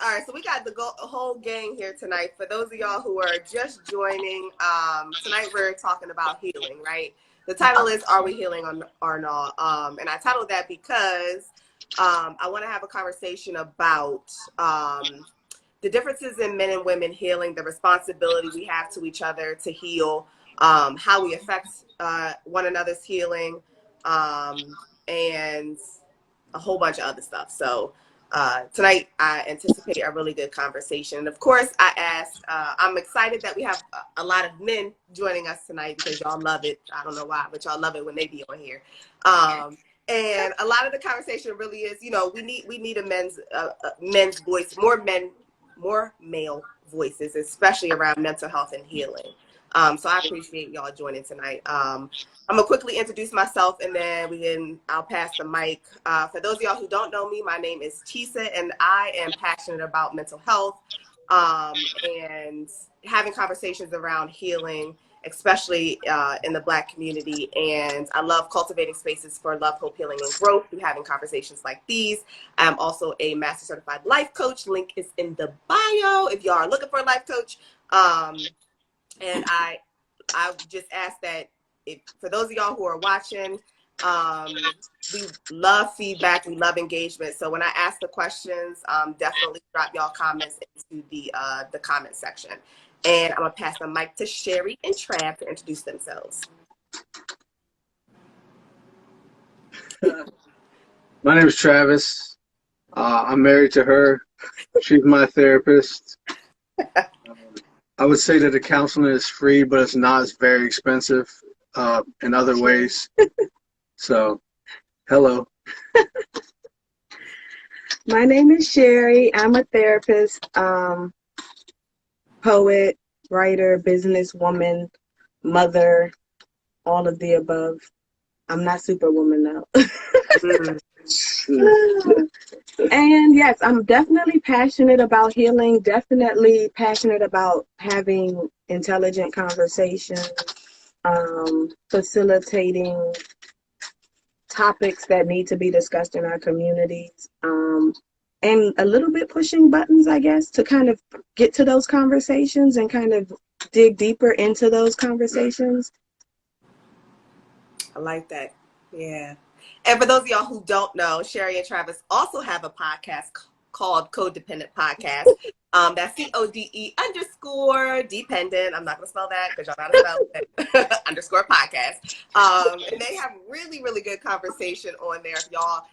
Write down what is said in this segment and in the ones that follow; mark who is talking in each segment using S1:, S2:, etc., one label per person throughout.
S1: All right, so we got the whole gang here tonight. For those of y'all who are just joining, tonight we're talking about healing, right? The title is "Are We Healing or Not?" And I titled that because I want to have a conversation about the differences in men and women healing, the responsibility we have to each other to heal, how we affect one another's healing, and a whole bunch of other stuff. So tonight I anticipate a really good conversation. And of course, I'm excited that we have a lot of men joining us tonight because y'all love it. I don't know why, but y'all love it when they be on here. And a lot of the conversation really is, you know, we need a men's voice, more male voices, especially around mental health and healing. So I appreciate y'all joining tonight. I'm gonna quickly introduce myself and then I'll pass the mic. For those of y'all who don't know me, my name is Chisa and I am passionate about mental health and having conversations around healing, especially in the Black community. And I love cultivating spaces for love, hope, healing, and growth through having conversations like these. I'm also a master certified life coach. Link is in the bio if y'all are looking for a life coach. And I just ask that for those of y'all who are watching, we love feedback, we love engagement. So when I ask the questions, definitely drop y'all comments into the comment section. And I'm gonna pass the mic to Sherry and Trav to introduce themselves.
S2: My name is Travis. I'm married to her. She's my therapist. I would say that the counseling is free, but it's not. It's very expensive in other ways. So, hello.
S3: My name is Sherry. I'm a therapist, poet, writer, businesswoman, mother, all of the above. I'm not Superwoman though. And yes, I'm definitely passionate about healing, definitely passionate about having intelligent conversations, facilitating topics that need to be discussed in our communities, and a little bit pushing buttons, I guess, to kind of get to those conversations and kind of dig deeper into those conversations.
S1: I like that. Yeah. And for those of y'all who don't know, Sherry and Travis also have a podcast called Codependent Podcast. That's CODE_dependent. I'm not going to spell that because y'all know how to spell it. _ podcast. And they have really, really good conversation on there. If y'all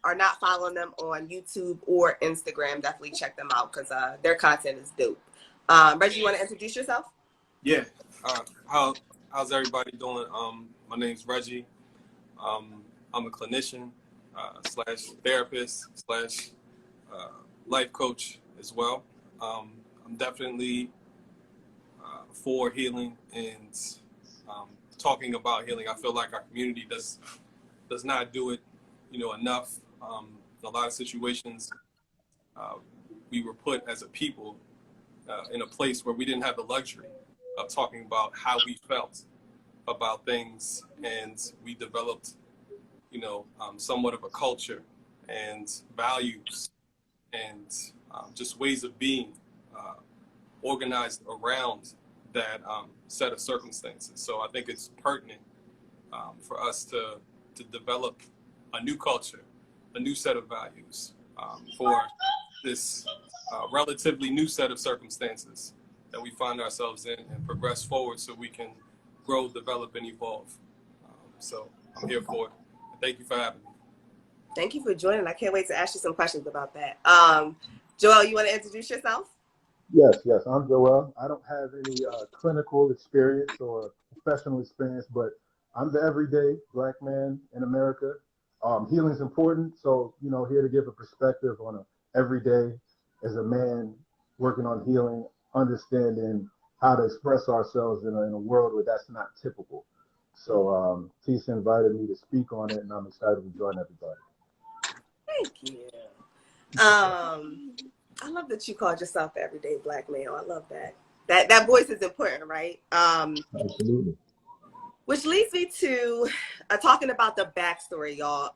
S1: are not following them on YouTube or Instagram, definitely check them out because their content is dope. Reggie, you want to introduce yourself?
S4: Yeah. How's everybody doing? My name's Reggie. I'm a clinician / therapist / life coach as well. I'm definitely for healing and talking about healing. I feel like our community does not do it, enough. In a lot of situations, we were put as a people in a place where we didn't have the luxury of talking about how we felt about things, and we developed somewhat of a culture and values and just ways of being organized around that set of circumstances. So I think it's pertinent for us to develop a new culture, a new set of values for this relatively new set of circumstances that we find ourselves in, and progress forward so we can grow, develop, and evolve. So I'm here for it. Thank you for having me.
S1: Thank you for joining. I can't wait to ask you some questions about that. Joel, you want to introduce yourself?
S5: Yes, I'm Joel. I don't have any clinical experience or professional experience, but I'm the everyday Black man in America. Healing is important, so here to give a perspective on a everyday as a man working on healing, understanding how to express ourselves in a world where that's not typical. So Tisa invited me to speak on it, and I'm excited to join everybody.
S1: Thank you. I love that you called yourself the everyday Black male. I love that. That voice is important, right?
S5: Absolutely.
S1: Which leads me to talking about the backstory, y'all.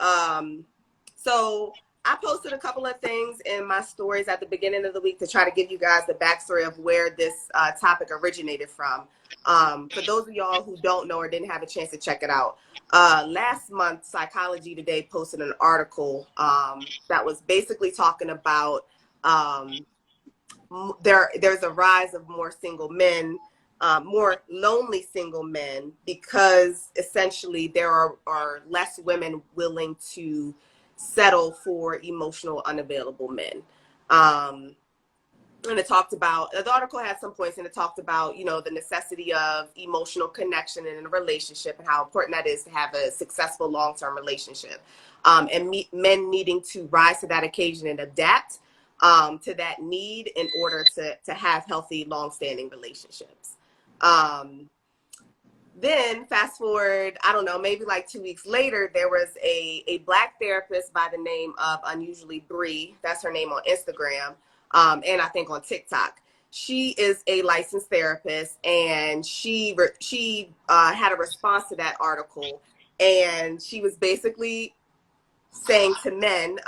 S1: So I posted a couple of things in my stories at the beginning of the week to try to give you guys the backstory of where this topic originated from. For those of y'all who don't know or didn't have a chance to check it out, last month, Psychology Today posted an article that was basically talking about there's a rise of more single men, more lonely single men, because essentially there are less women willing to settle for emotional unavailable men. And it talked about, the article had some points, and it talked about, you know, the necessity of emotional connection in a relationship and how important that is to have a successful long-term relationship, and men needing to rise to that occasion and adapt to that need in order to have healthy, long-standing relationships. Then fast forward, I don't know, maybe like 2 weeks later, there was a Black therapist by the name of Unusually Bree. That's her name on Instagram, and I think on TikTok. She is a licensed therapist, and she had a response to that article, and she was basically saying to men,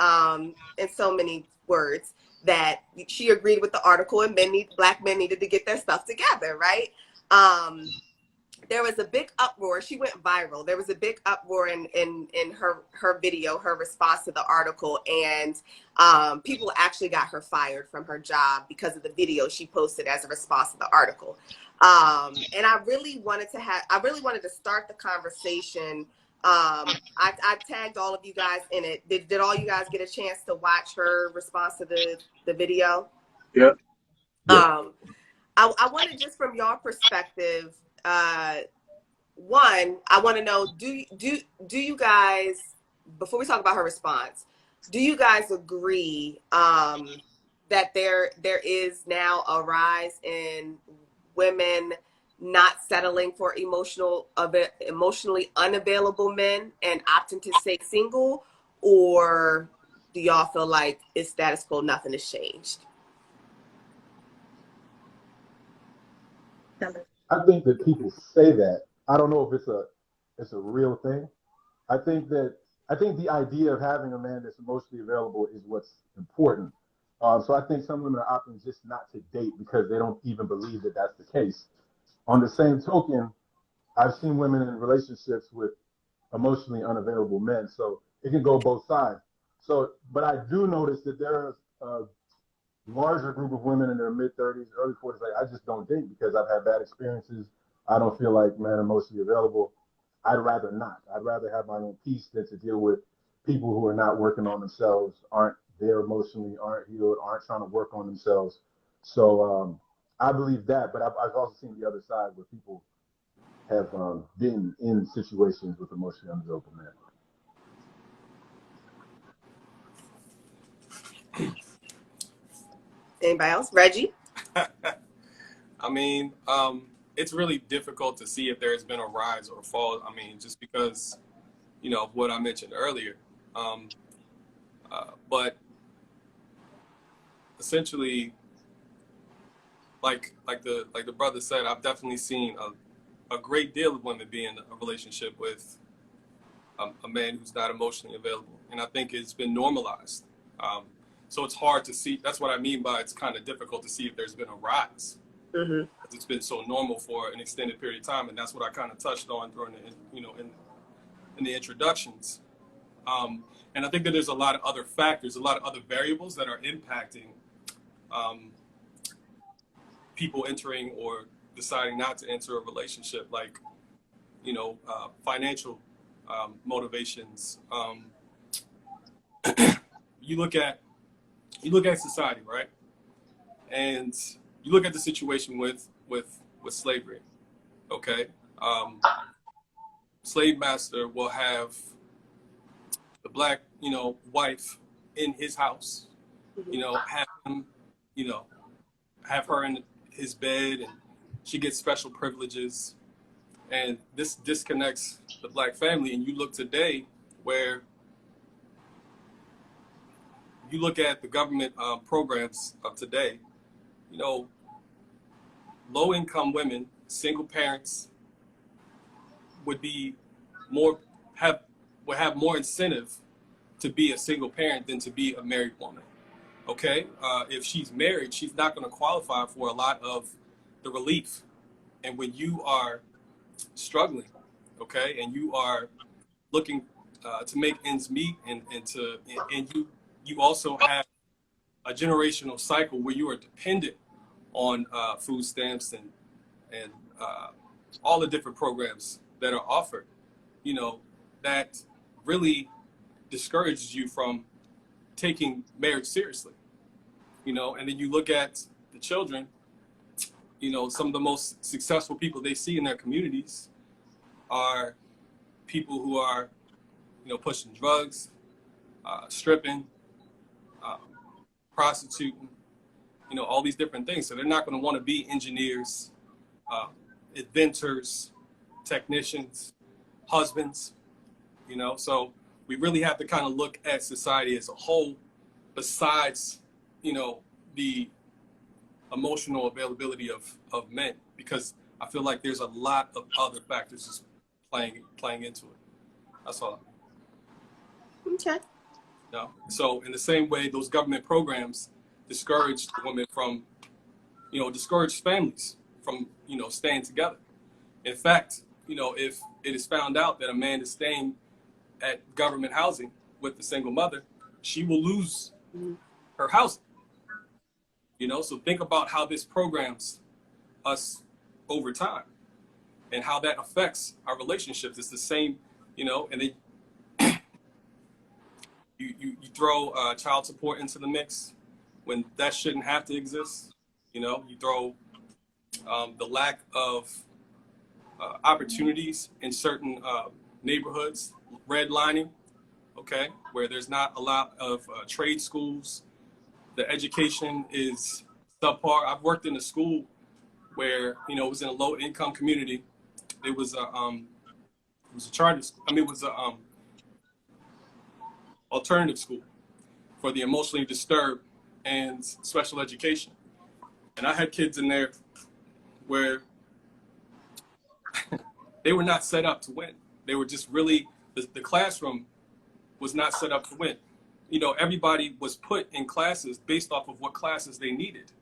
S1: in so many words, that she agreed with the article, and Black men needed to get their stuff together, right? There was a big uproar. She went viral. There was a big uproar in her video, her response to the article, and people actually got her fired from her job because of the video she posted as a response to the article. And I really wanted to start the conversation. I tagged all of you guys in it. Did all you guys get a chance to watch her response to the video?
S2: Yep.
S1: I wanted, just from your perspective, one, I want to know, do you guys, before we talk about her response, do you guys agree that there is now a rise in women not settling for emotionally unavailable men and opting to stay single, or do y'all feel like it's status quo, nothing has changed?
S5: I think that people say that. I don't know if it's a real thing. I think the idea of having a man that's emotionally available is what's important. So I think some women are opting just not to date because they don't even believe that that's the case. On the same token, I've seen women in relationships with emotionally unavailable men, so it can go both sides. So, but I do notice that there's a larger group of women in their mid 30s, early 40s, like, I just don't date because I've had bad experiences. I don't feel like men are emotionally available. I'd rather not. I'd rather have my own peace than to deal with people who are not working on themselves, aren't there emotionally, aren't healed, aren't trying to work on themselves. So I believe that, but I've also seen the other side where people have been in situations with emotionally unavailable men.
S1: Anybody else? Reggie?
S4: I mean, it's really difficult to see if there's been a rise or fall. I mean, just because, you know, what I mentioned earlier. But essentially, like the brother said, I've definitely seen a great deal of women be in a relationship with a man who's not emotionally available, and I think it's been normalized. So it's hard to see. That's what I mean by it's kind of difficult to see if there's been a rise.
S1: Mm-hmm.
S4: It's been so normal for an extended period of time, and that's what I kind of touched on during the, in the introductions. And I think that there's a lot of other factors, a lot of other variables that are impacting people entering or deciding not to enter a relationship, like, financial motivations. You look at society, right? And you look at the situation with slavery. Okay, slave master will have the black, wife in his house. Have him, you know, have her in his bed, and she gets special privileges. And this disconnects the black family. And you look today, where you look at the government programs of today, low-income women, single parents, would be more would have more incentive to be a single parent than to be a married woman. Okay, if she's married, she's not going to qualify for a lot of the relief. And when you are struggling, okay, and you are looking to make ends meet, and you also have a generational cycle where you are dependent on food stamps and all the different programs that are offered, you know, that really discourages you from taking marriage seriously, you know. And then you look at the children, you know, some of the most successful people they see in their communities are people who are, you know, pushing drugs, stripping, um, prostituting, you know, all these different things. So they're not going to want to be engineers, uh, inventors, technicians, husbands, you know. So we really have to kind of look at society as a whole, besides, you know, the emotional availability of men, because I feel like there's a lot of other factors just playing into it. That's all.
S1: Okay.
S4: No. So in the same way, those government programs discourage women from, you know, discourage families from, you know, staying together. In fact, you know, if it is found out that a man is staying at government housing with the single mother, she will lose her housing. You know, so think about how this programs us over time and how that affects our relationships. It's the same, you know, and then you throw child support into the mix when that shouldn't have to exist. You know, you throw the lack of opportunities in certain neighborhoods, redlining, okay, where there's not a lot of trade schools. The education is subpar. I've worked in a school where, you know, it was in a low income community. It was a charter school. I mean, it was a alternative school for the emotionally disturbed and special education. And I had kids in there where they were not set up to win. They were just really, the classroom was not set up to win. You know, everybody was put in classes based off of what classes they needed.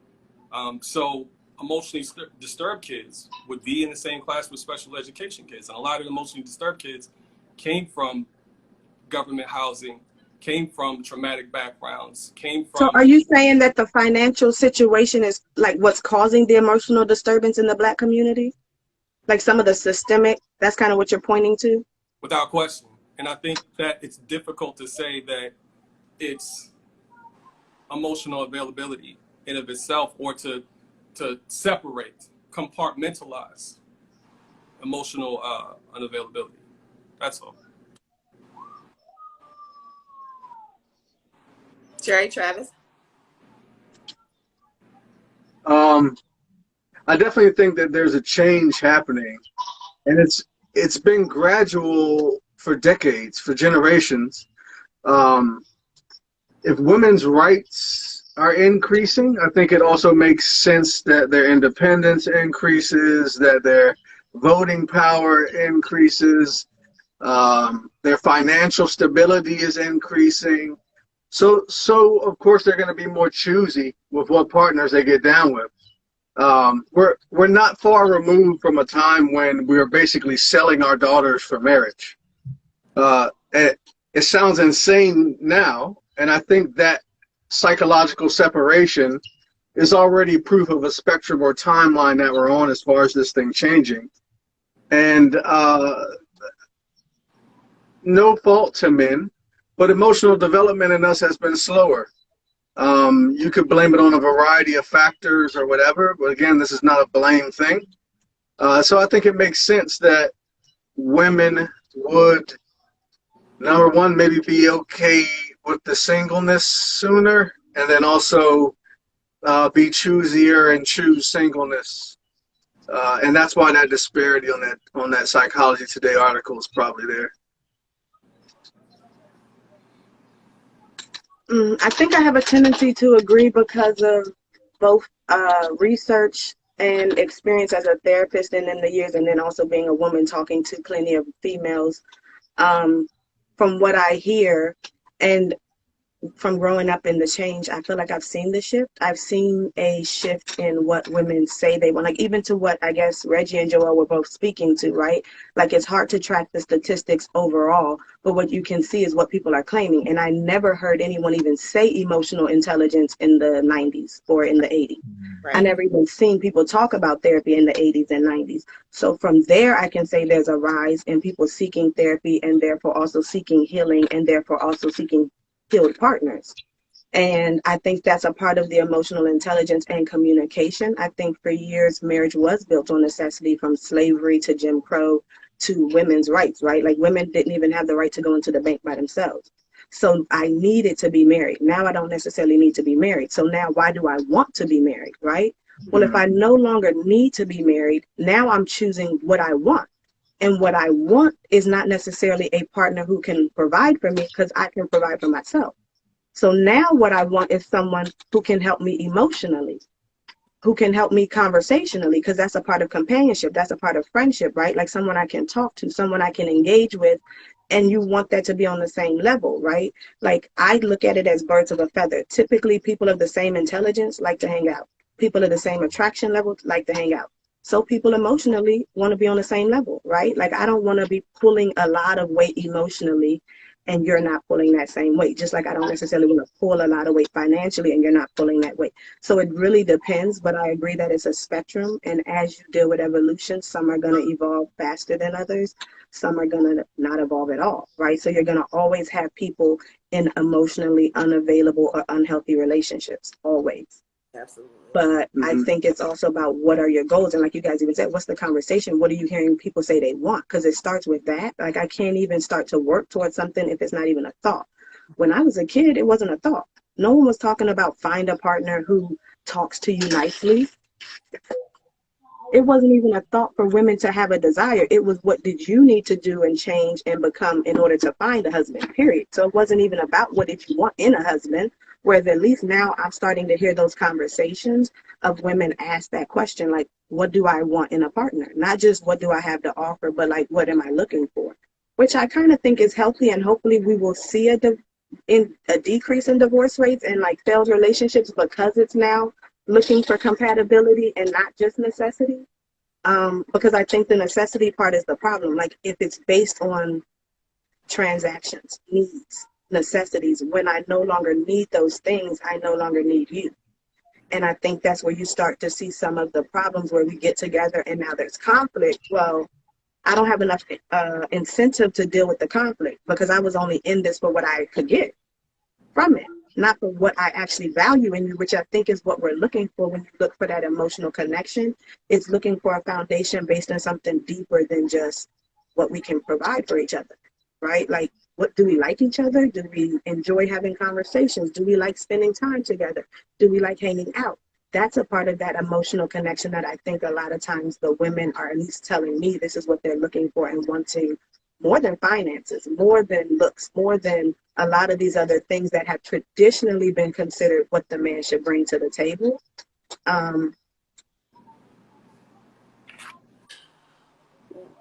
S4: So emotionally disturbed kids would be in the same class with special education kids. And a lot of the emotionally disturbed kids came from government housing, came from traumatic backgrounds, came
S3: So
S4: from.
S3: are you saying that the financial situation is like what's causing the emotional disturbance in the Black community? Like some of the systemic, that's kind of what you're pointing to?
S4: Without question. And I think that it's difficult to say that it's emotional availability in of itself, or to separate, compartmentalize emotional unavailability. That's all.
S1: Jerry, Travis.
S2: I definitely think that there's a change happening, and it's been gradual for decades, for generations. If women's rights are increasing, I think it also makes sense that their independence increases, that their voting power increases, their financial stability is increasing. So of course they're going to be more choosy with what partners they get down with. We're not far removed from a time when we were basically selling our daughters for marriage. It sounds insane now, and I think that psychological separation is already proof of a spectrum or timeline that we're on as far as this thing changing. And no fault to men, but emotional development in us has been slower. You could blame it on a variety of factors or whatever, but again, this is not a blame thing. So I think it makes sense that women would, number one, maybe be okay with the singleness sooner, and then also be choosier and choose singleness. And that's why that disparity on that Psychology Today article is probably there.
S3: I think I have a tendency to agree because of both research and experience as a therapist and in the years, and then also being a woman talking to plenty of females. From what I hear, And from growing up in the change, I feel like I've seen the shift. I've seen a shift in what women say they want, like even to what I guess Reggie and Joel were both speaking to, right? Like it's hard to track the statistics overall, but what you can see is what people are claiming. And I never heard anyone even say emotional intelligence in the 90s or in the 80s. I
S1: Right.
S3: never even seen people talk about therapy in the 80s and 90s. So from there, I can say there's a rise in people seeking therapy and therefore also seeking healing and therefore also seeking healed partners. And I think that's a part of the emotional intelligence and communication. I think for years, marriage was built on necessity from slavery to Jim Crow to women's rights, right? Like women didn't even have the right to go into the bank by themselves. So I needed to be married. Now I don't necessarily need to be married. So now why do I want to be married, right? Well, if I no longer need to be married, now I'm choosing what I want. And what I want is not necessarily a partner who can provide for me because I can provide for myself. So now what I want is someone who can help me emotionally, who can help me conversationally, because that's a part of companionship. That's a part of friendship, right? Like someone I can talk to, someone I can engage with, and you want that to be on the same level, right? Like I look at it as birds of a feather. Typically, people of the same intelligence like to hang out. People of the same attraction level like to hang out. So people emotionally want to be on the same level, right? Like I don't want to be pulling a lot of weight emotionally and you're not pulling that same weight. Just like I don't necessarily want to pull a lot of weight financially and you're not pulling that weight. So it really depends, but I agree that it's a spectrum. And as you deal with evolution, some are going to evolve faster than others. Some are going to not evolve at all, right? So you're going to always have people in emotionally unavailable or unhealthy relationships, always.
S1: Absolutely.
S3: But I think it's also about what are your goals. And like you guys even said, what's the conversation? What are you hearing people say they want? Because it starts with that. Like I can't even start to work towards something if it's not even a thought. When I was a kid, it wasn't a thought. No one was talking about find a partner who talks to you nicely. It wasn't even a thought for women to have a desire. It was what did you need to do and change and become in order to find a husband, period. So it wasn't even about what did you want in a husband, whereas at least now I'm starting to hear those conversations of women ask that question, like, what do I want in a partner? Not just what do I have to offer, but like, what am I looking for? Which I kind of think is healthy, and hopefully we will see a decrease in divorce rates and like failed relationships because it's now looking for compatibility and not just necessity. Because I think the necessity part is the problem. Like if it's based on transactions, needs, necessities, when I no longer need those things, I no longer need you. And I think that's where you start to see some of the problems where we get together and now there's conflict. Well, I don't have enough incentive to deal with the conflict because I was only in this for what I could get from it, not for what I actually value in you, which I think is what we're looking for when you look for that emotional connection. It's looking for a foundation based on something deeper than just what we can provide for each other, right? Like, what do we like each other? Do we enjoy having conversations? Do we like spending time together? Do we like hanging out? That's a part of that emotional connection that I think a lot of times the women are at least telling me this is what they're looking for and wanting more than finances, more than looks, more than a lot of these other things that have traditionally been considered what the man should bring to the table.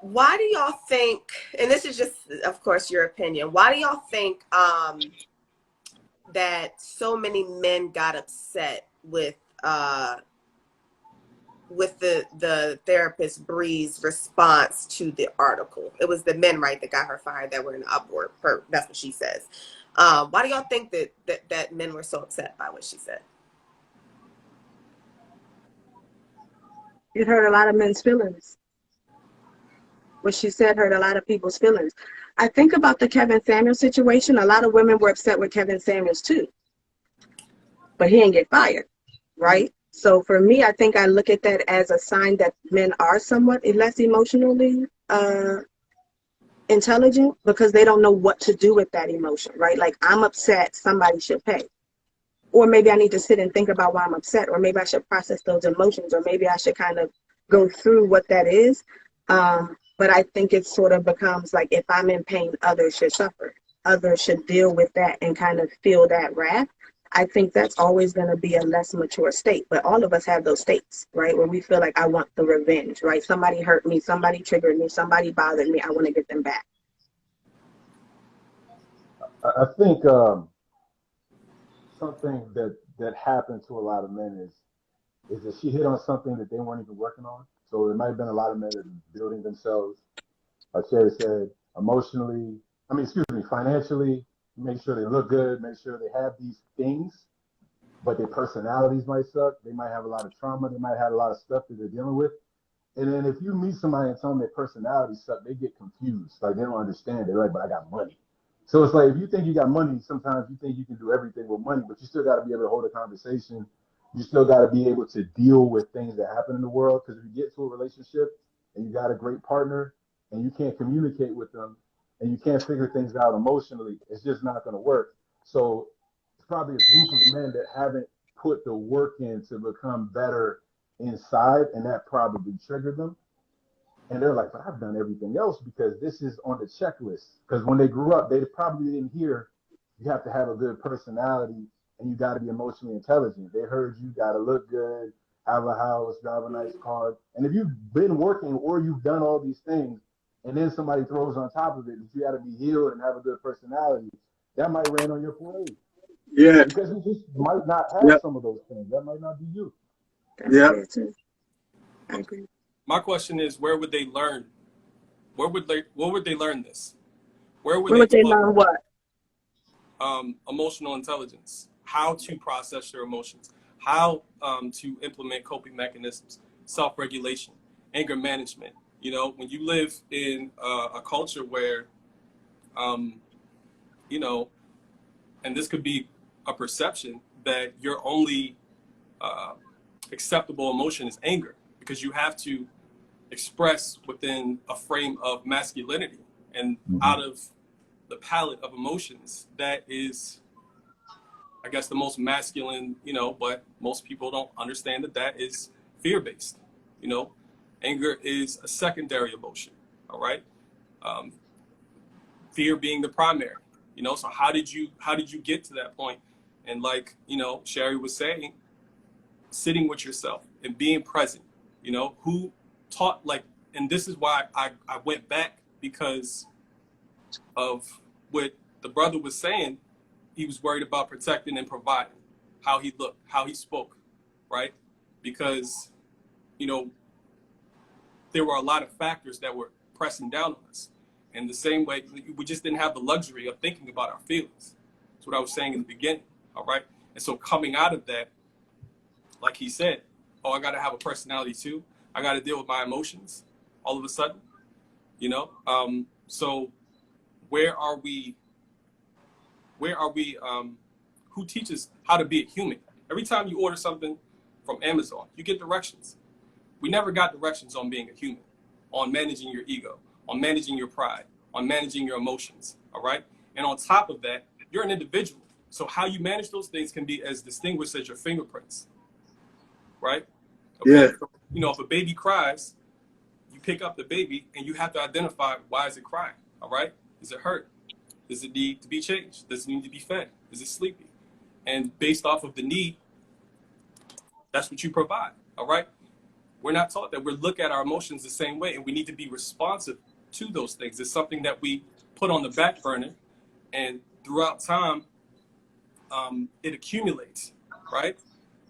S1: Why do y'all think, and this is just, of course, your opinion, why do y'all think that so many men got upset with the therapist Bree's response to the article? It was the men, right, that got her fired that were in the uproar. That's what she says. Why do y'all think that men were so upset by what she said?
S3: It hurt a lot of men's feelings. What she said hurt a lot of people's feelings. I think about the Kevin Samuels situation. A lot of women were upset with Kevin Samuels too, but he didn't get fired, right? So for me, I think I look at that as a sign that men are somewhat less emotionally intelligent because they don't know what to do with that emotion, right? Like I'm upset, somebody should pay. Or maybe I need to sit and think about why I'm upset, or maybe I should process those emotions, or maybe I should kind of go through what that is. But I think it sort of becomes like if I'm in pain, others should suffer. Others should deal with that and kind of feel that wrath. I think that's always going to be a less mature state. But all of us have those states, right? Where we feel like I want the revenge, right? Somebody hurt me, somebody triggered me, somebody bothered me. I want to get them back.
S5: I think something that happened to a lot of men is that she hit on something that they weren't even working on. So there might have been a lot of men that are building themselves, like Sherry said, emotionally. I mean, excuse me, financially. Make sure they look good. Make sure they have these things, but their personalities might suck. They might have a lot of trauma. They might have a lot of stuff that they're dealing with. And then if you meet somebody and tell them their personality suck, they get confused. Like they don't understand. They're like, but I got money. So it's like if you think you got money, sometimes you think you can do everything with money, but you still got to be able to hold a conversation. You still got to be able to deal with things that happen in the world. Because if you get to a relationship and you got a great partner and you can't communicate with them and you can't figure things out emotionally, it's just not going to work. So it's probably a group of men that haven't put the work in to become better inside, and that probably triggered them. And they're like, but I've done everything else because this is on the checklist. Because when they grew up, they probably didn't hear you have to have a good personality and you got to be emotionally intelligent. They heard you got to look good, have a house, drive a nice car. And if you've been working or you've done all these things, and then somebody throws on top of it that you got to be healed and have a good personality, that might rain on your parade
S2: Yeah.
S5: because you just might not have
S2: Yep.
S5: some of those things. That might not be you.
S3: That's
S2: Yep.
S3: fair too. I agree.
S4: My question is, where would they learn? Where would they learn this? Where would
S3: Where
S4: they
S3: would they
S4: taught
S3: learn what?
S4: emotional intelligence, how to process your emotions, how to implement coping mechanisms, self-regulation, anger management? You know, when you live in a culture where, you know, and this could be a perception that your only uh, acceptable emotion is anger because you have to express within a frame of masculinity and
S5: Mm-hmm.
S4: out of the palette of emotions that is, I guess, the most masculine, you know, but most people don't understand that that is fear-based. You know, anger is a secondary emotion. All right. um, Fear being the primary. You know, so how did you get to that point? And like, you know, Sherry was saying, sitting with yourself and being present. You know, who taught, like, and this is why I went back because of what the brother was saying. He was worried about protecting and providing, how he looked, how he spoke, right? Because, you know, there were a lot of factors that were pressing down on us. And the same way, we just didn't have the luxury of thinking about our feelings. That's what I was saying in the beginning, all right? And so coming out of that, like he said, oh, I got to have a personality too. I got to deal with my emotions all of a sudden, you know? So where are we, who teaches how to be a human? Every time you order something from Amazon, you get directions. We never got directions on being a human, on managing your ego, on managing your pride, on managing your emotions, all right? And on top of that, you're an individual. So how you manage those things can be as distinguished as your fingerprints, right? Okay,
S2: Yeah.
S4: so, you know, if a baby cries, you pick up the baby and you have to identify, why is it crying, all right? Is it hurt? Does it need to be changed? Does it need to be fed? Is it sleepy? And based off of the need, that's what you provide, all right? We're not taught that. We look at our emotions the same way, and we need to be responsive to those things. It's something that we put on the back burner, and throughout time, it accumulates, right?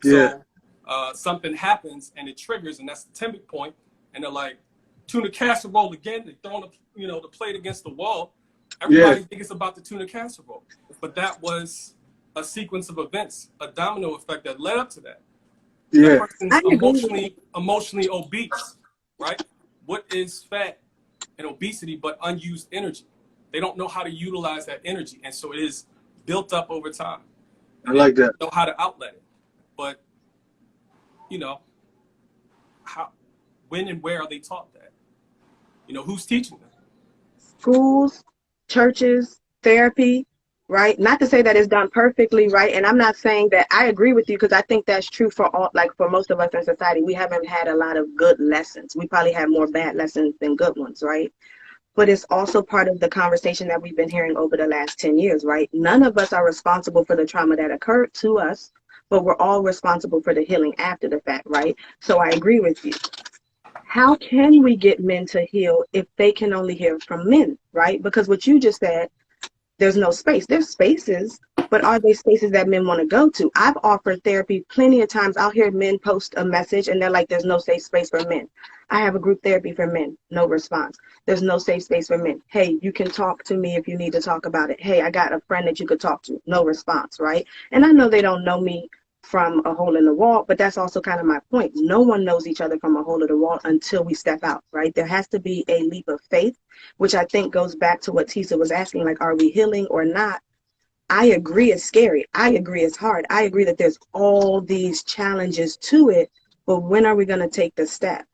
S2: Yeah.
S4: So something happens, and it triggers, and that's the tipping point. And they're like, tuna casserole again. They're throwing the plate against the wall.
S2: Yeah.
S4: Everybody thinks it's about the tuna casserole, but that was a sequence of events, a domino effect that led up to that. That
S2: Yeah.
S3: I
S4: person's
S3: agree with you.
S4: emotionally obese, right? What is fat and obesity but unused energy? They don't know how to utilize that energy, and so it is built up over time,
S2: I
S4: and they
S2: like that.
S4: know how to outlet it. But you know, how, when, and where are they taught that? You know, who's teaching them?
S3: Schools, churches, therapy, right? Not to say that it's done perfectly, right? And I'm not saying that I agree with you because I think that's true for all, like for most of us in society. We haven't had a lot of good lessons. We probably have more bad lessons than good ones, right? But it's also part of the conversation that we've been hearing over the last 10 years, right? None of us are responsible for the trauma that occurred to us, but we're all responsible for the healing after the fact, right? So I agree with you. How can we get men to heal if they can only hear from men, right? Because what you just said, there's no space. There's spaces, but are they spaces that men want to go to? I've offered therapy plenty of times. I'll hear men post a message and they're like, there's no safe space for men. I have a group therapy for men. No response. There's no safe space for men. Hey, you can talk to me if you need to talk about it. Hey, I got a friend that you could talk to. No response, right? And I know they don't know me from a hole in the wall, but that's also kind of my point. No one knows each other from a hole in the wall until we step out, right? There has to be a leap of faith, which I think goes back to what Tisa was asking, like, are we healing or not? I agree it's scary. I agree it's hard. I agree that there's all these challenges to it, but when are we going to take the step?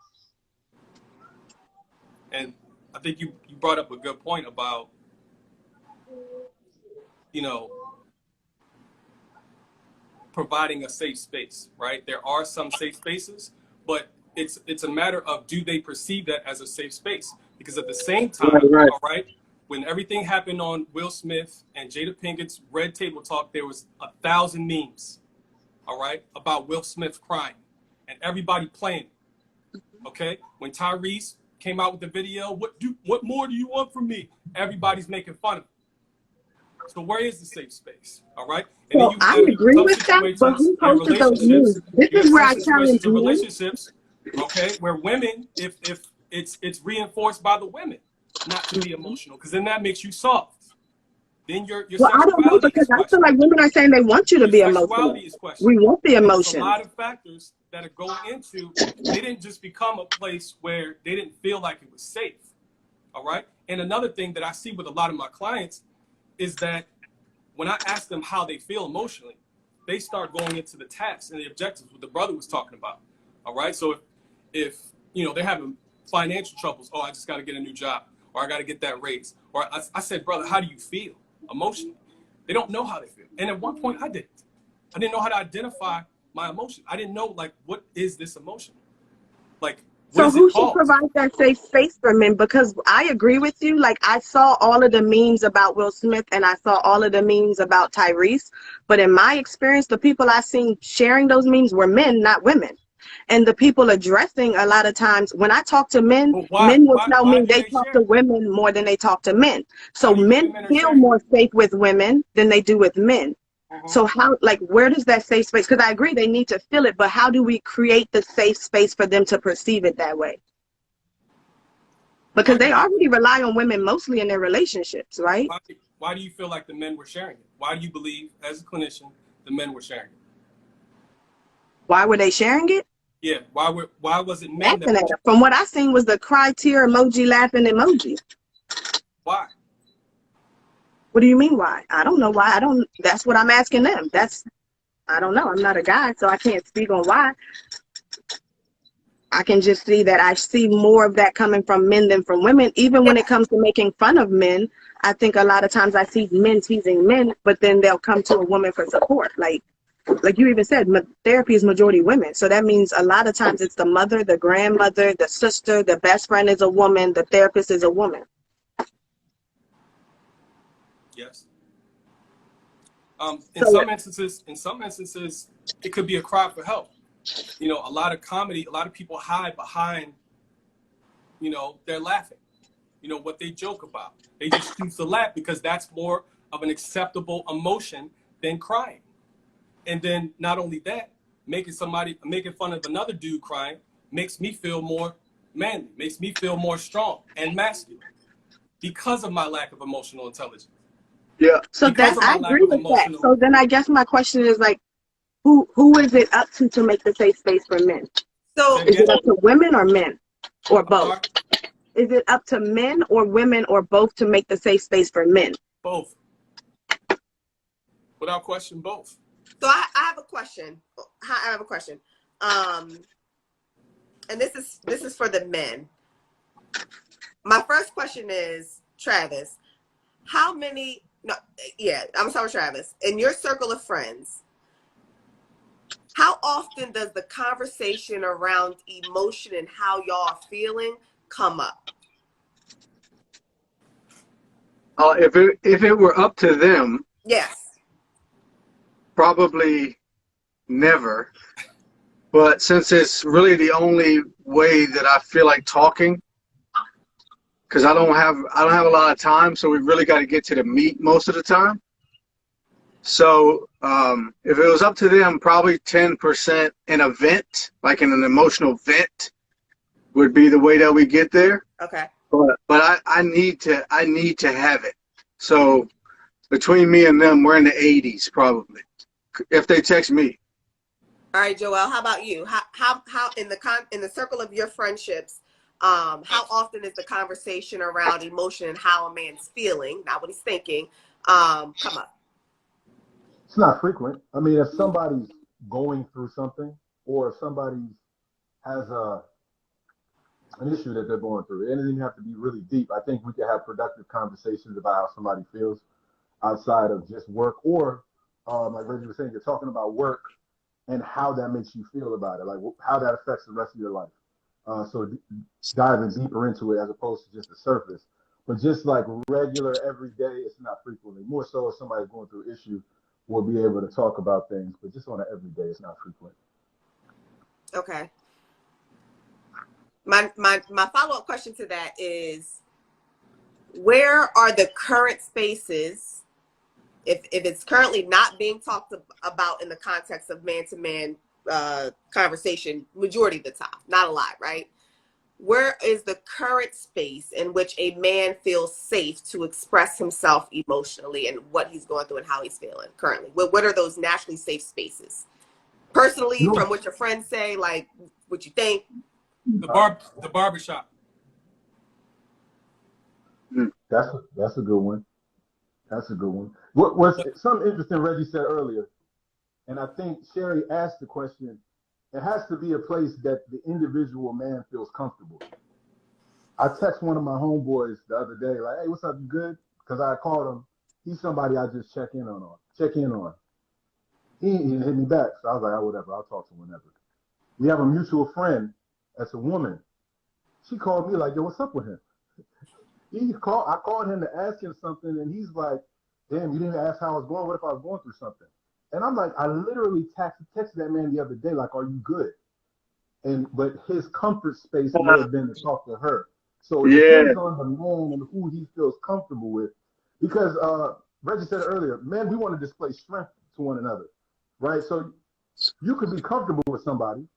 S4: And I think you brought up a good point about, you know, providing a safe space, right? There are some safe spaces, but it's a matter of, do they perceive that as a safe space? Because at the same time,
S2: Right.
S4: all right, when everything happened on Will Smith and Jada Pinkett's Red Table Talk, there was 1,000 memes, all right, about Will Smith crying and everybody playing. Okay, when Tyrese came out with the video, what more do you want from me? Everybody's making fun of him. So where is the safe space? All right. And then
S3: So
S4: you
S3: I
S4: have
S3: agree
S4: some
S3: with that, but
S4: situations
S3: who
S4: and
S3: posted those
S4: relationships.
S3: news? This
S4: You
S3: is
S4: have
S3: where
S4: some
S3: I challenge
S4: situations and
S3: men.
S4: relationships, okay, where women, if it's reinforced by the women not to be emotional, because then that makes you soft. Then your
S3: Well, I don't know,
S4: sexuality
S3: because
S4: is
S3: I feel
S4: questioned.
S3: like women are saying they want you to
S4: Your
S3: be
S4: sexuality
S3: emotional.
S4: is questioned.
S3: We want the
S4: And there's a
S3: emotions.
S4: lot of factors that are going into, they didn't just become a place where they didn't feel like it was safe. All right. And another thing that I see with a lot of my clients is that when I ask them how they feel emotionally, they start going into the tasks and the objectives, what the brother was talking about. All right. So if you know, they're having financial troubles, oh, I just got to get a new job, or I got to get that raise. Or I said, brother, how do you feel emotionally? They don't know how they feel. And at one point I didn't. I didn't know how to identify my emotion. I didn't know, like, what is this emotion? Like, what
S3: So
S4: is it
S3: who should
S4: called?
S3: provide that safe space for men? Because I agree with you. Like, I saw all of the memes about Will Smith and I saw all of the memes about Tyrese. But in my experience, the people I seen sharing those memes were men, not women. And the people addressing, a lot of times when I talk to men,
S4: But why
S3: men will
S4: why
S3: tell
S4: why
S3: me
S4: do
S3: they
S4: they
S3: talk
S4: share
S3: to
S4: it?
S3: women more than they talk to men.
S4: Why
S3: So
S4: do you think
S3: men
S4: the men are
S3: feel
S4: sharing
S3: more safe with women than they do with men.
S4: it?
S3: So how, like, where does that safe space? Because I agree they need to feel it, but how do we create the safe space for them to perceive it that way? Because
S4: Why do
S3: they
S4: they
S3: already rely on women mostly in their relationships, right?
S4: why do you feel like the men were sharing it? Why do you believe, as a clinician, the men were sharing it?
S3: Why were they sharing it?
S4: Yeah, why was it men that
S3: Laughing
S4: were
S3: at it. From what I seen was the cry tear emoji, laughing emoji.
S4: why?
S3: What do you mean why? I don't know why. I don't. That's what I'm asking them. I don't know. I'm not a guy, so I can't speak on why. I can just see that I see more of that coming from men than from women. Even when it comes to making fun of men, I think a lot of times I see men teasing men, but then they'll come to a woman for support. Like you even said, therapy is majority women. So that means a lot of times it's the mother, the grandmother, the sister, the best friend is a woman, the therapist is a woman.
S4: Yes.
S3: So
S4: In some instances, it could be a cry for help. You know, a lot of comedy, a lot of people hide behind, you know, they're laughing. You know, what they joke about. They just choose to laugh because that's more of an acceptable emotion than crying. And then not only that, making fun of another dude crying makes me feel more manly, makes me feel more strong and masculine because of my lack of emotional intelligence,
S2: Yeah.
S3: so
S4: because
S3: that
S4: of
S3: I
S4: my lack
S3: agree
S4: of
S3: with that.
S4: emotional.
S3: So then I guess my question is like, who is it up to make the safe space for men?
S4: Say
S1: So
S3: Is it
S4: again?
S3: up to women or men or
S4: I'm
S3: both?
S4: sorry?
S3: Is it up to men or women or both to make the safe space for men?
S4: Both. Without question, both.
S1: I have a question. I have a question. Um, and this is for the men. My first question is, Travis, how many? No, yeah, I'm sorry, Travis. In your circle of friends, how often does the conversation around emotion and how y'all are feeling come up?
S2: If it were up to them,
S1: Yes.
S2: probably never. But since it's really the only way that I feel like talking, because I don't have a lot of time, so we really got to get to the meat most of the time. So if it was up to them, probably 10% in a vent, like in an emotional vent, would be the way that we get there.
S1: Okay.
S2: But I need to have it. So between me and them, we're in the 80s probably. If they text me.
S1: All right, Joel, how about you? How in the circle of your friendships, how often is the conversation around emotion and how a man's feeling, not what he's thinking, come up?
S5: It's not frequent. I mean, if somebody's going through something, or if somebody has an issue that they're going through, it doesn't have to be really deep. I think we can have productive conversations about how somebody feels outside of just work, or like Reggie was saying, you're talking about work and how that makes you feel about it, like how that affects the rest of your life. So diving deeper into it as opposed to just the surface. But just like regular everyday, it's not frequently. More so if somebody's going through an issue, we'll be able to talk about things. But just on an everyday, it's not frequent.
S1: Okay. My follow-up question to that is, where are the current spaces, if it's currently not being talked about in the context of man-to-man conversation, majority of the time, not a lot, right? Where is the current space in which a man feels safe to express himself emotionally and what he's going through and how he's feeling currently? What are those naturally safe spaces? Personally, from what your friends say, like what you think?
S4: The barbershop.
S5: That's a good one. That's a good one. What was something interesting Reggie said earlier, and I think Sherry asked the question. It has to be a place that the individual man feels comfortable. I text one of my homeboys the other day, like, "Hey, what's up? You good?" Because I called him. He's somebody I just check in on. He didn't hit me back, so I was like, "Oh, whatever. I'll talk to him whenever." We have a mutual friend that's a woman. She called me like, "Yo, what's up with him?" I called him to ask him something, and he's like, "Damn, you didn't ask how I was going. What if I was going through something?" And I'm like, I literally texted that man the other day, like, "Are you good?" But his comfort space may have been to talk to her. So it depends on the man and who he feels comfortable with. Because Reggie said earlier, man, we want to display strength to one another, right? So you could be comfortable with somebody.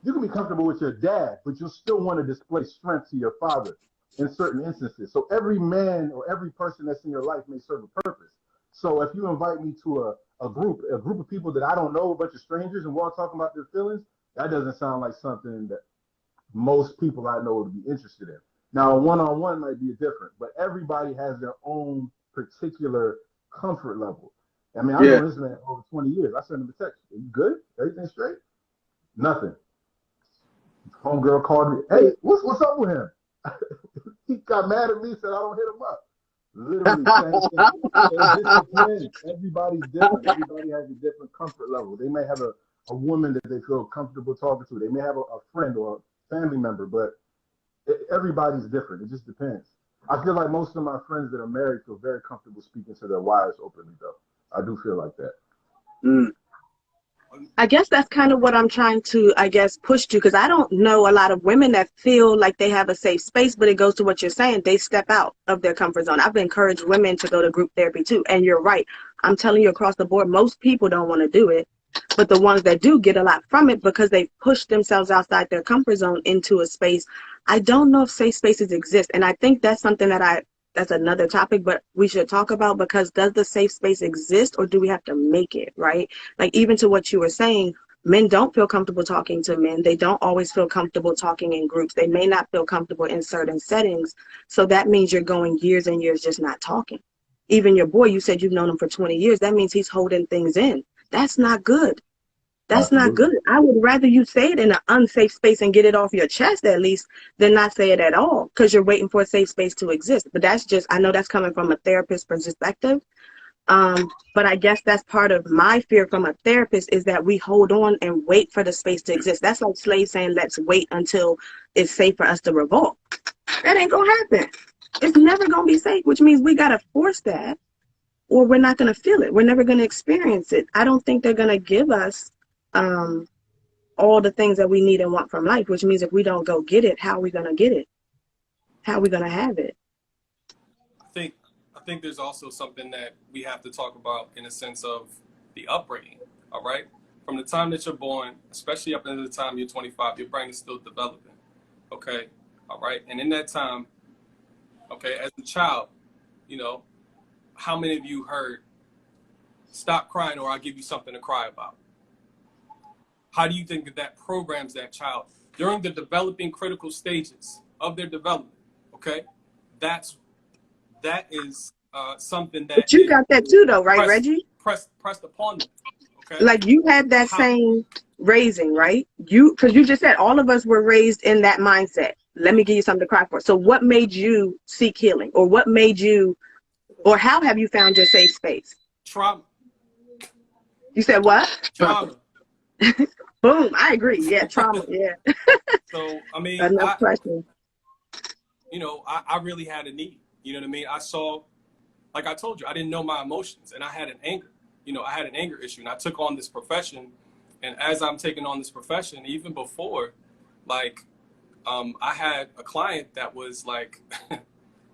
S5: You can be comfortable with your dad, but you'll still want to display strength to your father in certain instances. So every man or every person that's in your life may serve a purpose. So if you invite me to a group of people that I don't know, a bunch of strangers, and we're all talking about their feelings, that doesn't sound like something that most people I know would be interested in. Now, a one-on-one might be different, but everybody has their own particular comfort level. I mean, I've known this man over 20 years. I sent him a text. Are you good? Everything straight? Nothing. Homegirl called me. Hey, what's up with him? He got mad at me, said I don't hit him up. Literally same thing. So it just depends. Everybody's different. Everybody has a different comfort level. They may have a woman that they feel comfortable talking to. They may have a friend or a family member, but everybody's different. It just depends. I feel like most of my friends that are married feel very comfortable speaking to their wives openly, though. I do feel like that.
S2: Mm.
S3: I guess that's kind of what I'm trying to, push to, because I don't know a lot of women that feel like they have a safe space, but it goes to what you're saying. They step out of their comfort zone. I've encouraged women to go to group therapy too. And you're right. I'm telling you across the board, most people don't want to do it, but the ones that do get a lot from it because they push themselves outside their comfort zone into a space. I don't know if safe spaces exist. And I think that's something that's another topic, but we should talk about, because does the safe space exist or do we have to make it, right? Like, even to what you were saying, men don't feel comfortable talking to men. They don't always feel comfortable talking in groups. They may not feel comfortable in certain settings. So that means you're going years and years just not talking. Even your boy, you said you've known him for 20 years. That means he's holding things in. That's not good. That's not good. I would rather you say it in an unsafe space and get it off your chest at least than not say it at all, because you're waiting for a safe space to exist. But that's just, I know that's coming from a therapist perspective. But I guess that's part of my fear from a therapist, is that we hold on and wait for the space to exist. That's like slaves saying, let's wait until it's safe for us to revolt. That ain't gonna happen. It's never gonna be safe, which means we gotta force that, or we're not gonna feel it. We're never gonna experience it. I don't think they're gonna give us all the things that we need and want from life, which means if we don't go get it, how are we going to get it? how are we going to have it?
S4: I think there's also something that we have to talk about in a sense of the upbringing. All right, from the time that you're born, especially up until the time you're 25, your brain is still developing. Okay, all right, and in that time, okay, as a child, you know, how many of you heard "Stop crying" or "I'll give you something to cry about"? How do you think that programs that child during the developing critical stages of their development? Okay, that is something that
S3: But you got that too, though, right,
S4: pressed
S3: Reggie?
S4: pressed upon them. Okay,
S3: Like you had that
S4: how
S3: same raising, right? Because you just said all of us were raised in that mindset. Let me give you something to cry for. So what made you seek healing, or what made you, or how have you found your safe space?
S4: trauma,
S3: You said what?
S4: trauma.
S3: Boom. I agree. Yeah, trauma. Yeah.
S4: So I mean,
S3: Enough questions.
S4: I really had a need. You know what I mean? I saw, like I told you, I didn't know my emotions, and I had an anger. I had an anger issue, and I took on this profession. And as I'm taking on this profession, even before, like, I had a client that was like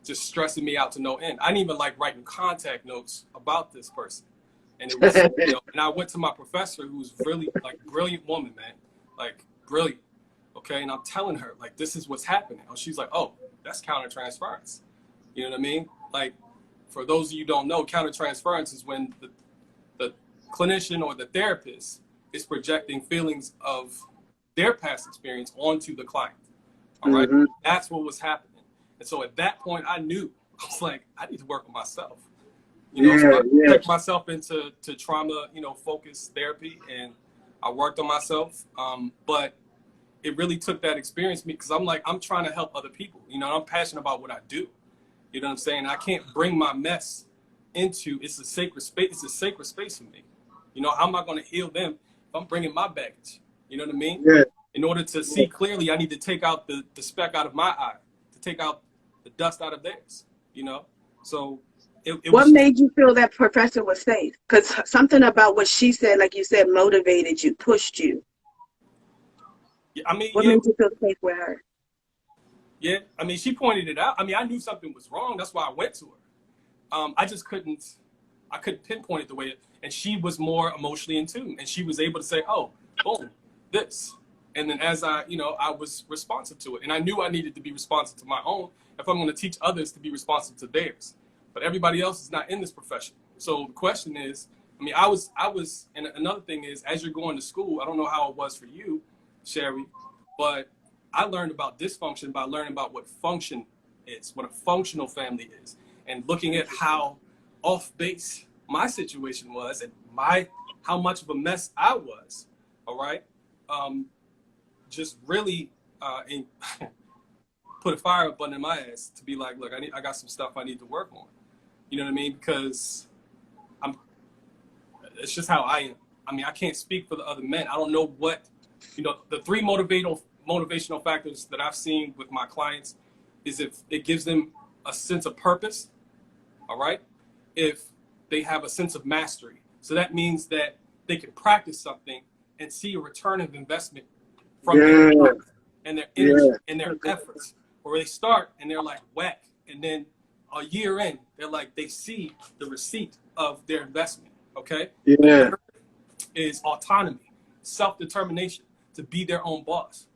S4: just stressing me out to no end. I didn't even like writing contact notes about this person. And it was, and I went to my professor, who's really like brilliant woman, man, like brilliant. Okay. And I'm telling her, like, this is what's happening. And she's like, oh, that's countertransference. You know what I mean? Like, for those of you who don't know, countertransference is when the clinician or the therapist is projecting feelings of their past experience onto the client. All right.
S2: Mm-hmm.
S4: That's what was happening. And so at that point, I knew, I was like, I need to work on myself. So I took myself into trauma, focused therapy, and I worked on myself. But it really took that experience me, because I'm like, I'm trying to help other people. I'm passionate about what I do. You know what I'm saying? I can't bring my mess into, it's a sacred space. It's a sacred space for me. How am I going to heal them if I'm bringing my baggage? You know what I mean?
S2: Yeah.
S4: In order to see clearly, I need to take out the speck out of my eye, to take out the dust out of theirs. So it
S3: What
S4: was.
S3: made you feel that professor was safe? Because something about what she said, like you said, motivated you, pushed you.
S4: I mean,
S3: what
S4: yeah.
S3: made you feel safe with her?
S4: Yeah, I mean, she pointed it out. I mean, I knew something was wrong. That's why I went to her. I just couldn't pinpoint it the way and she was more emotionally in tune, and she was able to say, oh, boom, this. And then as I was responsive to it, and I knew I needed to be responsive to my own if I'm going to teach others to be responsive to theirs. But everybody else is not in this profession. So the question is, I mean, I was, and another thing is, as you're going to school, I don't know how it was for you, Sherry, but I learned about dysfunction by learning about what function is, what a functional family is, and looking at how off base my situation was, and how much of a mess I was. All right, just really put a fire button in my ass to be like, look, I got some stuff I need to work on. You know what I mean? Because it's just how I am. I mean, I can't speak for the other men. I don't know what, the three motivational factors that I've seen with my clients is if it gives them a sense of purpose, all right? If they have a sense of mastery. So that means that they can practice something and see a return of investment from their time and their energy and their efforts. Or they start and they're like whack, and then a year in, they're like, they see the receipt of their investment, okay?
S2: Yeah.
S4: The third is autonomy, self-determination, to be their own boss.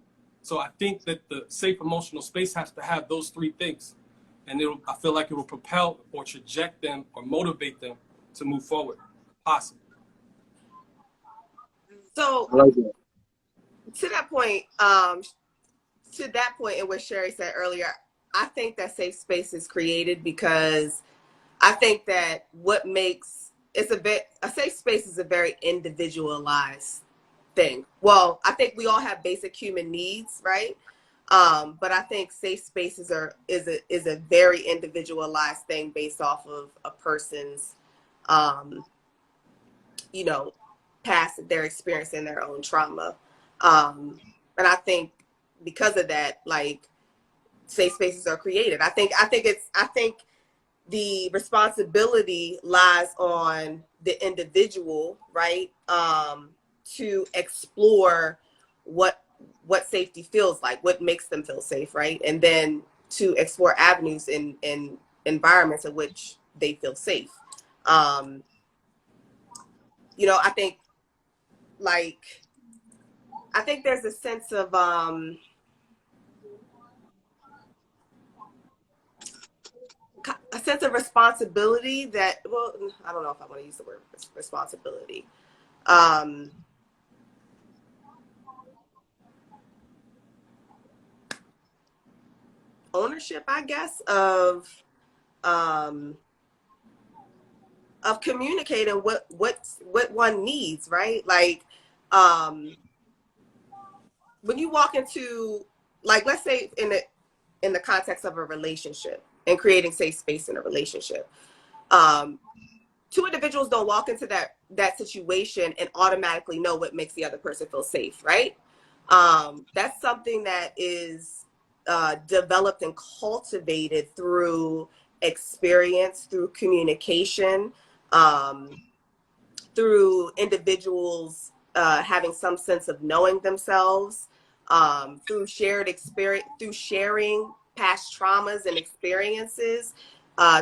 S4: So I think that the safe emotional space has to have those three things. And I feel like it will propel or traject them or motivate them to move forward, possibly.
S1: So
S2: I like that.
S1: to that point in what Sherry said earlier, I think that safe space is created because I think that what makes a safe space is a very individualized thing. Well, I think we all have basic human needs, right? But I think safe spaces is a very individualized thing based off of a person's past, their experience and their own trauma. And I think because of that, like, safe spaces are created. I think the responsibility lies on the individual, right? To explore what safety feels like, what makes them feel safe, right? And then to explore avenues in environments in which they feel safe. You know, I think there's a sense of responsibility that, well, I don't know if I want to use the word responsibility. Ownership, I guess, of communicating what one needs, right? Like, when you walk into, like, let's say in the context of a relationship and creating safe space in a relationship, two individuals don't walk into that situation and automatically know what makes the other person feel safe, right? That's something that is developed and cultivated through experience, through communication, through individuals having some sense of knowing themselves, through shared experience, through sharing past traumas and experiences.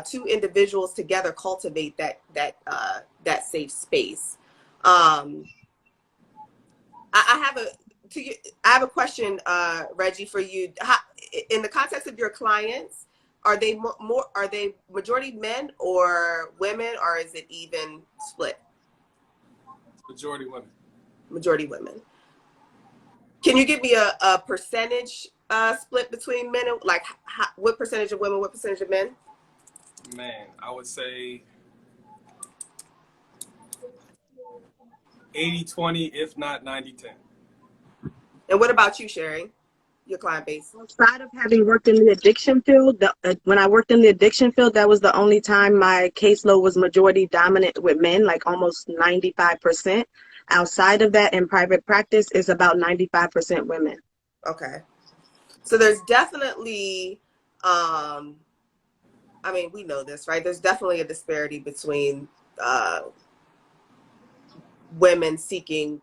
S1: Two individuals together cultivate that safe space. I have a question, Reggie, for you. In the context of your clients, are they majority men or women, or is it even split?
S4: Majority women.
S1: Majority women. Can you give me a percentage split between men and, like, what percentage of women, what percentage of men?
S4: Man, I would say 80-20, if not 90-10.
S1: And what about you, Sherry? Your client base?
S3: Outside of having worked in the addiction field, when I worked in the addiction field, that was the only time my caseload was majority dominant with men, like almost 95%. Outside of that, in private practice, is about 95% women.
S1: Okay. So there's definitely, I mean, we know this, right? There's definitely a disparity between women seeking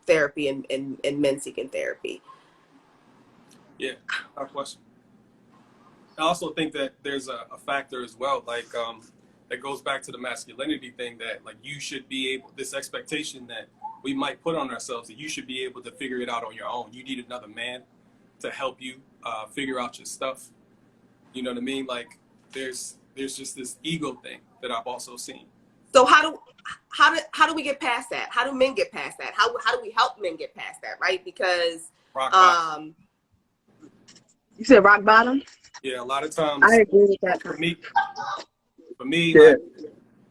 S1: therapy and men seeking therapy.
S4: Yeah, no question. I also think that there's a factor as well, like that goes back to the masculinity thing, that like you should be able, this expectation that we might put on ourselves, that you should be able to figure it out on your own. You need another man to help you figure out your stuff. You know what I mean? Like there's just this ego thing that I've also seen.
S1: So how do we get past that? How do men get past that? How do we help men get past that, right? Because
S3: you said rock bottom?
S4: Yeah, a lot of times.
S3: I agree with that.
S4: For me,
S2: Yeah.
S4: like,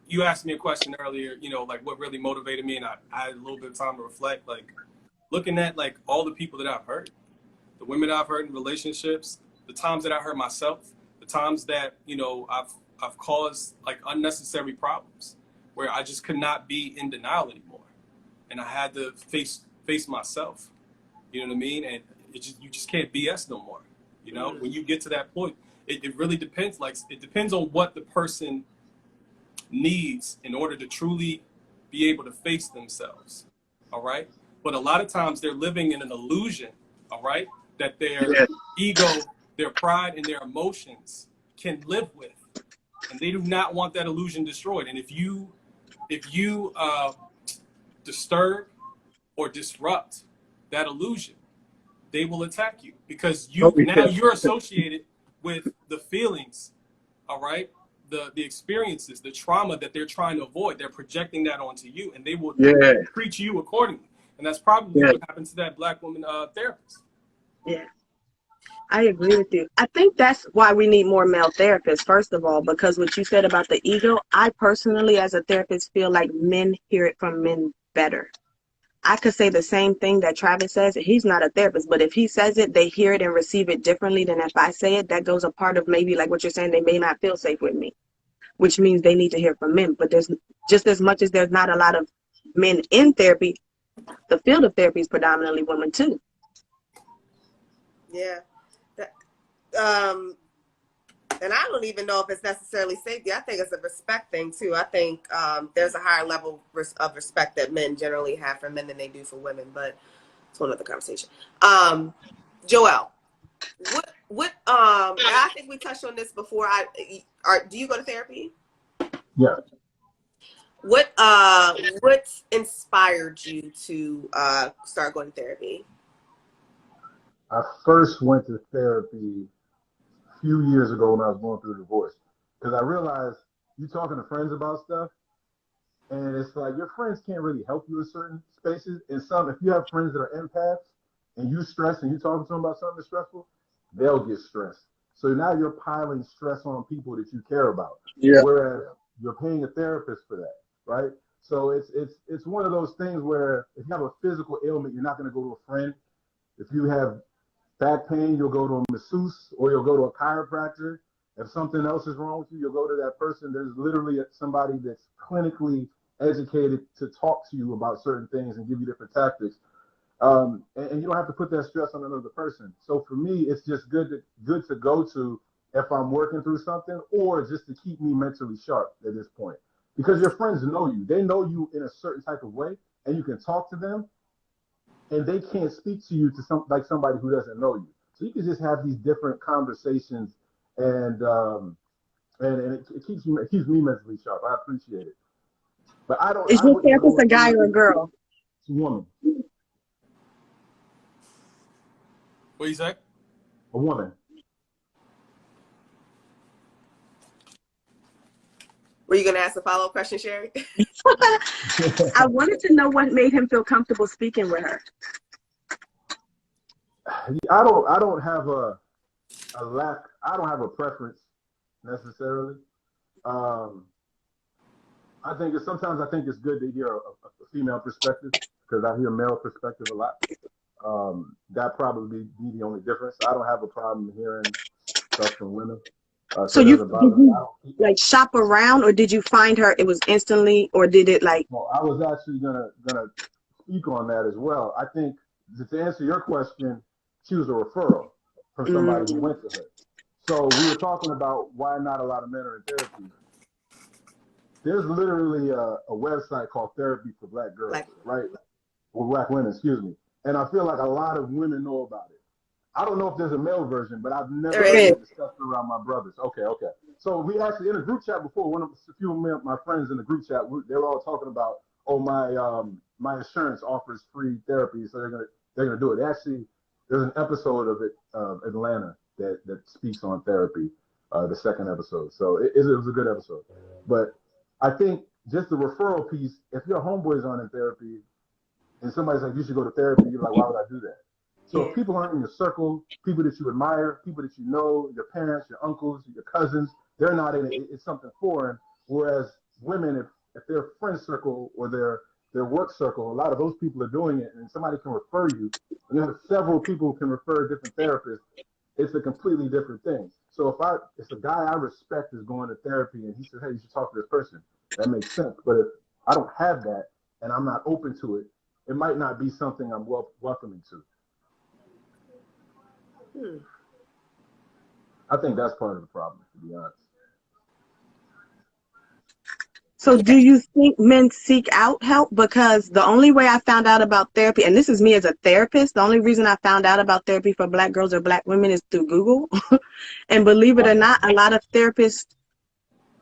S4: you asked me a question earlier, you know, like what really motivated me, and I had a little bit of time to reflect, like looking at like all the people that I've hurt, the women that I've hurt in relationships, the times that I hurt myself, the times that, you know, I've caused like unnecessary problems where I just could not be in denial anymore. And I had to face myself. You know what I mean? And you just can't BS no more. You know, when you get to that point, it really depends. Like, it depends on what the person needs in order to truly be able to face themselves. All right. But a lot of times they're living in an illusion. All right. That their ego, their pride, and their emotions can live with. And they do not want that illusion destroyed. And if you disturb or disrupt that illusion, they will attack you, because you're associated with the feelings, all right, the experiences, the trauma that they're trying to avoid. They're projecting that onto you, and they will treat you accordingly. And that's probably what happened to that Black woman therapist.
S3: Yeah, I agree with you. I think that's why we need more male therapists, first of all, because what you said about the ego, I personally, as a therapist, feel like men hear it from men better. I could say the same thing that Travis says. He's not a therapist, but if he says it, they hear it and receive it differently than if I say it. That goes a part of maybe like what you're saying, they may not feel safe with me, which means they need to hear from men. But there's just as much as there's not a lot of men in therapy, the field of therapy is predominantly women too.
S1: Yeah. And I don't even know if it's necessarily safety. I think it's a respect thing too. I think there's a higher level of respect that men generally have for men than they do for women, but it's one other conversation. Joelle, What I think we touched on this before. Do you go to therapy?
S5: Yeah.
S1: What inspired you to start going to therapy?
S5: I first went to therapy a few years ago when I was going through a divorce because I realized you talking to friends about stuff, and it's like your friends can't really help you in certain spaces. And some, if you have friends that are empaths and you stress and you talking to them about something that's stressful, they'll get stressed. So now you're piling stress on people that you care about,
S2: Yeah.
S5: whereas you're paying a therapist for that, right? So it's one of those things where if you have a physical ailment, you're not going to go to a friend. If you have back pain, you'll go to a masseuse or you'll go to a chiropractor. If something else is wrong with you, you'll go to that person. There's literally somebody that's clinically educated to talk to you about certain things and give you different tactics. And you don't have to put that stress on another person. So for me, it's just good to go to if I'm working through something or just to keep me mentally sharp at this point. Because your friends know you. They know you in a certain type of way and you can talk to them and they can't speak to you to like somebody who doesn't know you. So you can just have these different conversations, and it keeps me mentally sharp. I appreciate it, but
S3: Is
S5: I
S3: your
S5: wouldn't
S3: therapist
S5: go
S3: a
S5: to
S3: guy or a
S5: anything.
S3: girl?
S5: It's a woman,
S4: What you say?
S5: a woman.
S1: Were you going to ask a follow-up question, Sherry?
S3: I wanted to know what made him feel comfortable speaking with her.
S5: I don't have a lack. I don't have a preference necessarily. Um, sometimes I think it's good to hear a female perspective because I hear male perspective a lot. That probably be the only difference. I don't have a problem hearing stuff from women,
S3: So
S5: so it
S3: you
S5: doesn't
S3: did
S5: bother me. I
S3: you
S5: don't.
S3: like shop around, or did you find her? It was instantly, or did it like?
S5: Well, I was actually gonna speak on that as well. I think to answer your question, she was a referral from somebody who
S3: Mm,
S5: went to her. So we were talking about why not a lot of men are in therapy. There's literally a website called Therapy for Black Girls,
S1: Like,
S5: right? Or Black women, excuse me. And I feel like a lot of women know about it. I don't know if there's a male version, but I've
S1: there
S5: never
S3: there
S5: heard
S3: is.
S1: is.
S5: it discussed around my brothers. Okay, okay. So we actually in a group chat before. A few of my friends in the group chat, they were all talking about, oh my insurance offers free therapy, so they're gonna do it. Actually, there's an episode of it, Atlanta, that speaks on therapy, the second episode. So it was a good episode. But I think just the referral piece, if your homeboys aren't in therapy, and somebody's like, you should go to therapy, you're like, why would I do that? So
S3: Yeah.
S5: if people aren't in your circle, people that you admire, people that you know, your parents, your uncles, your cousins, they're not in it. It's something foreign. Whereas women, if their friend circle or their work circle, a lot of those people are doing it, and somebody can refer you. And you have several people who can refer different therapists. It's a completely different thing. So if a guy I respect is going to therapy and he says, hey, you should talk to this person, that makes sense. But if I don't have that and I'm not open to it, it might not be something I'm welcoming to.
S1: Hmm.
S5: I think that's part of the problem, to be honest.
S3: So do
S1: Yeah.
S3: you think men seek out help? Because the only way I found out about therapy, and this is me as a therapist, the only reason I found out about therapy for Black girls or Black women is through Google. And believe it or not, a lot of therapists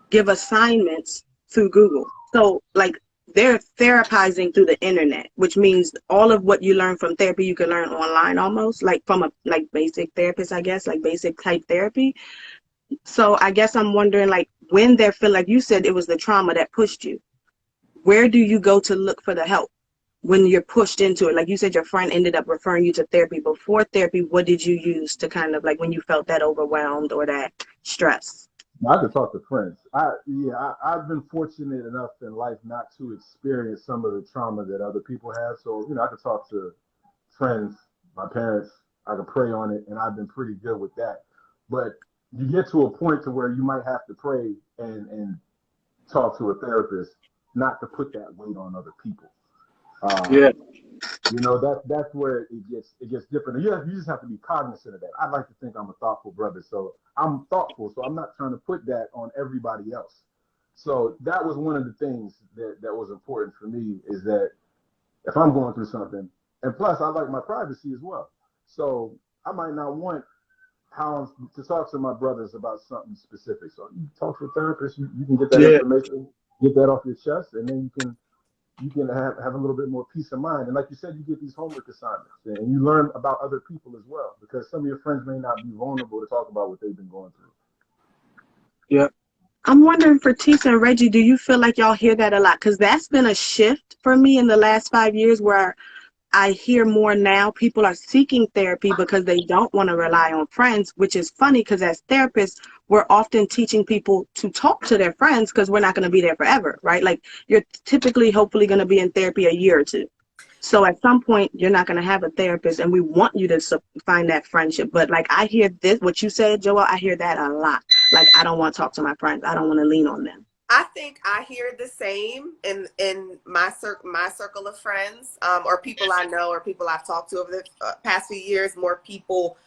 S3: give assignments through Google. So like they're therapizing through the internet, which means all of what you learn from therapy you can learn online almost, like from a like basic therapist, I guess, like basic type therapy. So I guess I'm wondering, like, when they feel like you said it was the trauma that pushed you, where do you go to look for the help when you're pushed into it? Like you said, your friend ended up referring you to therapy. Before therapy, what did you use to kind of like when you felt that overwhelmed or that stress?
S5: I could talk to friends. I've been fortunate enough in life not to experience some of the trauma that other people have. So I could talk to friends, my parents. I could pray on it, and I've been pretty good with that. But you get to a point to where you might have to pray and talk to a therapist, not to put that weight on other people.
S2: Yeah.
S5: Um, that's where it gets different. You just have to be cognizant of that. I like to think I'm a thoughtful brother, so I'm thoughtful. So I'm not trying to put that on everybody else. So that was one of the things that was important for me is that if I'm going through something, and plus I like my privacy as well. So I might not want how to talk to my brothers about something specific. So you talk to a therapist, you can get that
S2: Yeah.
S5: information, get that off your chest, and then you can have a little bit more peace of mind. And like you said, you get these homework assignments, and you learn about other people as well, because some of your friends may not be vulnerable to talk about what they've been going through.
S2: Yeah.
S3: I'm wondering for Tisha and Reggie, do you feel like y'all hear that a lot? Because that's been a shift for me in the last 5 years where I hear more now. People are seeking therapy because they don't want to rely on friends, which is funny because as therapists, we're often teaching people to talk to their friends because we're not going to be there forever, right? Like you're typically, hopefully going to be in therapy a year or two. So at some point, you're not going to have a therapist and we want you to find that friendship. But like I hear this, what you said, Joel, I hear that a lot. Like I don't want to talk to my friends. I don't want to lean on them.
S1: I think I hear the same in my circle of friends, or people I know, or people I've talked to over the past few years. More people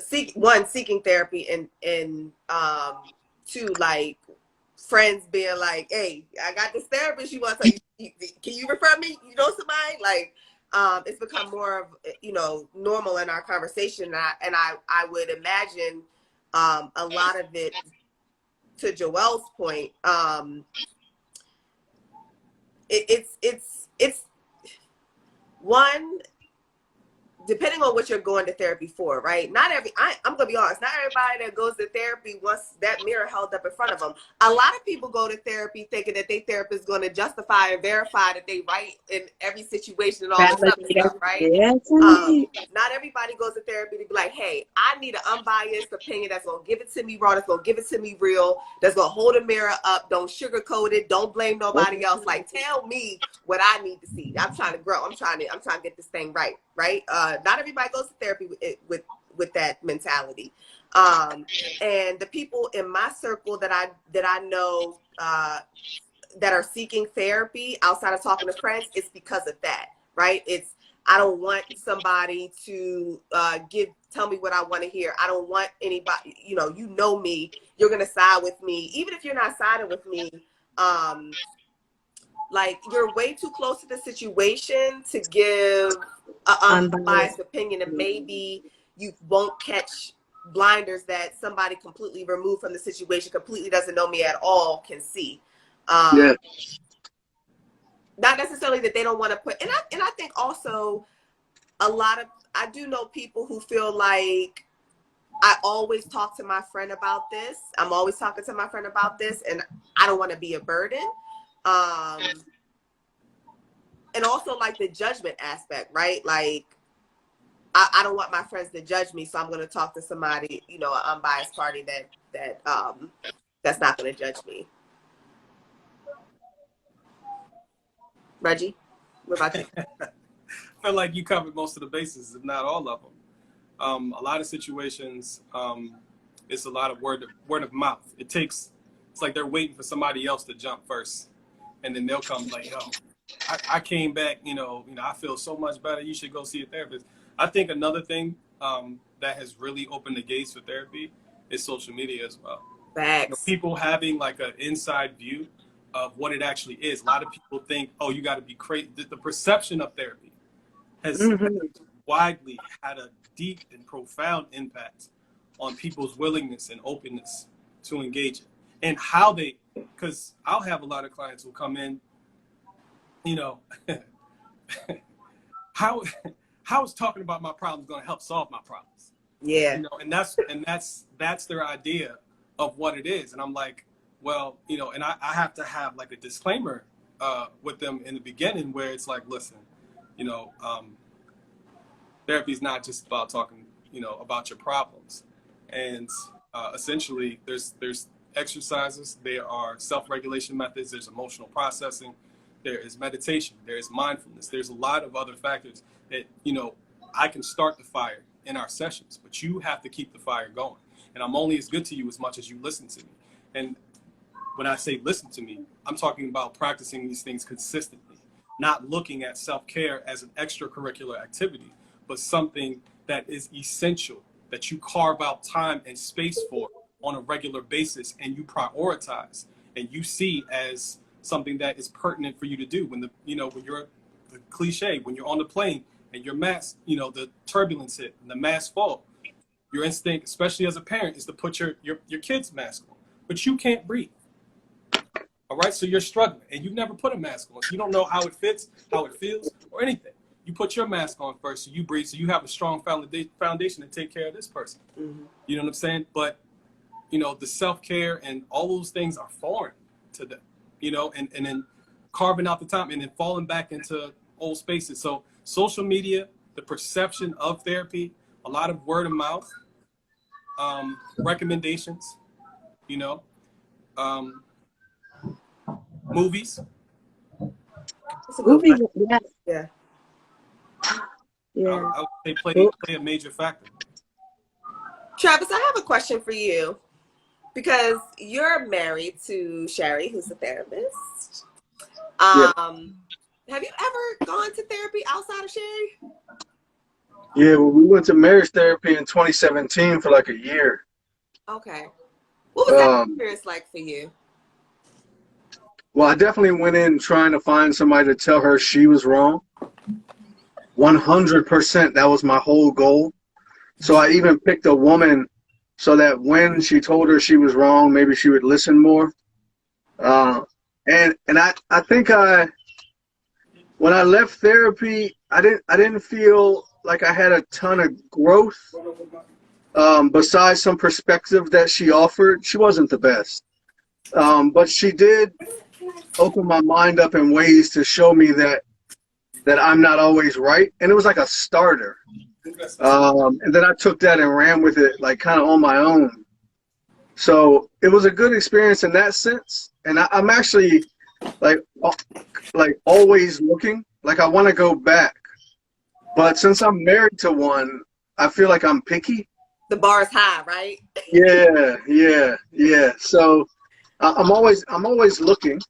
S1: seeking therapy, and two, like friends being like, "Hey, I got this therapist. You want to? Can you refer me? You know somebody?" Like, it's become more of normal in our conversation, and I would imagine a lot of it. To Joel's point, it's one, depending on what you're going to therapy for, right? I'm gonna be honest, not everybody that goes to therapy wants that mirror held up in front of them. A lot of people go to therapy thinking that their therapist is going to justify and verify that they right in every situation and all this other stuff, right?
S3: Yes,
S1: Not everybody goes to therapy to be like, hey, I need an unbiased opinion that's gonna give it to me raw, that's gonna give it to me real, that's gonna hold a mirror up, don't sugarcoat it, don't blame nobody else. Like, tell me what I need to see. I'm trying to grow. I'm trying to get this thing right? Not everybody goes to therapy with that mentality. And the people in my circle that I know that are seeking therapy outside of talking to friends, it's because of that, right? It's I don't want somebody to tell me what I want to hear. I don't want anybody, you know me, you're gonna side with me, even if you're not siding with me. Like you're way too close to the situation to give an unbiased opinion, and maybe you won't catch blinders that somebody completely removed from the situation, completely doesn't know me at all, can see.
S2: Yeah.
S1: Not necessarily that they don't want to put, and I think also I do know people who feel like I always talk to my friend about this. I'm always talking to my friend about this, and I don't want to be a burden. And also like the judgment aspect, right? Like I don't want my friends to judge me, so I'm going to talk to somebody, an unbiased party that's not going to judge me. Reggie, what about you?
S4: I feel like you covered most of the bases, if not all of them. A lot of situations, it's a lot of word of mouth. It's like they're waiting for somebody else to jump first, and then they'll come like, yo, I came back, I feel so much better. You should go see a therapist. I think another thing that has really opened the gates for therapy is social media as well.
S1: Facts.
S4: People having like an inside view of what it actually is. A lot of people think, oh, you got to be crazy. The perception of therapy has widely had a deep and profound impact on people's willingness and openness to engage it. And how because I'll have a lot of clients who come in, how is talking about my problems going to help solve my problems?
S1: Yeah.
S4: And that's their idea of what it is. And I'm like, well, and I have to have like a disclaimer with them in the beginning where it's like, listen, therapy is not just about talking, about your problems. And essentially there's exercises, there are self-regulation methods, there's emotional processing, there is meditation, there is mindfulness, there's a lot of other factors that, I can start the fire in our sessions, but you have to keep the fire going. And I'm only as good to you as much as you listen to me. And when I say listen to me, I'm talking about practicing these things consistently, not looking at self-care as an extracurricular activity, but something that is essential, that you carve out time and space for on a regular basis, and you prioritize and you see as something that is pertinent for you to do. When when you're the cliche, when you're on the plane, and your mask, you know, the turbulence hit and the mask fall, your instinct, especially as a parent, is to put your kid's mask on, but you can't breathe. All right, so you're struggling, and you've never put a mask on, so you don't know how it fits, how it feels, or anything. You put your mask on first, so you breathe, so you have a strong foundation to take care of this person.
S1: Mm-hmm.
S4: You know what I'm saying? But, you know, the self-care and all those things are foreign to them, you know, and then carving out the time and then falling back into old spaces. So social media, the perception of therapy, a lot of word of mouth, recommendations, you know, movies.
S1: That's a good
S3: Movies,
S1: one.
S3: yeah,
S1: Yeah.
S3: yeah.
S4: I would say play a major factor.
S1: Travis, I have a question for you because you're married to Sherry, who's a therapist.
S2: Yeah.
S1: Have you ever gone to therapy outside of Sherry?
S2: Yeah, well, we went to marriage therapy in 2017 for like a year.
S1: Okay. What was that
S2: Um,
S1: experience like for you?
S2: well, I definitely went in trying to find somebody to tell her she was wrong. 100%, that was my whole goal. So I even picked a woman so that when she told her she was wrong, maybe she would listen more. And I think when I left therapy, I didn't feel like I had a ton of growth. Besides some perspective that she offered, she wasn't the best. But she did open my mind up in ways to show me that I'm not always right, and it was like a starter. And then I took that and ran with it, like kind of on my own. So it was a good experience in that sense. And I'm actually like always looking. Like I want to go back, but since I'm married to one, I feel like I'm picky.
S1: The bar is high, right?
S2: Yeah. So I'm always looking,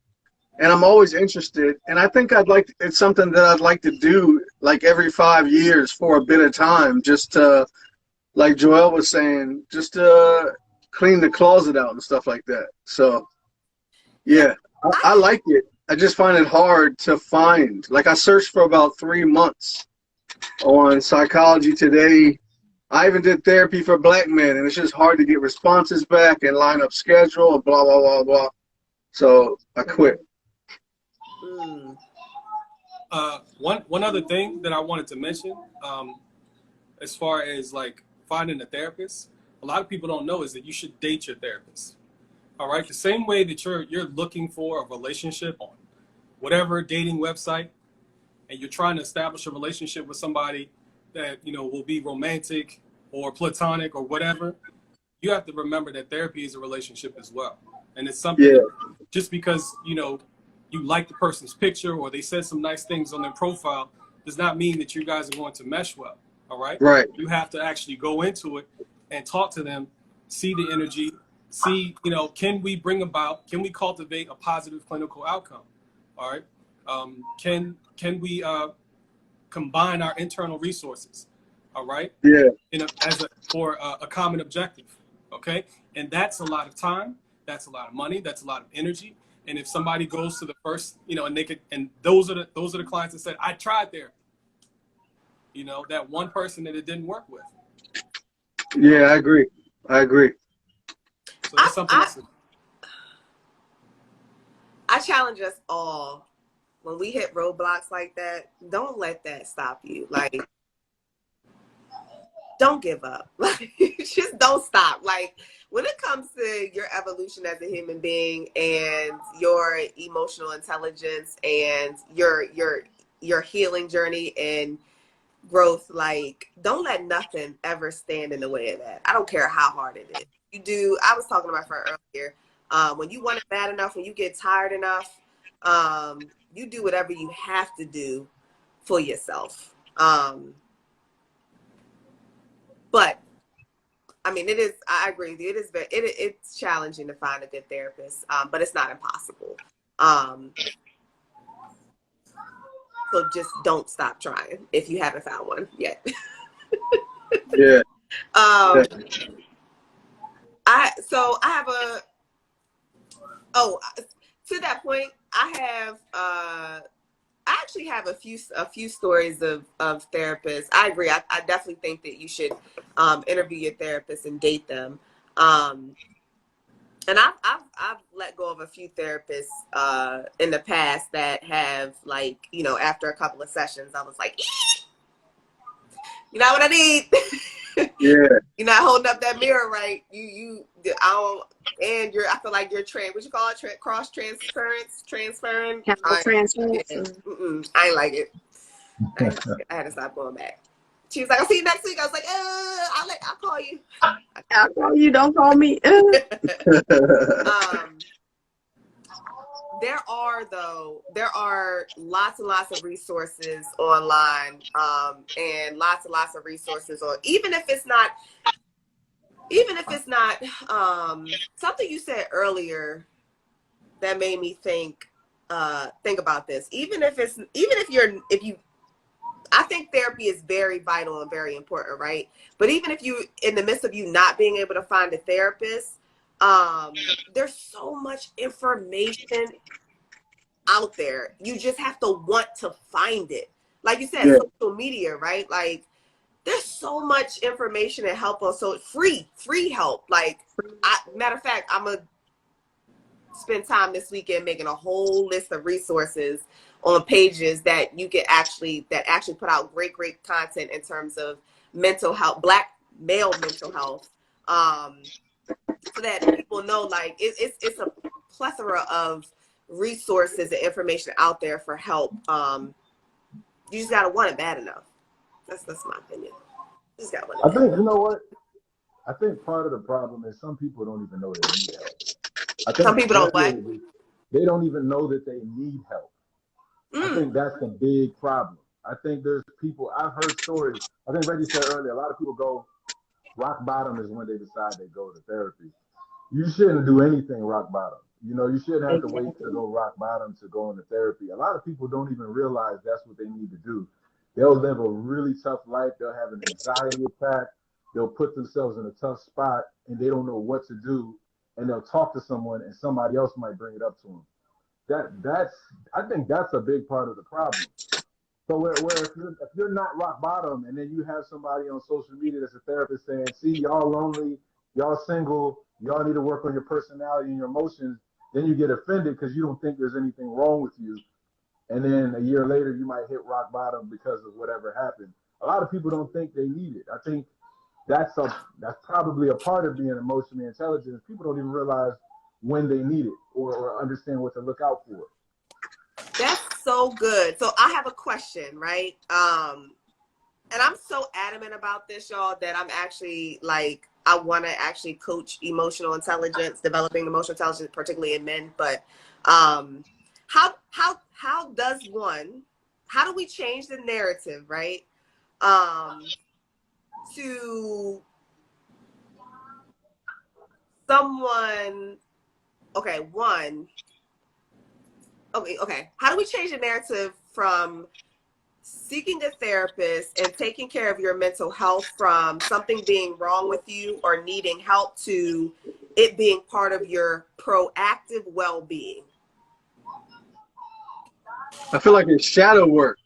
S2: and I'm always interested. And I think it's something that I'd like to do like every 5 years for a bit of time, just to, like Joel was saying, just to clean the closet out and stuff like that. So yeah, I like it. I just find it hard to find. Like I searched for about 3 months on Psychology Today. I even did therapy for black men, and it's just hard to get responses back and line up schedule and blah, blah, blah, blah. So I quit.
S1: Mm.
S4: One other thing that I wanted to mention, as far as like finding a therapist, a lot of people don't know is that you should date your therapist. All right, the same way that you're looking for a relationship on whatever dating website, and you're trying to establish a relationship with somebody that, you know, will be romantic or platonic or whatever, you have to remember that therapy is a relationship as well. And it's something
S2: Yeah,
S4: that just because, you know, you like the person's picture or they said some nice things on their profile does not mean that you guys are going to mesh well. All right.
S2: right.
S4: You have to actually go into it and talk to them, see the energy, see, you know, can we cultivate a positive clinical outcome? All right. Can we combine our internal resources? All right.
S2: Yeah,
S4: For a common objective. Okay. And that's a lot of time. That's a lot of money. That's a lot of energy. And if somebody goes to the first, you know, and those are the clients that said, I tried therapy. You know, that one person that it didn't work with.
S2: yeah, I agree.
S4: So that's something
S1: I challenge us all when we hit roadblocks like that. Don't let that stop you. Like, don't give up. Like, just don't stop. Like, when it comes to your evolution as a human being and your emotional intelligence and your healing journey and growth, like, don't let nothing ever stand in the way of that. I don't care how hard it is. I was talking to my friend earlier. When you want it bad enough, when you get tired enough, you do whatever you have to do for yourself. But I mean, I agree with you. It's challenging to find a good therapist, but it's not impossible. So just don't stop trying if you haven't found one yet.
S2: Yeah.
S1: um,
S2: Yeah.
S1: to that point, I have I actually have a few stories of therapists. I agree. I definitely think that you should interview your therapist and date them. And I've let go of a few therapists in the past that have, like, you know, after a couple of sessions, I was like, you know what I need?
S2: Yeah.
S1: You're not holding up that mirror right. I don't, and I feel like you're what you call it, cross transferring.
S3: Countertransference.
S1: Yeah, I ain't like it. I had to stop going back. She was like, "I'll see you next week." I was like, I'll call you."
S3: I'll call you. Don't call me.
S1: There are lots and lots of resources online, and lots and lots of resources on, even if it's not something you said earlier that made me think about this. I think therapy is very vital and very important, right? But even if you, in the midst of you not being able to find a therapist, there's so much information out there. You just have to want to find it. Like you said,
S2: Yeah.
S1: social media, right? Like, there's so much information and help us. So free help. Like, matter of fact, I'm gonna spend time this weekend making a whole list of resources on pages that you can actually put out great content in terms of mental health, Black male mental health, so that people know, like, it's a plethora of resources and information out there for help. You just gotta want it bad enough. That's my opinion. You just gotta want
S5: I
S1: it bad
S5: think,
S1: enough.
S5: you know what? I think part of the problem is some people don't even know they need help. I
S1: Some
S5: think
S1: people don't
S5: that's what
S1: what?
S5: it is. They don't even know that they need help. I
S1: Mm.
S5: think that's the big problem. I think there's people, I've heard stories. I think Reggie said earlier, a lot of people go, rock bottom is when they decide they go to therapy. You shouldn't do anything rock bottom. You know, you shouldn't have to wait to
S3: Exactly.
S5: go rock bottom to go into therapy. A lot of people don't even realize that's what they need to do. They'll live a really tough life. They'll have an anxiety attack. They'll put themselves in a tough spot and they don't know what to do. And they'll talk to someone and somebody else might bring it up to them. That's I think that's a big part of the problem. So where if you're not rock bottom and then you have somebody on social media that's a therapist saying, see, y'all lonely, y'all single, y'all need to work on your personality and your emotions, then you get offended because you don't think there's anything wrong with you. And then a year later you might hit rock bottom because of whatever happened. A lot of people don't think they need it. I think that's probably a part of being emotionally intelligent. People don't even realize when they need it or understand what to look out for.
S1: That's so good. So I have a question, right? And I'm so adamant about this, y'all, that I'm actually, like, I want to actually coach emotional intelligence, developing emotional intelligence, particularly in men. But how does how do we change the narrative, right? To someone, okay, okay. How do we change the narrative from seeking a therapist and taking care of your mental health from something being wrong with you or needing help to it being part of your proactive well-being?
S2: I feel like it's shadow work.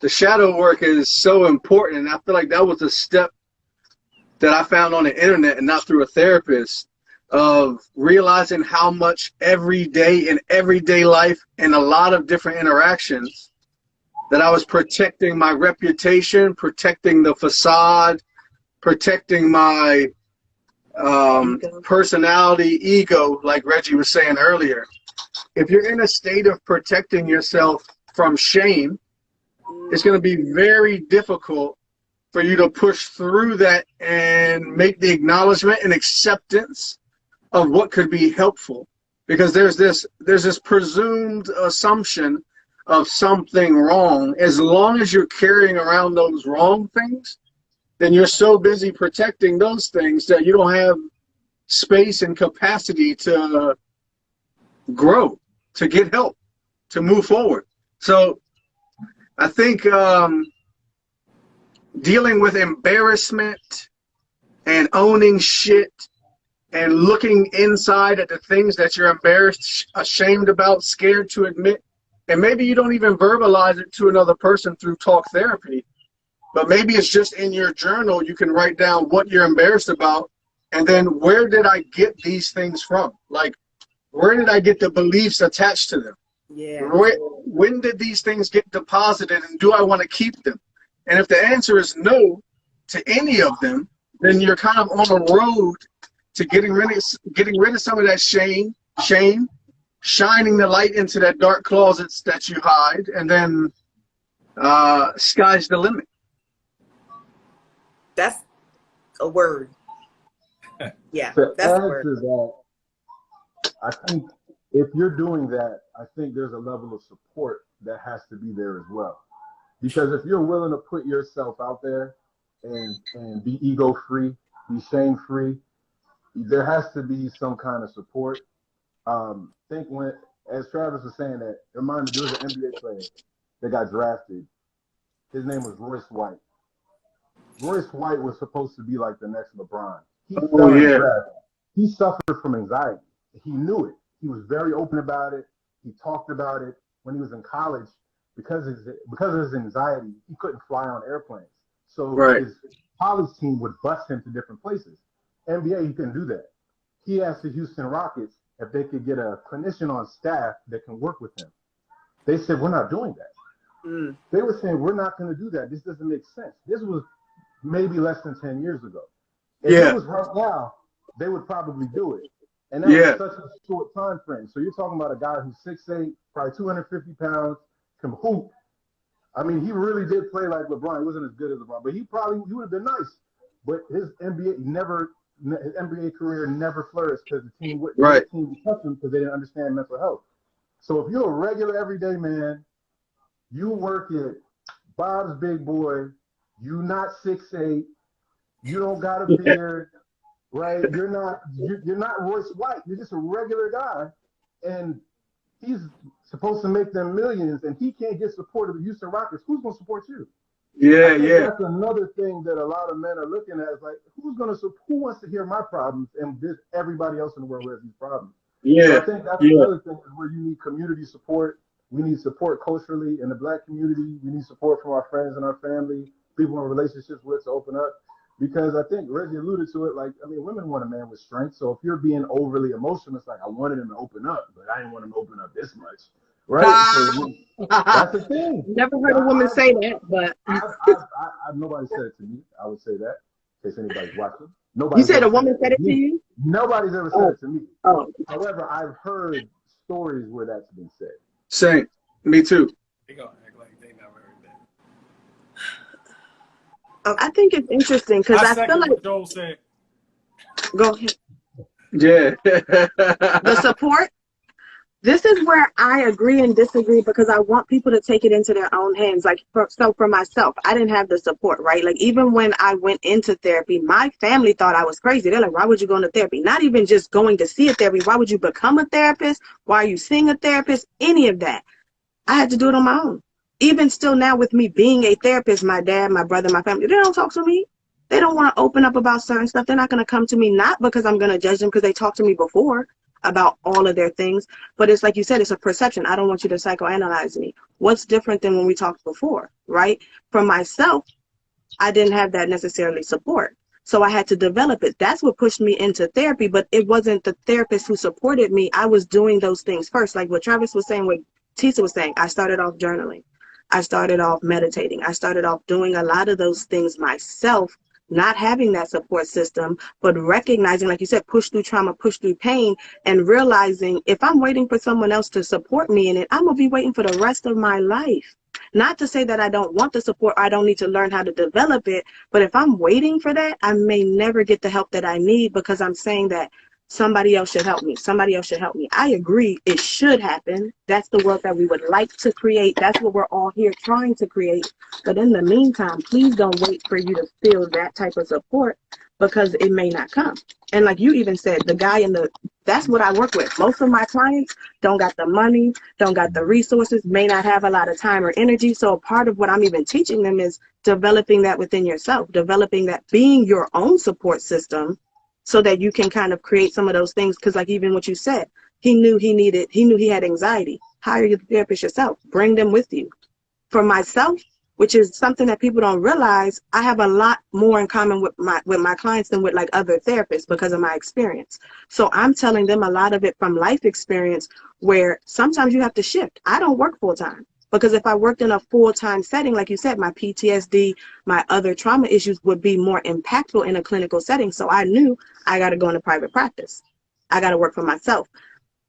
S2: The shadow work is so important. And I feel like that was a step that I found on the internet and not through a therapist, of realizing how much every day in everyday life and a lot of different interactions that I was protecting my reputation, protecting the facade, protecting my
S3: Ego.
S2: personality, ego, like Reggie was saying earlier. If you're in a state of protecting yourself from shame, it's going to be very difficult for you to push through that and make the acknowledgement and acceptance of what could be helpful. Because there's this presumed assumption of something wrong. As long as you're carrying around those wrong things, then you're so busy protecting those things that you don't have space and capacity to grow, to get help, to move forward. So I think dealing with embarrassment and owning shit and looking inside at the things that you're embarrassed, ashamed about, scared to admit, And maybe you don't even verbalize it to another person through talk therapy, but maybe it's just in your journal. You can write down what you're embarrassed about, and then where did I get these things from? Like, where did I get the beliefs attached to them?
S1: Yeah.
S2: When did these things get deposited, and do I want to keep them? And if the answer is no to any of them, then you're kind of on a road to getting rid of some of that shame, shining the light into that dark closets that you hide, and then sky's the limit.
S1: That's a word. Yeah,
S5: To
S1: that's
S5: add
S1: a word.
S5: to that, I think if you're doing that, I think there's a level of support that has to be there as well. Because if you're willing to put yourself out there and be ego free, be shame free, there has to be some kind of support. Think when, as Travis was saying that, it reminded me, there was an NBA player that got drafted. His name was Royce White. Royce White was supposed to be like the next LeBron. He
S2: Oh
S5: fell in the
S2: yeah,
S5: draft. He suffered from anxiety. He knew it. He was very open about it. He talked about it when he was in college. Because of his anxiety, he couldn't fly on airplanes. So
S2: right.
S5: his college team would bus him to different places. NBA, he couldn't do that. He asked the Houston Rockets if they could get a clinician on staff that can work with him. They said, we're not doing that. They were saying, we're not going to do that. This doesn't make sense. This was maybe less than 10 years ago. If it was right now, they would probably do it. And that was such a short time frame. So you're talking about a guy who's 6'8", probably 250 pounds, can hoop. I mean, he really did play like LeBron. He wasn't as good as LeBron, but he would have been nice. But his NBA career never flourished because the team wouldn't touch him because they didn't understand mental health. So if you're a regular everyday man, you work at Bob's Big Boy, you not 6'8", you don't got a beard, right? You're not Royce White. You're just a regular guy, and he's supposed to make them millions, and he can't get support of the Houston Rockets. Who's going to support you? I think that's another thing that a lot of men are looking at. Is like, who wants to hear my problems, and everybody else in the world has these problems. So I think that's another thing is where you need community support. We need support culturally in the Black community. We need support from our friends and our family, people in relationships with, to open up. Because I think Reggie alluded to it, like, I mean, women want a man with strength. So if you're being overly emotional, it's like, I wanted him to open up, but I didn't want him to open up this much. Right? So that's the thing.
S3: Never heard a woman say that, but
S5: nobody said it to me. I would say that in case anybody's watching.
S3: You said a woman said it to you?
S5: Nobody's ever said it to me.
S3: Oh.
S5: However, I've heard stories where that's been said.
S2: Same. Me too.
S4: They gonna act like they never heard that.
S3: I think it's interesting because I feel like
S4: Joel said.
S3: Go ahead.
S2: Yeah.
S3: The support. This is where I agree and disagree because I want people to take it into their own hands. Like, for myself, I didn't have the support, right? Like, even when I went into therapy, my family thought I was crazy. They're like, why would you go into therapy? Not even just going to see a therapist. Why would you become a therapist? Why are you seeing a therapist? Any of that. I had to do it on my own. Even still now with me being a therapist, my dad, my brother, my family, they don't talk to me. They don't want to open up about certain stuff. They're not going to come to me, not because I'm going to judge them because they talked to me before about all of their things. But it's like you said, it's a perception. I don't want you to psychoanalyze me. What's different than when we talked before, right? For myself, I didn't have that necessarily support. So I had to develop it. That's what pushed me into therapy, but it wasn't the therapist who supported me. I was doing those things first. Like what Travis was saying, what Tisa was saying, I started off journaling. I started off meditating. I started off doing a lot of those things myself, not having that support system, but recognizing, like you said, push through trauma, push through pain, and realizing if I'm waiting for someone else to support me in it, I'm going to be waiting for the rest of my life. Not to say that I don't want the support, I don't need to learn how to develop it, but if I'm waiting for that, I may never get the help that I need because I'm saying that somebody else should help me. Somebody else should help me. I agree. It should happen. That's the world that we would like to create. That's what we're all here trying to create. But in the meantime, please don't wait for you to feel that type of support because it may not come. And like you even said, that's what I work with. Most of my clients don't got the money, don't got the resources, may not have a lot of time or energy. So a part of what I'm even teaching them is developing that within yourself, developing that, being your own support system, so that you can kind of create some of those things. Because like even what you said, he knew he had anxiety. hire your therapist yourself. Bring them with you. For myself, which is something that people don't realize, I have a lot more in common with my clients than with like other therapists because of my experience. So I'm telling them a lot of it from life experience, where sometimes you have to shift. I don't work full time, because if I worked in a full-time setting, like you said, my PTSD, my other trauma issues would be more impactful in a clinical setting. So I knew I got to go into private practice. I got to work for myself.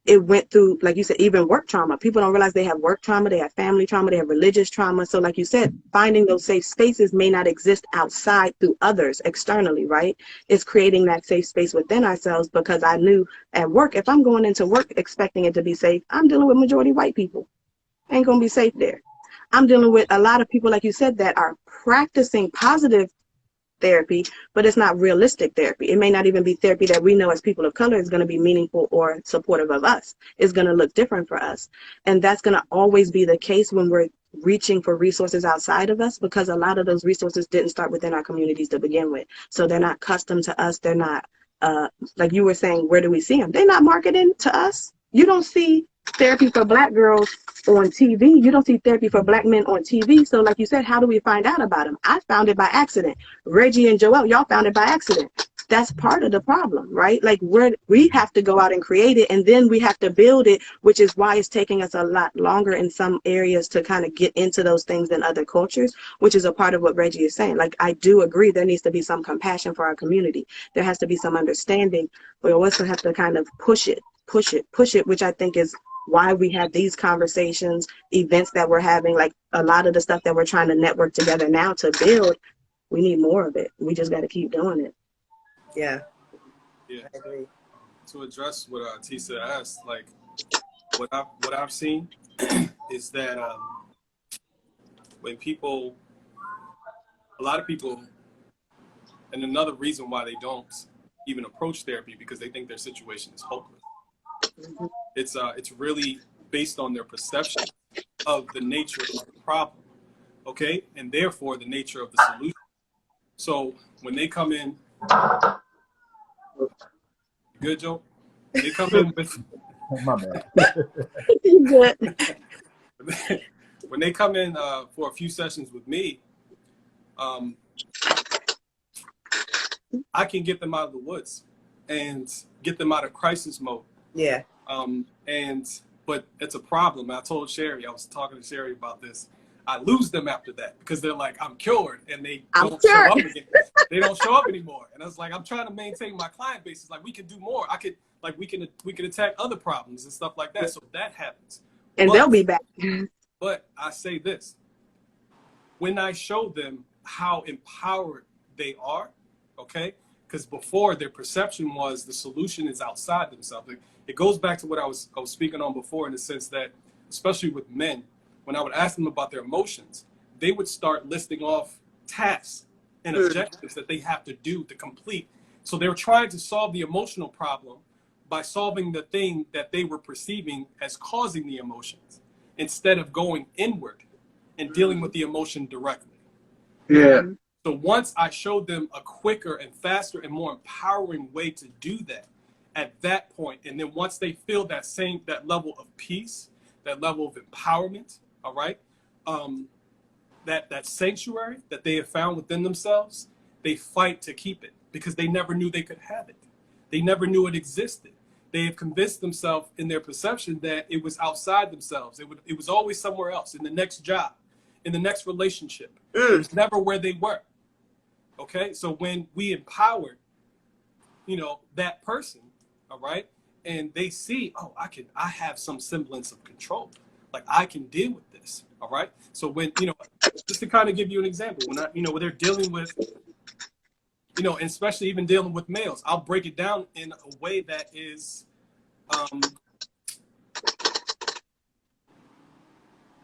S3: It went through, like you said, even work trauma. People don't realize they have work trauma, they have family trauma, they have religious trauma. So like you said, finding those safe spaces may not exist outside through others externally, right? It's creating that safe space within ourselves, because I knew at work, if I'm going into work expecting it to be safe, I'm dealing with majority white people. Ain't going to be safe there. I'm dealing with a lot of people, like you said, that are practicing positive therapy, but it's not realistic therapy. It may not even be therapy that we know as people of color is going to be meaningful or supportive of us. It's going to look different for us. And that's going to always be the case when we're reaching for resources outside of us, because a lot of those resources didn't start within our communities to begin with. So they're not custom to us. They're not, like you were saying, where do we see them? They're not marketing to us. You don't see therapy for Black girls on TV. You don't see therapy for Black men on TV. So like you said, how do we find out about them? I found it by accident. Reggie and Joel, y'all found it by accident. That's part of the problem, right? Like we have to go out and create it, and then we have to build it, which is why it's taking us a lot longer in some areas to kind of get into those things than other cultures, which is a part of what Reggie is saying. Like, I do agree there needs to be some compassion for our community. There has to be some understanding, but we also have to kind of push it, which I think is why we have these conversations, events that we're having, like a lot of the stuff that we're trying to network together now to build. We need more of it. We just got to keep doing it.
S1: Yeah.
S4: Yeah.
S1: I agree.
S4: To address what Tisa asked, like what I've seen is that when people, a lot of people, and another reason why they don't even approach therapy, because they think their situation is hopeless. It's really based on their perception of the nature of the problem, okay, and therefore the nature of the solution. So when they come in, good, Joe. They come in with
S5: My bad.
S4: when they come in for a few sessions with me, I can get them out of the woods and get them out of crisis mode.
S1: Yeah.
S4: But it's a problem. I told Sherry, I was talking to Sherry about this. I lose them after that because they're like, I'm cured, and they don't show up again. They don't show up anymore. And I was like, I'm trying to maintain my client base. It's like, we can do more. We can attack other problems and stuff like that. So that happens.
S3: And they'll be back.
S4: But I say this, when I show them how empowered they are, okay? Because before, their perception was the solution is outside themselves. It goes back to what I was speaking on before, in the sense that, especially with men, when I would ask them about their emotions, they would start listing off tasks and objectives that they have to do to complete. So they were trying to solve the emotional problem by solving the thing that they were perceiving as causing the emotions, instead of going inward and dealing with the emotion directly.
S2: Yeah.
S4: So once I showed them a quicker and faster and more empowering way to do that, at that point, and then once they feel that level of peace, that level of empowerment, all right, that sanctuary that they have found within themselves, they fight to keep it, because they never knew they could have it. They never knew it existed. They have convinced themselves in their perception that it was outside themselves. It was always somewhere else, in the next job, in the next relationship. It was never where they were. Okay, so when we empowered, that person, all right, and they see, oh, I have some semblance of control. Like, I can deal with this, all right? So when, just to kind of give you an example, when they're dealing with, and especially even dealing with males, I'll break it down in a way that is,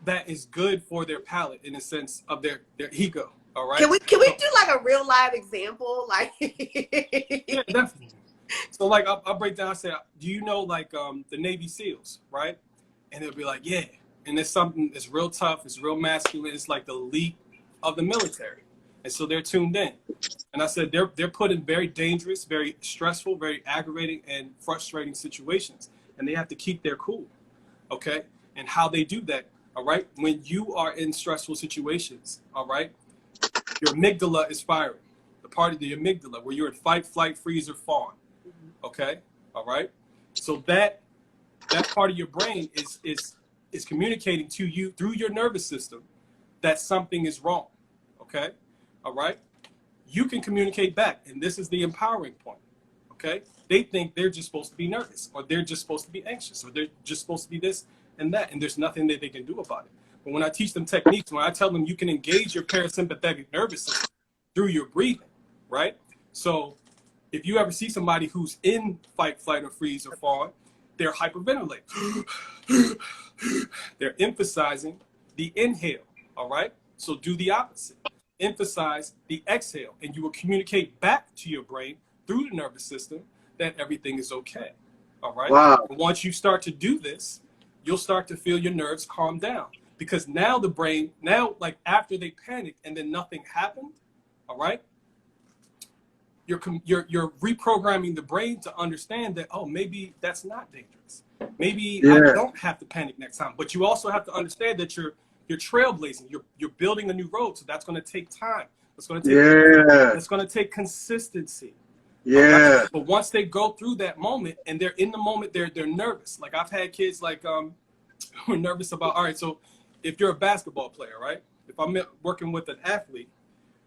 S4: that is good for their palate, in a sense of their ego. All right.
S1: Can we do like a real live example? Like,
S4: yeah, definitely. So like I'll break down. I say, do you know like the Navy SEALs, right? And they'll be like, yeah. And it's something that's real tough. It's real masculine. It's like the elite of the military, and so they're tuned in. And I said they're put in very dangerous, very stressful, very aggravating, and frustrating situations, and they have to keep their cool. Okay. And how they do that, all right? When you are in stressful situations, all right, your amygdala is firing. The part of the amygdala where you're in fight, flight, freeze, or fawn. Okay, all right. So that part of your brain is communicating to you through your nervous system that something is wrong. Okay, all right. You can communicate back, and this is the empowering point. Okay, they think they're just supposed to be nervous, or they're just supposed to be anxious, or they're just supposed to be this and that, and there's nothing that they can do about it. But when I teach them techniques, when I tell them you can engage your parasympathetic nervous system through your breathing, right? So if you ever see somebody who's in fight, flight, or freeze, or fawn, they're hyperventilating. They're emphasizing the inhale, all right? So do the opposite. Emphasize the exhale, and you will communicate back to your brain through the nervous system that everything is okay, all right?
S2: Wow.
S4: And once you start to do this, you'll start to feel your nerves calm down, because now the brain, like after they panicked and then nothing happened, all right? You're reprogramming the brain to understand that, oh, maybe that's not dangerous. Maybe I don't have to panic next time. But you also have to understand that you're trailblazing. You're building a new road, so that's going to take time. It's going to take it's going to take consistency.
S2: Yeah.
S4: Right? But once they go through that moment and they're in the moment, they're nervous. Like I've had kids like who are nervous about, all right, so if you're a basketball player, right? If I'm working with an athlete,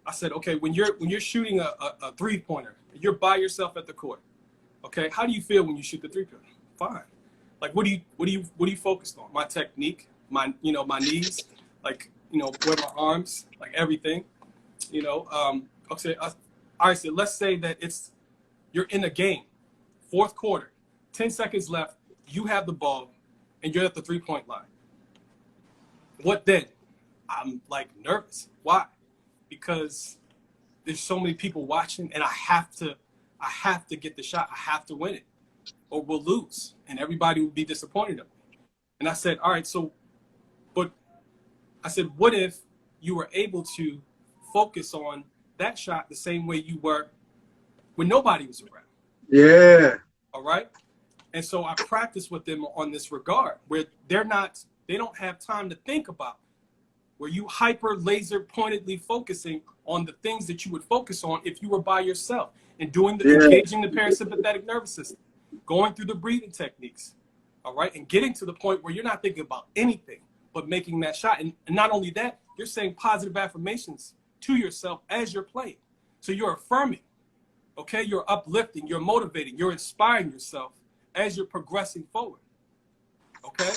S4: I said, okay, when you're shooting a 3-pointer, you're by yourself at the court. Okay, how do you feel when you shoot the 3-pointer? Fine. Like, what are you focused on? My technique, my knees, like, where my arms, like everything, Okay, all right. So let's say that you're in a game, 4th quarter, 10 seconds left. You have the ball, and you're at the 3-point line. What then? I'm like nervous. Why? Because there's so many people watching, and I have to get the shot. I have to win it, or we'll lose, and everybody will be disappointed in me. And I said, all right, what if you were able to focus on that shot the same way you were when nobody was around?
S2: Yeah.
S4: All right. And so I practice with them on this regard, where they don't have time to think about, where you hyper laser pointedly focusing on the things that you would focus on if you were by yourself, and engaging the parasympathetic nervous system, going through the breathing techniques, all right, and getting to the point where you're not thinking about anything but making that shot. And not only that, you're saying positive affirmations to yourself as you're playing. So you're affirming, okay, you're uplifting, you're motivating, you're inspiring yourself as you're progressing forward, okay?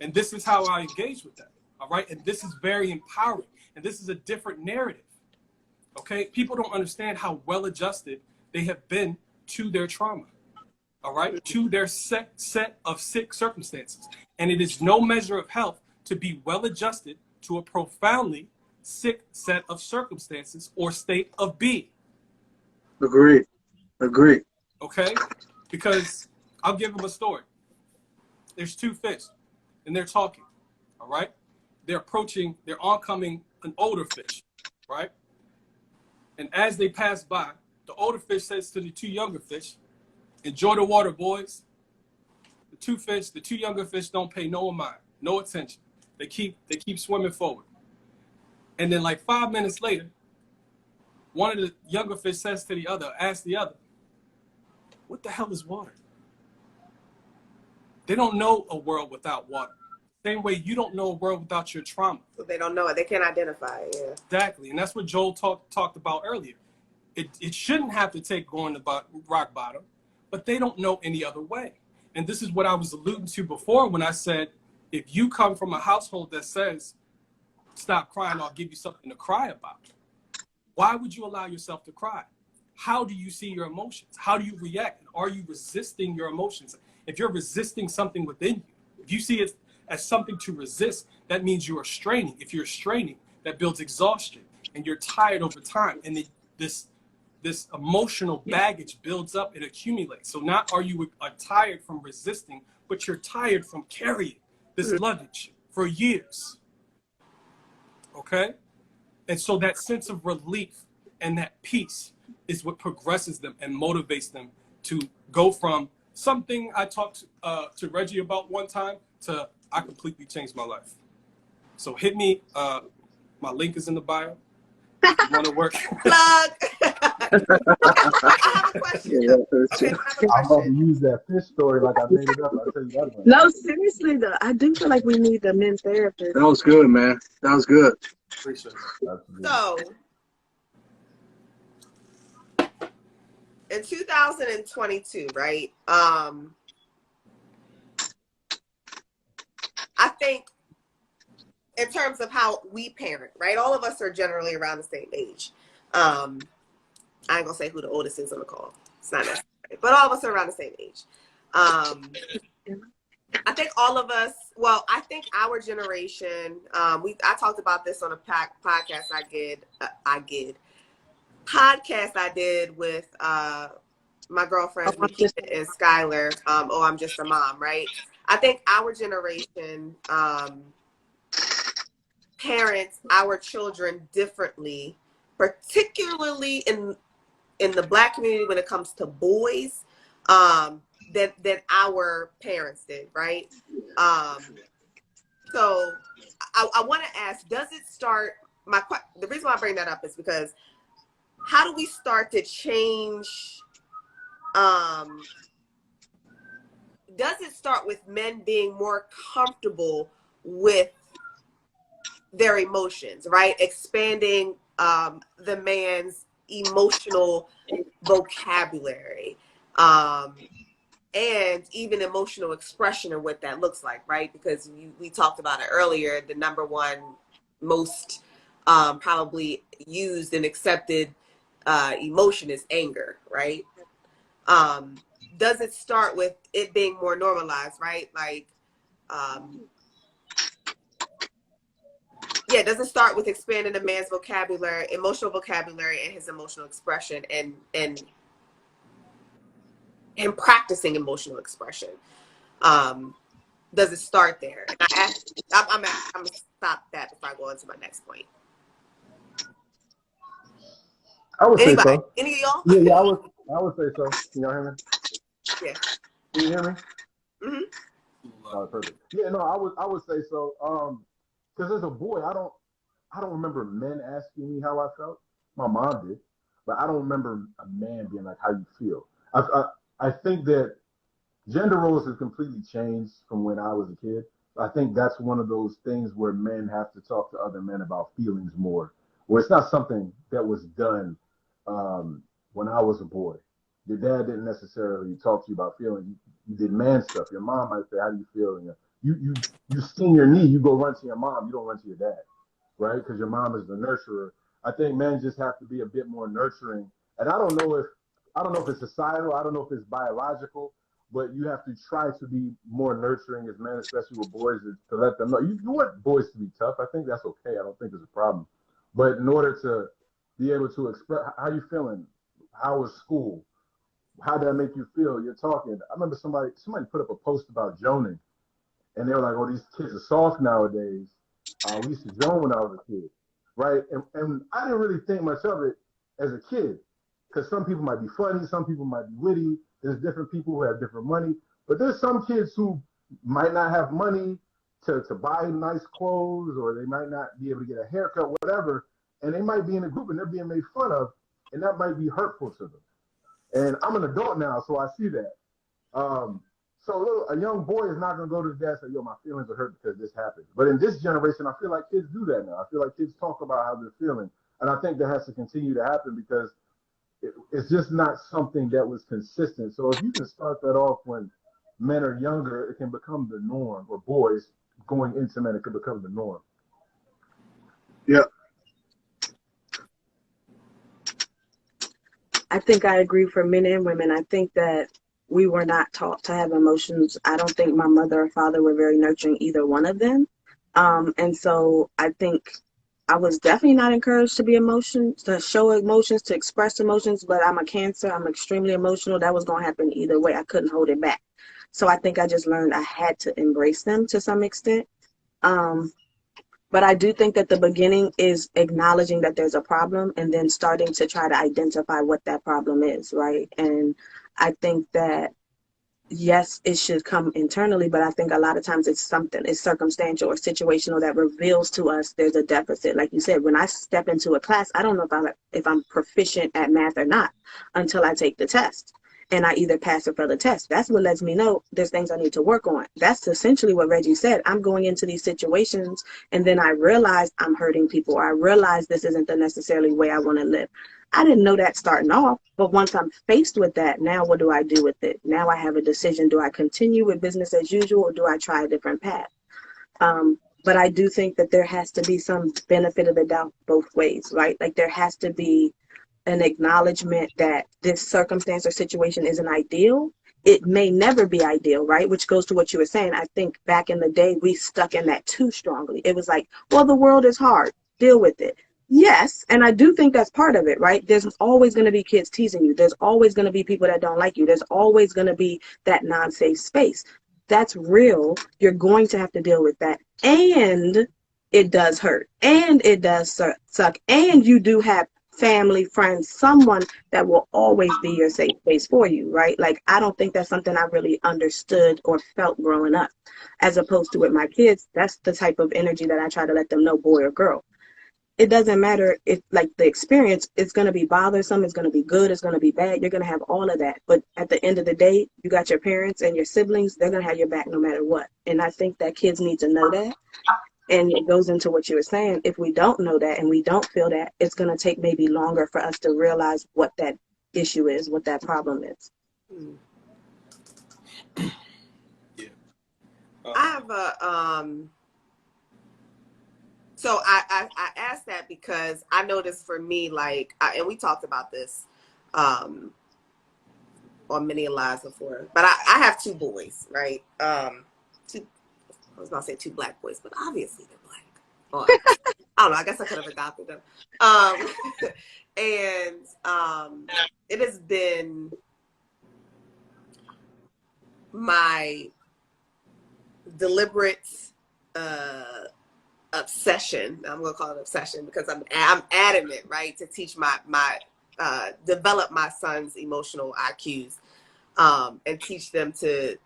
S4: And this is how I engage with that. All right, and this is very empowering, and this is a different narrative. Okay, people don't understand how well adjusted they have been to their trauma. All right, to their set of sick circumstances, and it is no measure of health to be well adjusted to a profoundly sick set of circumstances or state of being.
S2: Agree.
S4: Okay, because I'll give them a story. There's 2 fish, and they're talking. All right. They're oncoming an older fish, right? And as they pass by, the older fish says to the 2 younger fish, enjoy the water, boys. The 2 younger fish don't pay no mind, no attention. They keep swimming forward. And then like 5 minutes later, one of the younger fish asks the other, what the hell is water? They don't know a world without water. Same way you don't know a world without your trauma.
S1: So they don't know it. They can't identify it. Yeah.
S4: Exactly. And that's what Joel talked about earlier. It shouldn't have to take going to rock bottom, but they don't know any other way. And this is what I was alluding to before when I said, if you come from a household that says, stop crying, I'll give you something to cry about, why would you allow yourself to cry? How do you see your emotions? How do you react? Are you resisting your emotions? If you're resisting something within you, if you see it as something to resist, that means you are straining. If you're straining, that builds exhaustion, and you're tired over time, and this emotional baggage builds up and accumulates. So not are you tired from resisting, but you're tired from carrying this luggage for years. Okay? And so that sense of relief and that peace is what progresses them and motivates them to go from something I talked to Reggie about one time to I completely changed my life. So hit me. My link is in the bio. If you want to work.
S1: Plug. Okay, I have a question
S2: Yeah,
S1: though. Okay, I have a
S5: I'm about to
S1: question.
S5: use that fish story like I made it up. I'll tell you that one.
S3: No, seriously though, I do feel like we need the men therapist.
S2: that was good, man. That was good.
S4: Appreciate it.
S5: Absolutely.
S1: So, in 2022, right? I think in terms of how we parent, right? All of us are generally around the same age. I ain't gonna say who the oldest is on the call. It's not necessary, but all of us are around the same age. I think all of us. Well, I think our generation. I talked about this on a podcast I did with my girlfriends Nikita and Skylar. Oh, I'm just a mom, right? I think our generation parents our children differently, particularly in the Black community when it comes to boys, than our parents did, right? So I want to ask, does it start? The reason why I bring that up is because how do we start to change? Does it start with men being more comfortable with their emotions, right? Expanding the man's emotional vocabulary, and even emotional expression and what that looks like, right? Because we talked about it earlier, the number one most probably used and accepted emotion is anger, right? Does it start with it being more normalized, right? Like, does it start with expanding a man's vocabulary, emotional vocabulary, and his emotional expression, and practicing emotional expression? Does it start there? And I'm gonna stop that before I go on to my next point.
S5: I would say so.
S1: Any of y'all?
S5: Yeah, I would say so. Can y'all hear me?
S1: Yeah.
S5: Can you hear me?
S1: Mm-hmm.
S5: Oh, perfect. Yeah, no, I would say so. Because as a boy, I don't remember men asking me how I felt. My mom did, but I don't remember a man being like, "How you feel?" I think that gender roles have completely changed from when I was a kid. I think that's one of those things where men have to talk to other men about feelings more, where it's not something that was done when I was a boy. Your dad didn't necessarily talk to you about feelings. You did man stuff. Your mom might say, "How do you feel?" And you sting your knee, you go run to your mom. You don't run to your dad, right? Because your mom is the nurturer. I think men just have to be a bit more nurturing. And I don't know if it's societal. I don't know if it's biological, but you have to try to be more nurturing as men, especially with boys, to let them know. You want boys to be tough. I think that's okay. I don't think it's a problem. But in order to be able to express how you feeling, how was school, how did that make you feel? You're talking. I remember somebody put up a post about joning, and they were like, "Oh, these kids are soft nowadays. We used to joan when I was a kid, right?" And I didn't really think much of it as a kid, because some people might be funny, some people might be witty. There's different people who have different money, but there's some kids who might not have money to buy nice clothes, or they might not be able to get a haircut, whatever, and they might be in a group and they're being made fun of, and that might be hurtful to them. And I'm an adult now, so I see that. So a young boy is not going to go to the dad and say, "Yo, my feelings are hurt because this happened." But in this generation, I feel like kids do that now. I feel like kids talk about how they're feeling. And I think that has to continue to happen because it's just not something that was consistent. So if you can start that off when men are younger, it can become the norm, or boys going into men, it could become the norm.
S2: Yeah.
S3: I think I agree for men and women. I think that we were not taught to have emotions. I don't think my mother or father were very nurturing, either one of them. And so I think I was definitely not encouraged to to show emotions, to express emotions, but I'm a Cancer. I'm extremely emotional. That was going to happen either way. I couldn't hold it back. So I think I just learned I had to embrace them to some extent. But I do think that the beginning is acknowledging that there's a problem and then starting to try to identify what that problem is, right? And I think that yes, it should come internally, but I think a lot of times it's circumstantial or situational that reveals to us there's a deficit. Like you said, when I step into a class, I don't know if I'm proficient at math or not until I take the test. And I either pass or fail the test. That's what lets me know there's things I need to work on. That's essentially what Reggie said. I'm going into these situations and then I realize I'm hurting people, or I realize this isn't the necessarily way I want to live. I didn't know that starting off, but once I'm faced with that, now what do I do with it? Now I have a decision. Do I continue with business as usual, or do I try a different path? But I do think that there has to be some benefit of the doubt both ways, right? Like there has to be an acknowledgement that this circumstance or situation isn't ideal. It may never be ideal, right? Which goes to what you were saying. I think back in the day, we stuck in that too strongly. It was like, well, the world is hard. Deal with it. Yes, and I do think that's part of it, right? There's always going to be kids teasing you. There's always going to be people that don't like you. There's always going to be that non-safe space. That's real. You're going to have to deal with that. And it does hurt. And it does suck. And you do have family, friends, someone that will always be your safe space for you, right? Like, I don't think that's something I really understood or felt growing up. As opposed to with my kids, that's the type of energy that I try to let them know, boy or girl. It doesn't matter if, like, the experience, it's going to be bothersome, it's going to be good, it's going to be bad, you're going to have all of that. But at the end of the day, you got your parents and your siblings, they're going to have your back no matter what. And I think that kids need to know that. And it goes into what you were saying. If we don't know that and we don't feel that, it's going to take maybe longer for us to realize what that issue is, what that problem is.
S4: Yeah.
S1: I have a so I asked that because I noticed for me, like, and we talked about this on many lives before, but I have two boys, right? Two, I was about to say two black boys, but obviously they're black. Or, I don't know. I guess I could have adopted them. And it has been my deliberate obsession. I'm gonna call it obsession because I'm adamant, right, to teach my develop my son's emotional IQs, and teach them to,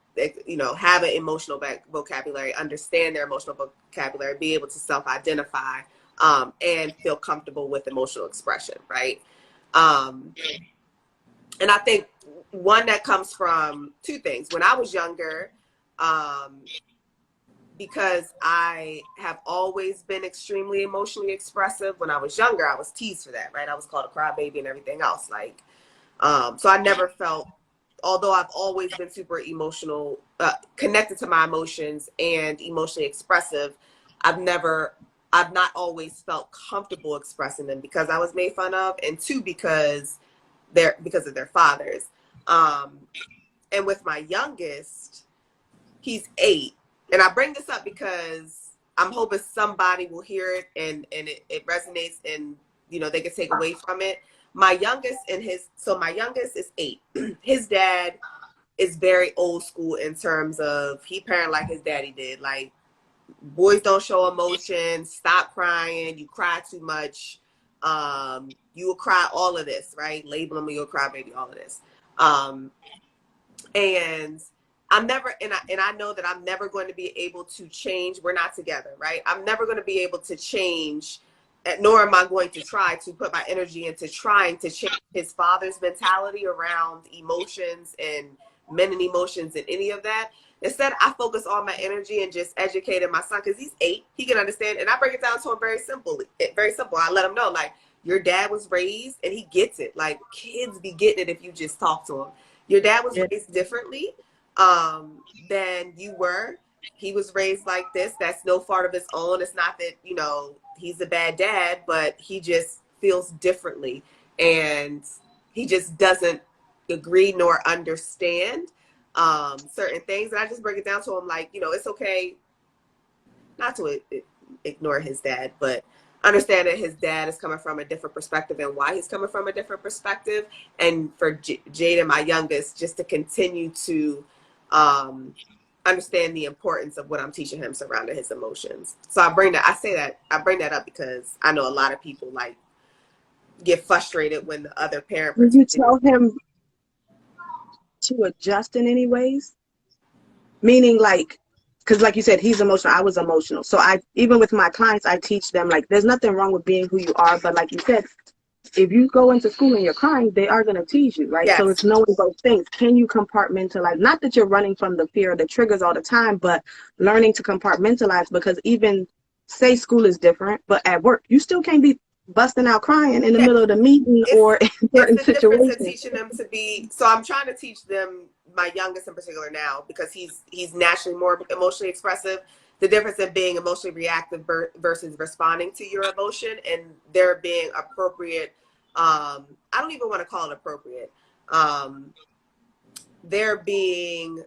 S1: you know, have an emotional vocabulary, understand their emotional vocabulary, be able to self-identify, and feel comfortable with emotional expression, right? And I think one that comes from two things. When I was younger, because I have always been extremely emotionally expressive. When I was younger, I was teased for that, right? I was called a crybaby and everything else. Like, so I never felt, although I've always been super emotional, connected to my emotions and emotionally expressive, I've not always felt comfortable expressing them because I was made fun of, and two, because of their fathers. And with my youngest, he's 8. And I bring this up because I'm hoping somebody will hear it and it resonates and, you know, they can take away from it. My youngest is 8. His dad is very old school in terms of he parent like his daddy did. Like, boys don't show emotion, stop crying, you cry too much, you will cry, all of this, right? Label them, you'll cry baby, all of this. And I'm never, and I know that I'm never going to be able to change. We're not together, right? I'm never going to be able to change, nor am I going to try to put my energy into trying to change his father's mentality around emotions and men and emotions and any of that. Instead, I focus all my energy and just educating my son because he's 8. He can understand, and I break it down to him very simple. Very simple. I let him know, like, your dad was raised, and he gets it. Like, kids be getting it if you just talk to him. Your dad was raised differently than you were. He was raised like this. That's no fault of his own. It's not that, you know, he's a bad dad, but he just feels differently. And he just doesn't agree nor understand certain things. And I just break it down to him like, you know, it's okay not to ignore his dad, but understand that his dad is coming from a different perspective and why he's coming from a different perspective. And for Jaden, my youngest, just to continue to understand the importance of what I'm teaching him surrounding his emotions. So I bring that up because I know a lot of people like get frustrated when the other parent.
S3: Did you tell him to adjust in any ways? Meaning like, because like you said, he's emotional, I was emotional. So I, even with my clients, I teach them like, there's nothing wrong with being who you are. But like you said, if you go into school and you're crying, they are going to tease you, right? So
S1: Yes.
S3: it's knowing those things. Can you compartmentalize? Not that you're running from the fear or the triggers all the time, but learning to compartmentalize, because even say school is different, but at work, you still can't be busting out crying in the
S1: Yeah.
S3: middle of the meeting or in
S1: It's
S3: certain
S1: the difference in
S3: situations.
S1: teaching them to be. So I'm trying to teach them, my youngest in particular now, because he's naturally more emotionally expressive. The difference in being emotionally reactive versus responding to your emotion, and there being appropriate. I don't even want to call it appropriate. There being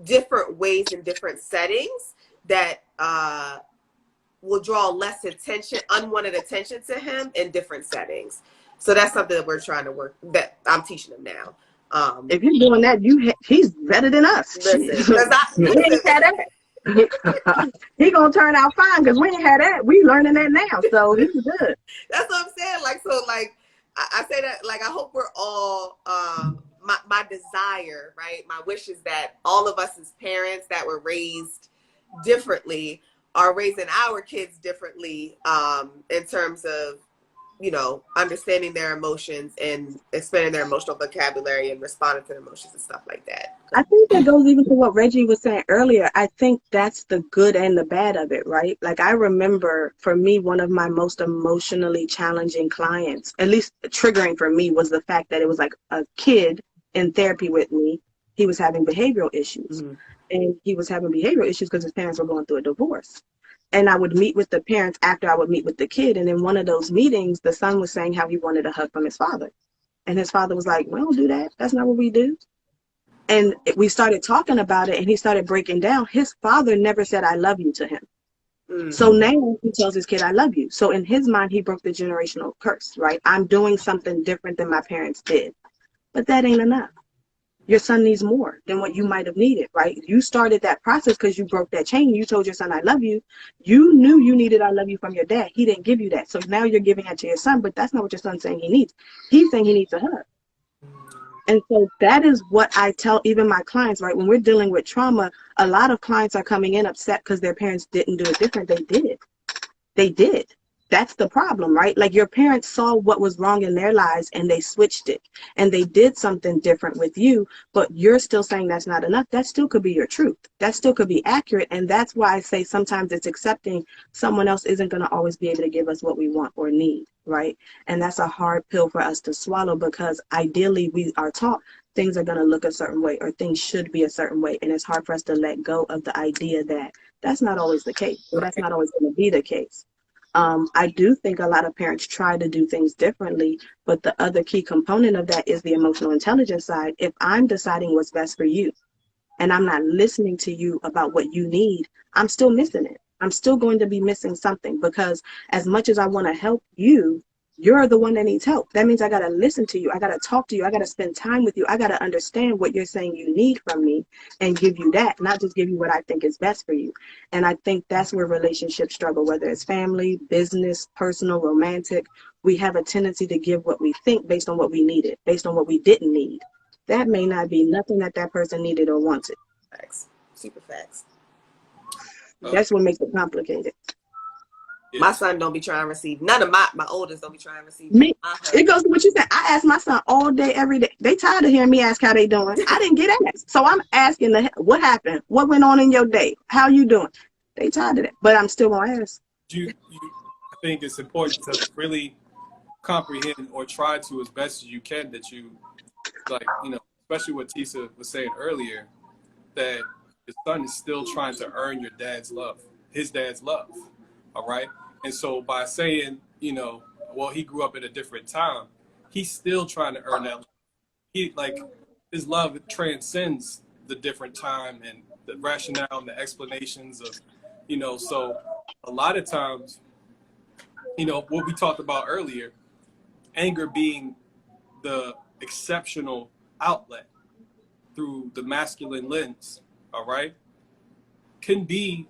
S1: different ways in different settings that will draw less attention, unwanted attention to him in different settings. So that's something that we're trying to work, that I'm teaching him now.
S3: If you're doing that, he's better than us.
S1: Listen,
S3: We
S1: because listen,
S3: ain't had that. He gonna turn out fine because we ain't had that. We learning that now, so he's good.
S1: that's what I'm saying. Like, so like, I say that, like, I hope we're all, my desire, right? My wish is that all of us as parents that were raised differently are raising our kids differently, in terms of, you know, understanding their emotions and expanding their emotional vocabulary and responding to their emotions and stuff like that.
S3: I think that goes even to what Reggie was saying earlier. I think that's the good and the bad of it, right? Like I remember for me, one of my most emotionally challenging clients, at least triggering for me, was the fact that it was like a kid in therapy with me. He was having behavioral issues.
S1: Mm-hmm.
S3: And he was having behavioral issues because his parents were going through a divorce. And I would meet with the parents after I would meet with the kid. And in one of those meetings, the son was saying how he wanted a hug from his father. And his father was like, we don't do that. That's not what we do. And we started talking about it and he started breaking down. His father never said, I love you to him.
S1: Mm-hmm.
S3: So now he tells his kid, I love you. So in his mind, he broke the generational curse, right? I'm doing something different than my parents did. But that ain't enough. Your son needs more than what you might have needed, right? You started that process because you broke that chain. You told your son, I love you. You knew you needed I love you from your dad. He didn't give you that. So now you're giving it to your son, but that's not what your son's saying he needs. He's saying he needs a hug. And so that is what I tell even my clients, right? When we're dealing with trauma, a lot of clients are coming in upset because their parents didn't do it different. They did. They did. That's the problem, right? Like your parents saw what was wrong in their lives and they switched it and they did something different with you, but you're still saying that's not enough. That still could be your truth. That still could be accurate. And that's why I say sometimes it's accepting someone else isn't going to always be able to give us what we want or need, right? And that's a hard pill for us to swallow because ideally we are taught things are going to look a certain way or things should be a certain way. And it's hard for us to let go of the idea that that's not always the case. Or that's not always going to be the case. I do think a lot of parents try to do things differently, but the other key component of that is the emotional intelligence side. If I'm deciding what's best for you and I'm not listening to you about what you need, I'm still missing it. I'm still going to be missing something because as much as I want to help you, you're the one that needs help. That means I got to listen to you. I got to talk to you. I got to spend time with you. I got to understand what you're saying you need from me and give you that, not just give you what I think is best for you. And I think that's where relationships struggle, whether it's family, business, personal, romantic. We have a tendency to give what we think based on what we needed, based on what we didn't need. That may not be nothing that that person needed or wanted.
S1: Facts. Super facts.
S3: That's what makes it complicated.
S1: My son don't be trying to receive none of my oldest don't be trying to receive.
S3: Me, it goes to what you said. I ask my son all day, every day. They tired of hearing me ask how they doing. I didn't get asked. So I'm asking what happened? What went on in your day? How you doing? They tired of that. But I'm still gonna ask.
S4: I think it's important to really comprehend or try to as best as you can that you, like, you know, especially what Tisa was saying earlier, that your son is still trying to earn your dad's love, his dad's love. All right. And so by saying, you know, well, he grew up at a different time, he's still trying to earn that love. He, like, his love transcends the different time and the rationale and the explanations of, you know, so a lot of times, you know, what we talked about earlier, anger being the exceptional outlet through the masculine lens, all right, can be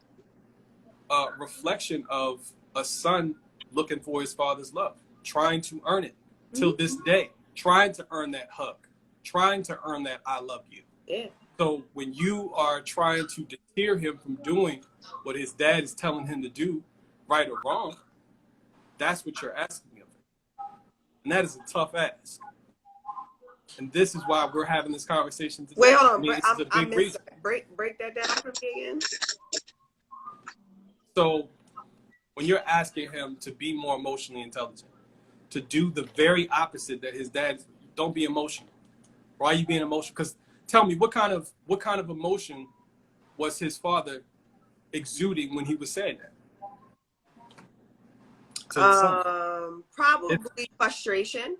S4: a reflection of a son looking for his father's love, trying to earn it till this day, trying to earn that hug, trying to earn that I love you.
S1: Yeah.
S4: So when you are trying to deter him from doing what his dad is telling him to do, right or wrong, that's what you're asking of him. And that is a tough ask. And this is why we're having this conversation today.
S1: Wait, hold on.
S4: I mean, this is a
S1: I
S4: big
S1: missed
S4: reason.
S1: that. Break that down for me again.
S4: So when you're asking him to be more emotionally intelligent, to do the very opposite that his dad, don't be emotional. Why are you being emotional? Because tell me, what kind of emotion was his father exuding when he was saying that to his son?
S1: Probably frustration.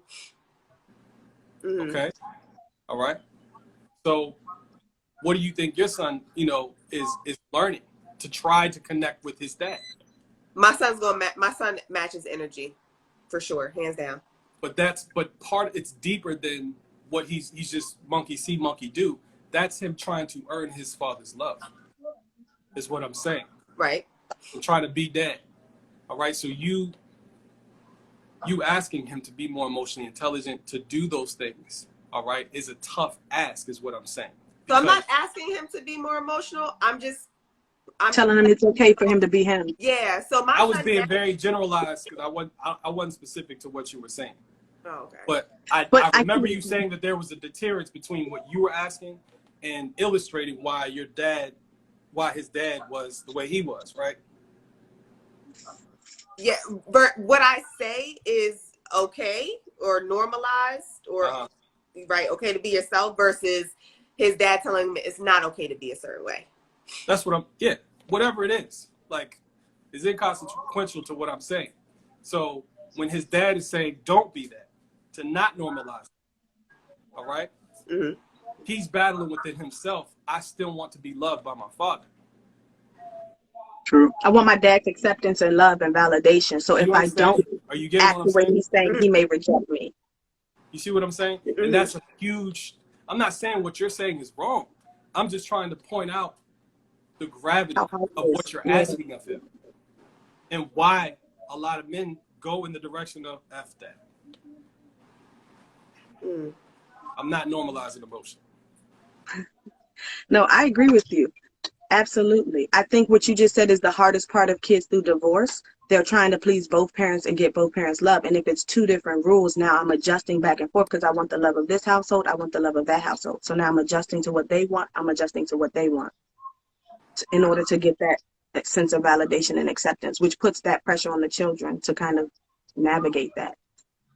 S1: Mm-hmm.
S4: Okay, all right. So, what do you think your son, is learning to try to connect with his dad?
S1: My son matches energy, for sure, hands down.
S4: But it's deeper than what he's just monkey see, monkey do. That's him trying to earn his father's love, is what I'm saying.
S1: Right.
S4: I'm trying to be dad. All right. So you asking him to be more emotionally intelligent, to do those things, all right, is a tough ask, is what I'm saying.
S1: So I'm not asking him to be more emotional. I'm
S3: telling him it's okay for him to be him.
S1: Yeah. So
S4: I was being very generalized because I wasn't specific to what you were saying.
S1: Oh, okay.
S4: But I remember you saying that there was a deterrence between what you were asking and illustrating why his dad was the way he was, right?
S1: Yeah, but what I say is okay or normalized or right, okay to be yourself versus his dad telling him it's not okay to be a certain way.
S4: That's what whatever it is, like, is inconsequential to what I'm saying. So when his dad is saying don't be that, to not normalize it, all right?
S1: Mm-hmm.
S4: He's battling within himself. I still want to be loved by my father.
S3: True. I want my dad's acceptance and love and validation. So if I don't act the way he's saying, he may reject me.
S4: You see what I'm saying? Mm-hmm. And that's a huge, I'm not saying what you're saying is wrong. I'm just trying to point out the gravity of what you're asking of him and why a lot of men go in the direction of F that.
S1: Mm.
S4: I'm not normalizing emotion.
S3: No, I agree with you. Absolutely. I think what you just said is the hardest part of kids through divorce. They're trying to please both parents and get both parents' love. And if it's two different rules, now I'm adjusting back and forth because I want the love of this household. I want the love of that household. So now I'm adjusting to what they want. I'm adjusting to what they want in order to get that sense of validation and acceptance, which puts that pressure on the children to kind of navigate that.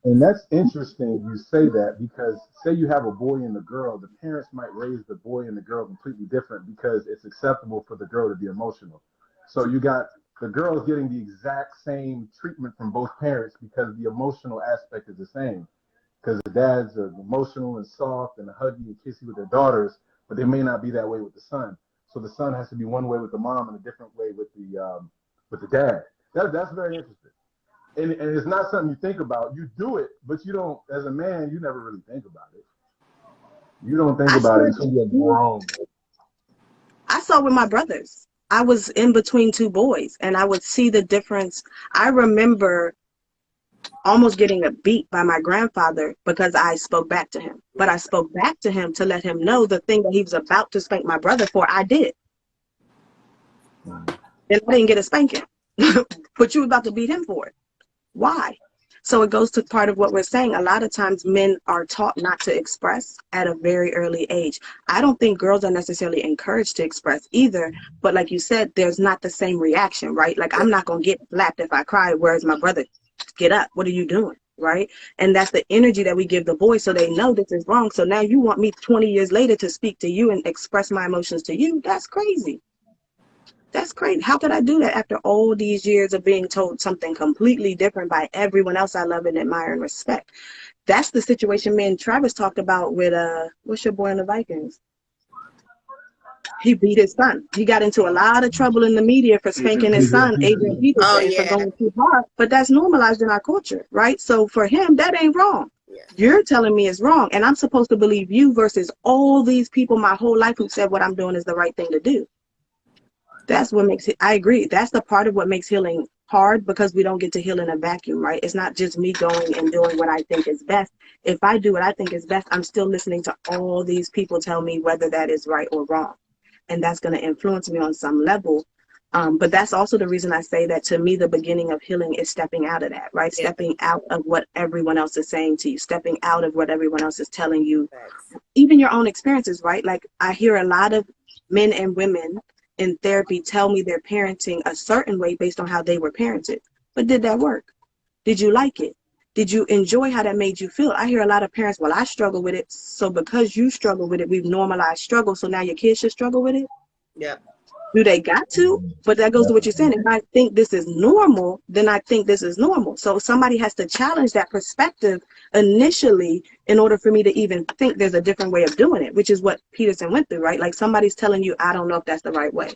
S5: And that's interesting you say that, because say you have a boy and a girl, the parents might raise the boy and the girl completely different because it's acceptable for the girl to be emotional. So you got the girls getting the exact same treatment from both parents because the emotional aspect is the same. Because the dads are emotional and soft and huggy and kissy with their daughters, but they may not be that way with the son. So the son has to be one way with the mom and a different way with the dad. That's very interesting. And it's not something you think about. You do it, but you don't, as a man, you never really think about it. You don't think about it until you're grown.
S3: I saw with my brothers. I was in between two boys, and I would see the difference. I remember almost getting a beat by my grandfather because I spoke back to him. But I spoke back to him to let him know the thing that he was about to spank my brother for, I did. And I didn't get a spanking. But you were about to beat him for it. Why? So it goes to part of what we're saying. A lot of times men are taught not to express at a very early age. I don't think girls are necessarily encouraged to express either. But like you said, there's not the same reaction, right? Like, I'm not going to get slapped if I cry, whereas my brother, get up. What are you doing? Right? And that's the energy that we give the boys so they know this is wrong. So now you want me 20 years later to speak to you and express my emotions to you? That's crazy. That's crazy. How could I do that after all these years of being told something completely different by everyone else I love and admire and respect? That's the situation me and Travis talked about with, what's your boy in the Vikings? He beat his son. He got into a lot of trouble in the media for spanking his son, Adrian Peterson, for going too hard. But that's normalized in our culture, right? So for him, that ain't wrong. Yeah. You're telling me it's wrong, and I'm supposed to believe you versus all these people my whole life who said what I'm doing is the right thing to do. That's what makes it, I agree. That's the part of what makes healing hard because we don't get to heal in a vacuum, right? It's not just me going and doing what I think is best. If I do what I think is best, I'm still listening to all these people tell me whether that is right or wrong. And that's going to influence me on some level. But that's also the reason I say that, to me, the beginning of healing is stepping out of that, right?
S1: Yeah.
S3: Stepping out of what everyone else is saying to you, stepping out of what everyone else is telling you,
S1: Thanks.
S3: even your own experiences, right? Like, I hear a lot of men and women in therapy tell me they're parenting a certain way based on how they were parented. But did that work? Did you like it? Did you enjoy how that made you feel? I hear a lot of parents, well, I struggle with it. So because you struggle with it, we've normalized struggle. So now your kids should struggle with it.
S1: Yep.
S3: Do they got to? But that goes to what you're saying. If I think this is normal, then I think this is normal. So somebody has to challenge that perspective initially in order for me to even think there's a different way of doing it, which is what Peterson went through, right? Like, somebody's telling you, I don't know if that's the right way.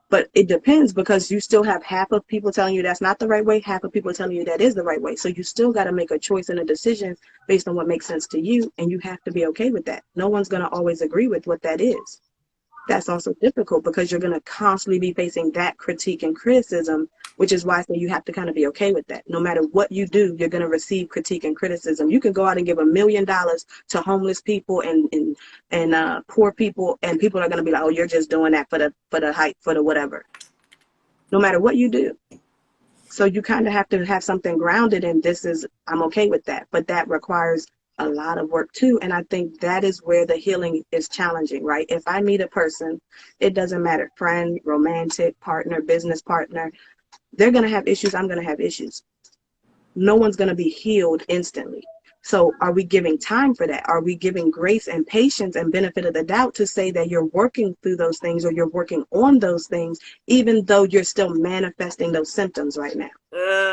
S3: But it depends, because you still have half of people telling you that's not the right way, half of people telling you that is the right way. So you still got to make a choice and a decision based on what makes sense to you, and you have to be okay with that. No one's going to always agree with what that is. That's also difficult because you're going to constantly be facing that critique and criticism, which is why I say you have to kind of be okay with that. No matter what you do, you're going to receive critique and criticism. You can go out and give $1 million to homeless people and poor people, and people are going to be like, oh, you're just doing that for the hype, for the whatever. No matter what you do. So you kind of have to have something grounded in, I'm okay with that. But that requires a lot of work too. And I think that is where the healing is challenging, right? If I meet a person, it doesn't matter, friend, romantic partner, business partner, they're going to have issues. I'm going to have issues. No one's going to be healed instantly. So are we giving time for that? Are we giving grace and patience and benefit of the doubt to say that you're working through those things, or you're working on those things, even though you're still manifesting those symptoms right now?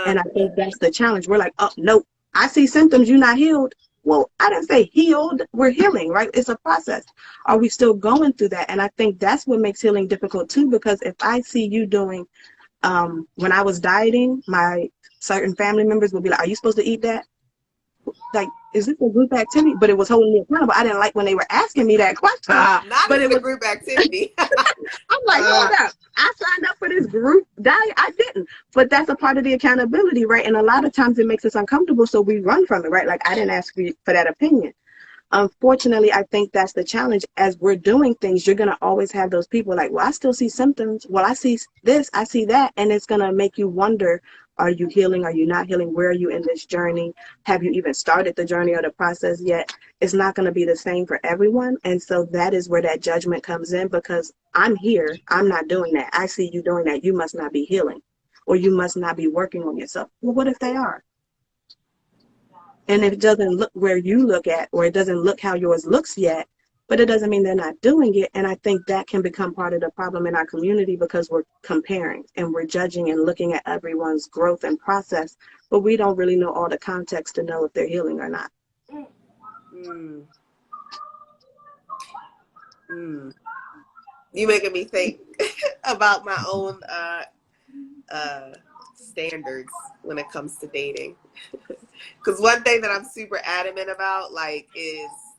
S3: And I think that's the challenge. We're like, oh, no, I see symptoms, you're not healed. Well, I didn't say healed, we're healing, right? It's a process. Are we still going through that? And I think that's what makes healing difficult too, because if I see you doing, when I was dieting, my certain family members would be like, are you supposed to eat that? Like, is this a group activity? But it was holding me accountable. I didn't like when they were asking me that question.
S1: Not
S3: but
S1: as
S3: it
S1: a
S3: was
S1: group activity.
S3: I'm like, hold up. I signed up for this group diet. I didn't. But that's a part of the accountability, right? And a lot of times it makes us uncomfortable, so we run from it, right? Like, I didn't ask for that opinion. Unfortunately, I think that's the challenge. As we're doing things, you're going to always have those people like, well, I still see symptoms. Well, I see this, I see that. And it's going to make you wonder, are you healing? Are you not healing? Where are you in this journey? Have you even started the journey or the process yet? It's not going to be the same for everyone. And so that is where that judgment comes in, because I'm here. I'm not doing that. I see you doing that. You must not be healing, or you must not be working on yourself. Well, what if they are? And if it doesn't look where you look at, or it doesn't look how yours looks yet, but it doesn't mean they're not doing it. And I think that can become part of the problem in our community, because we're comparing and we're judging and looking at everyone's growth and process, but we don't really know all the context to know if they're healing or not.
S1: You making me think about my own standards when it comes to dating. Because one thing that I'm super adamant about, like,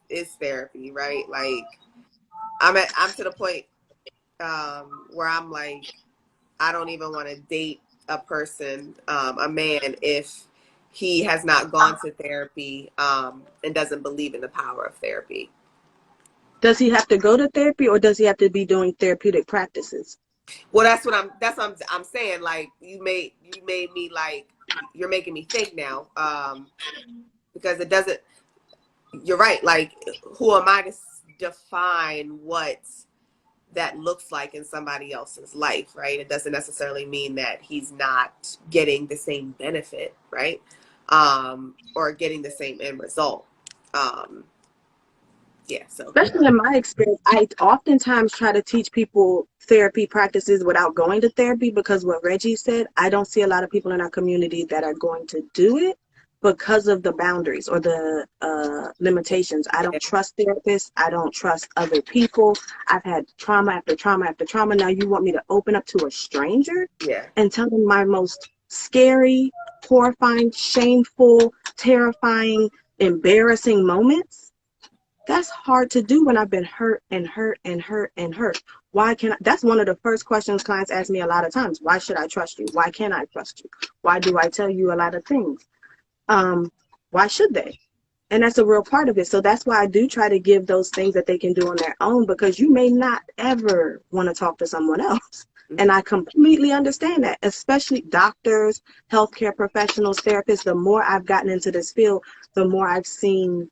S1: is therapy, right? Like, I'm to the point where I'm like, I don't even want to date a person, a man, if he has not gone to therapy and doesn't believe in the power of therapy.
S3: Does he have to go to therapy, or does he have to be doing therapeutic practices?
S1: Well, that's what I'm saying. Like, you made me, like, you're making me think now, because it doesn't. You're right. Like, who am I to define what that looks like in somebody else's life, right? It doesn't necessarily mean that he's not getting the same benefit, right? Or getting the same end result. Yeah, so.
S3: Especially in my experience, I oftentimes try to teach people therapy practices without going to therapy, because what Reggie said, I don't see a lot of people in our community that are going to do it because of the boundaries or the limitations. I don't trust therapists. I don't trust other people. I've had trauma after trauma after trauma. Now you want me to open up to a stranger and tell them my most scary, horrifying, shameful, terrifying, embarrassing moments? That's hard to do when I've been hurt and hurt and hurt and hurt. Why can't I? That's one of the first questions clients ask me a lot of times. Why should I trust you? Why can't I trust you? Why do I tell you a lot of things? Why should they? And that's a real part of it. So that's why I do try to give those things that they can do on their own, because you may not ever want to talk to someone else. And I completely understand that, especially doctors, healthcare professionals, therapists. The more I've gotten into this field, the more I've seen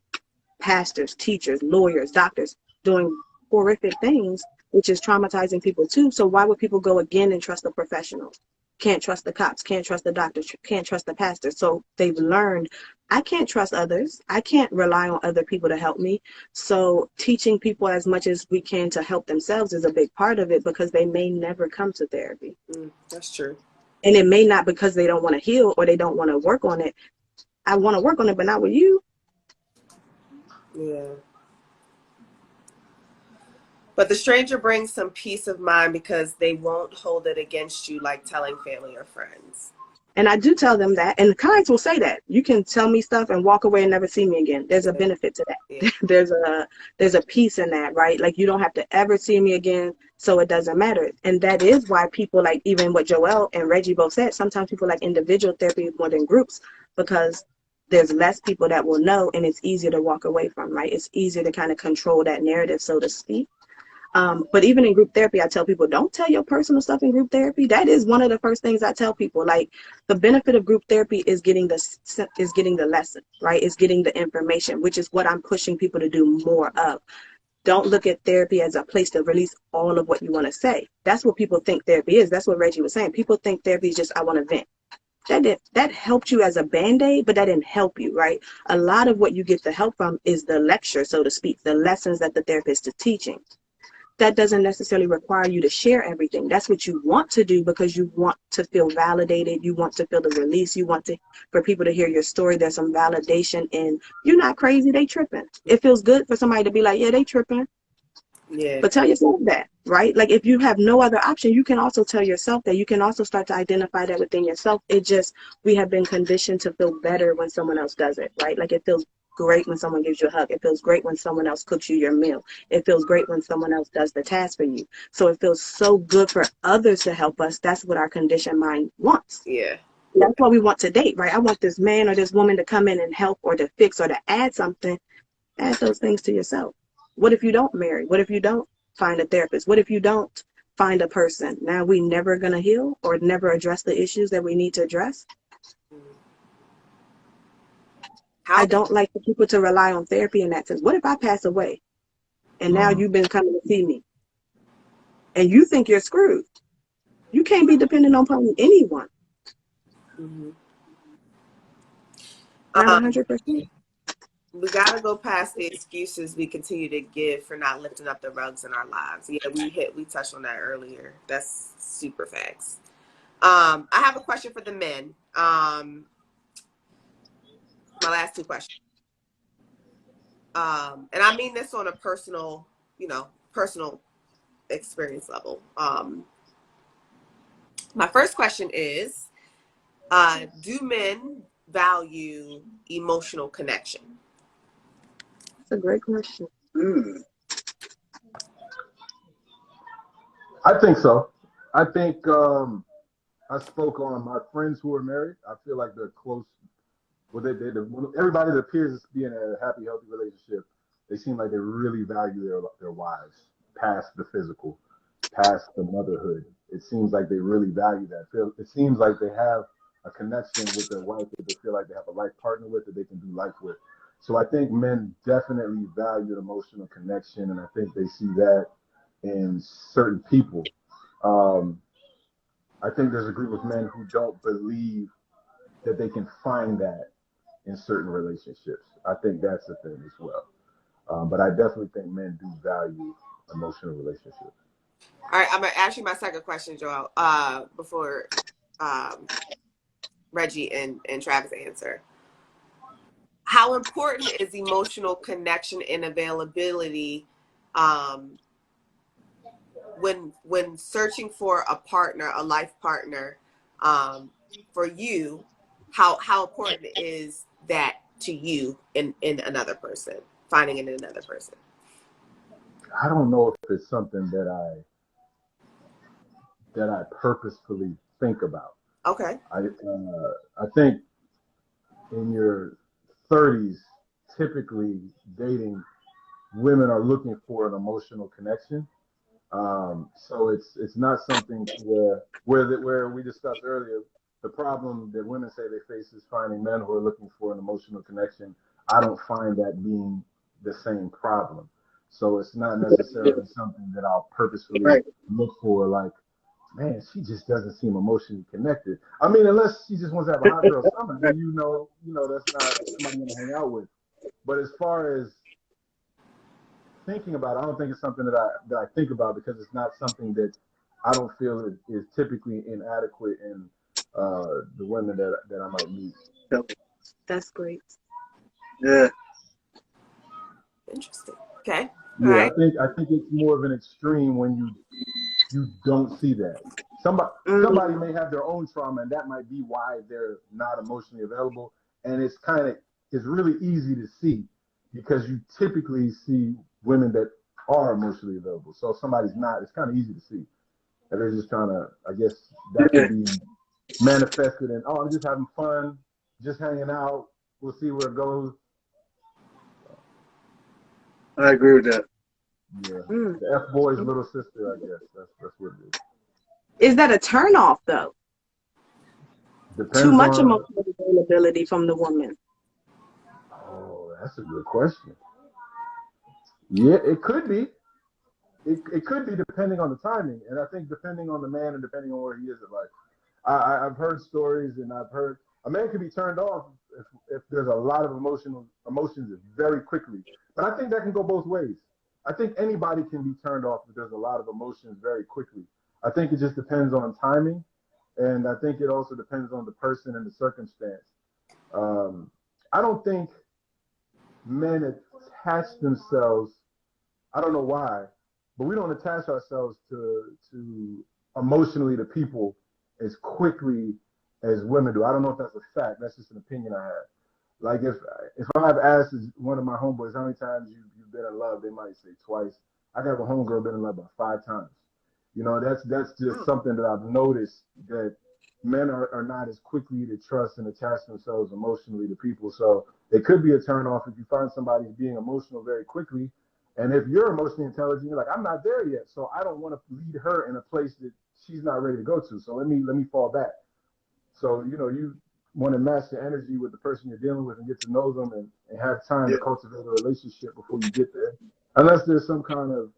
S3: pastors, teachers, lawyers, doctors doing horrific things, which is traumatizing people too. So why would people go again and trust the professionals? Can't trust the cops, can't trust the doctors, can't trust the pastors. So they've learned, I can't trust others. I can't rely on other people to help me. So teaching people as much as we can to help themselves is a big part of it, because they may never come to therapy.
S1: That's true.
S3: And it may not because they don't want to heal or they don't want to work on it. I want to work on it, but not with you.
S1: Yeah. But the stranger brings some peace of mind because they won't hold it against you like telling family or friends.
S3: And I do tell them that, and the clients will say that. You can tell me stuff and walk away and never see me again. There's a benefit to that.
S1: Yeah.
S3: There's a piece in that, right? Like, you don't have to ever see me again, so it doesn't matter. And that is why people, like even what Joelle and Reggie both said, sometimes people like individual therapy more than groups, because there's less people that will know, and it's easier to walk away from, right? It's easier to kind of control that narrative, so to speak. But even in group therapy, I tell people, don't tell your personal stuff in group therapy. That is one of the first things I tell people. Like, the benefit of group therapy is getting the lesson, right? It's getting the information, which is what I'm pushing people to do more of. Don't look at therapy as a place to release all of what you want to say. That's what people think therapy is. That's what Reggie was saying. People think therapy is just, I want to vent. That helped you as a Band-Aid, but that didn't help you, right? A lot of what you get the help from is the lecture, so to speak, the lessons that the therapist is teaching. That doesn't necessarily require you to share everything. That's what you want to do, because you want to feel validated. You want to feel the release. You want for people to hear your story. There's some validation in, you're not crazy, they tripping. It feels good for somebody to be like, yeah, they tripping.
S1: Yeah.
S3: But tell yourself that, right? Like, if you have no other option, you can also tell yourself that. You can also start to identify that within yourself. We have been conditioned to feel better when someone else does it, right? Like, it feels great when someone gives you a hug. It feels great when someone else cooks you your meal. It feels great when someone else does the task for you. So it feels so good for others to help us. That's what our conditioned mind wants.
S1: Yeah.
S3: That's what we want to date, right? I want this man or this woman to come in and help, or to fix, or to add something. Add those things to yourself. What if you don't marry? What if you don't find a therapist? What if you don't find a person? Now we never going to heal or never address the issues that we need to address? I don't like for people to rely on therapy in that sense. What if I pass away and now you've been coming to see me and you think you're screwed? You can't be dependent upon anyone.
S1: Mm-hmm.
S3: Not 100%.
S1: We got to go past the excuses we continue to give for not lifting up the rugs in our lives. Yeah, we touched on that earlier. That's super facts. I have a question for the men. My last two questions. And I mean this on a personal experience level. My first question is, do men value emotional connection?
S3: That's a great question.
S5: I think so. I think I spoke on my friends who are married. I feel like they're close. Well, everybody that appears to be in a happy, healthy relationship, they seem like they really value their wives past the physical, past the motherhood. It seems like they really value that. It seems like they have a connection with their wife that they feel like they have a life partner with, that they can do life with. So I think men definitely value emotional connection, and I think they see that in certain people. Um, I think there's a group of men who don't believe that they can find that in certain relationships. I think that's the thing as well. But I definitely think men do value emotional relationships.
S1: All right, I'm gonna ask you my second question, Joel. Before Reggie and Travis answer. How important is emotional connection and availability when searching for a partner, a life partner, for you? How important is that to you in another person? finding it in another person?
S5: I don't know if it's something that I purposefully think about.
S1: Okay.
S5: I think in your 30s, typically dating, women are looking for an emotional connection. So it's not something where we discussed earlier. The problem that women say they face is finding men who are looking for an emotional connection. I don't find that being the same problem. So it's not necessarily something that I'll purposefully
S2: Right.
S5: look for. Like, man, she just doesn't seem emotionally connected. I mean, unless she just wants to have a hot girl summer, then that's not somebody I'm gonna hang out with. But as far as thinking about it, I don't think it's something that I think about because it's not something that I don't feel is typically inadequate in the women that I might meet.
S3: That's great.
S2: Yeah.
S1: Interesting. Okay. All
S5: Yeah,
S1: right.
S5: I think it's more of an extreme when you don't see that.
S3: Mm.
S5: Somebody may have their own trauma, and that might be why they're not emotionally available. And it's really easy to see because you typically see women that are emotionally available. So if somebody's not, it's kind of easy to see. And they're just trying to, I guess, that
S2: Yeah.
S5: could be manifested in, oh, I'm just having fun, just hanging out. We'll see where it goes.
S2: I agree with that.
S5: Yeah,
S3: Mm.
S5: the F boy's little sister, I guess. That's what it is.
S3: Is that a turnoff though? Too
S5: Depends
S3: much
S5: on.
S3: emotional availability from the woman.
S5: Oh, that's a good question. Yeah, it could be. It could be depending on the timing, and I think depending on the man and depending on where he is in life. I've heard stories, and I've heard a man can be turned off if there's a lot of emotions very quickly. But I think that can go both ways. I think anybody can be turned off if there's a lot of emotions very quickly. I think it just depends on timing, and I think it also depends on the person and the circumstance. Um, I don't think men attach themselves. I don't know why, but we don't attach ourselves to emotionally to people as quickly as women do. I don't know if that's a fact. That's just an opinion I have. Like if I've asked one of my homeboys how many times you've been in love, they might say twice. I got a homegirl been in love about 5 times. That's just something that I've noticed that men are not as quickly to trust and attach themselves emotionally to people. So it could be a turn off if you find somebody being emotional very quickly. And if you're emotionally intelligent, you're like, I'm not there yet. So I don't want to lead her in a place that she's not ready to go to. So let me fall back. So, you want to match the energy with the person you're dealing with and get to know them and have time
S2: Yeah.
S5: to cultivate a relationship before you get there. Unless there's some kind of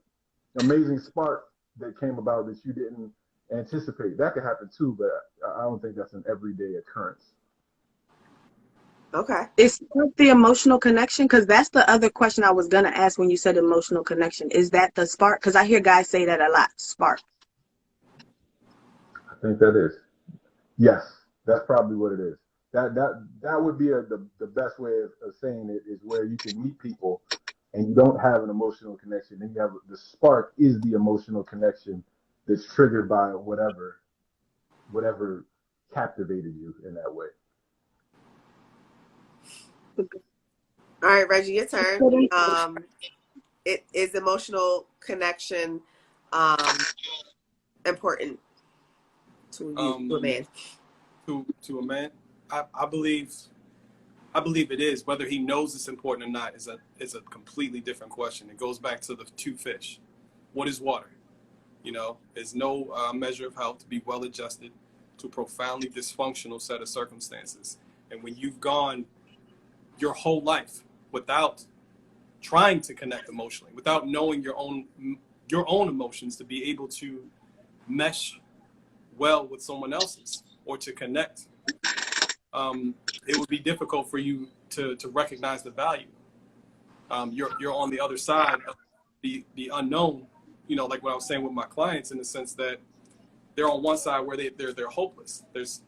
S5: amazing spark that came about that you didn't anticipate. That could happen too, but I don't think that's an everyday occurrence.
S1: Okay.
S3: Is the emotional connection? Because that's the other question I was gonna ask when you said emotional connection. Is that the spark? Because I hear guys say that a lot. Spark.
S5: I think that is. Yes, that's probably what it is. That would be the best way of saying it is where you can meet people and you don't have an emotional connection. Then you have the spark is the emotional connection that's triggered by whatever captivated you in that way.
S1: All right, Reggie, your turn. It is emotional connection important to you, to a man?
S4: To a man, I believe it is. Whether he knows it's important or not is a completely different question. It goes back to the two fish. What is water? There's no measure of health to be well adjusted to a profoundly dysfunctional set of circumstances. And when you've gone your whole life without trying to connect emotionally, without knowing your own emotions to be able to mesh well with someone else's or to connect, it would be difficult for you to recognize the value. You're on the other side of the unknown, like what I was saying with my clients, in the sense that they're on one side where they're hopeless. There's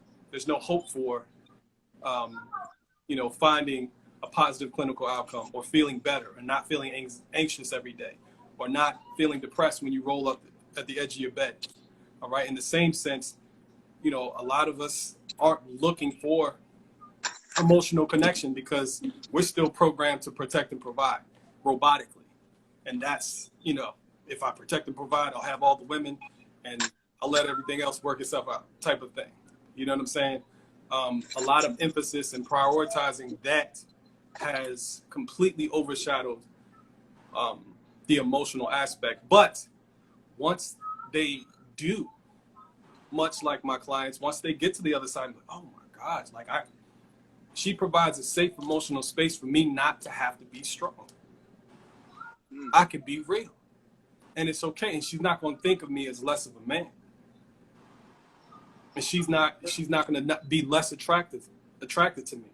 S4: no hope for finding a positive clinical outcome or feeling better and not feeling anxious every day or not feeling depressed when you roll up at the edge of your bed. All right. In the same sense, a lot of us aren't looking for emotional connection because we're still programmed to protect and provide. robotically. And that's, you know, if I protect and provide, I'll have all the women and I'll let everything else work itself out type of thing. You know what I'm saying? A lot of emphasis in prioritizing that has completely overshadowed the emotional aspect. But once they do, much like my clients, once they get to the other side, I'm like, oh my gosh, like she provides a safe emotional space for me not to have to be strong. I can be real, and it's okay. And she's not going to think of me as less of a man, and she's not going to be less attracted to me.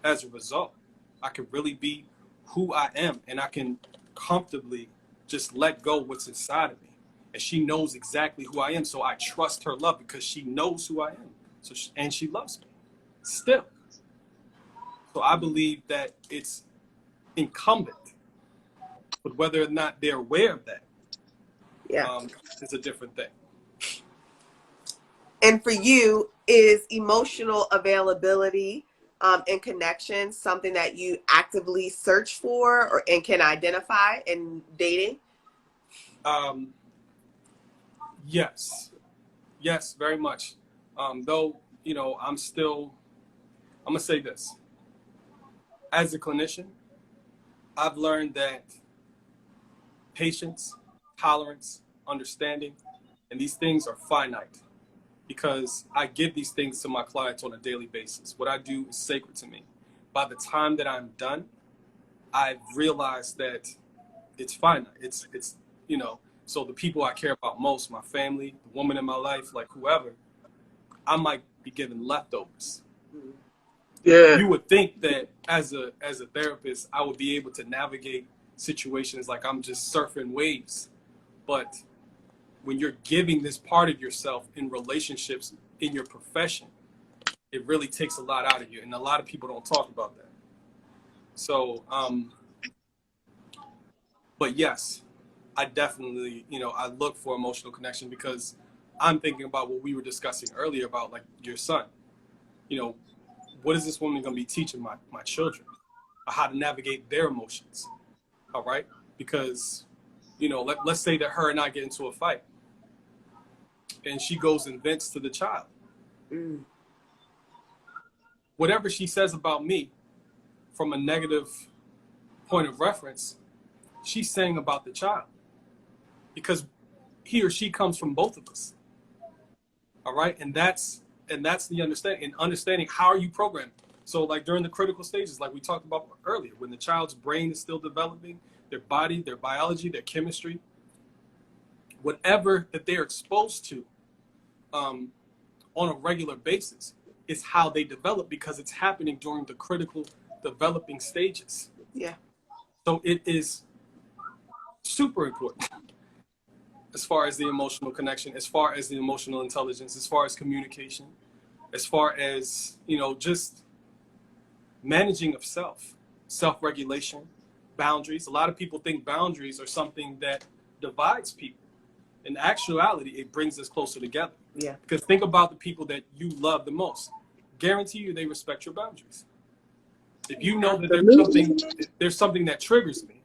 S4: As a result, I can really be who I am, and I can comfortably just let go what's inside of me. And she knows exactly who I am, so I trust her love because she knows who I am. So and she loves me still. So I believe that it's incumbent, but whether or not they're aware of that, is a different thing.
S1: And for you, is emotional availability and connection something that you actively search for and can identify in dating?
S4: Yes, very much. Though, you know, I'm gonna say this. As a clinician, I've learned that patience, tolerance, understanding, and these things are finite because I give these things to my clients on a daily basis. What I do is sacred to me. By the time that I'm done, I've realized that it's finite. It's you know, so the people I care about most, my family, the woman in my life, like whoever, I might be given leftovers.
S2: Yeah.
S4: You would think that as a therapist, I would be able to navigate situations like I'm just surfing waves. But when you're giving this part of yourself in relationships in your profession, it really takes a lot out of you. And a lot of people don't talk about that. So, but yes, I definitely, you know, I look for emotional connection because I'm thinking about what we were discussing earlier about like your son. You know, what is this woman going to be teaching my children? How to navigate their emotions. All right. Because, you know, let's say that her and I get into a fight and she goes and vents to the child. Whatever she says about me from a negative point of reference, she's saying about the child because he or she comes from both of us. All right. And that's the understanding, and understanding how are you programmed. So like during the critical stages, like we talked about earlier, when the child's brain is still developing, their body, their biology, their chemistry, whatever that they're exposed to on a regular basis is how they develop because it's happening during the critical developing stages.
S1: Yeah.
S4: So it is super important as far as the emotional connection, as far as the emotional intelligence, as far as communication, as far as, you know, just managing of self-regulation, boundaries. A lot of people think boundaries are something that divides people. In actuality, it brings us closer together.
S1: Yeah.
S4: Because think about the people that you love the most. Guarantee you they respect your boundaries. If you know that there's something that triggers me,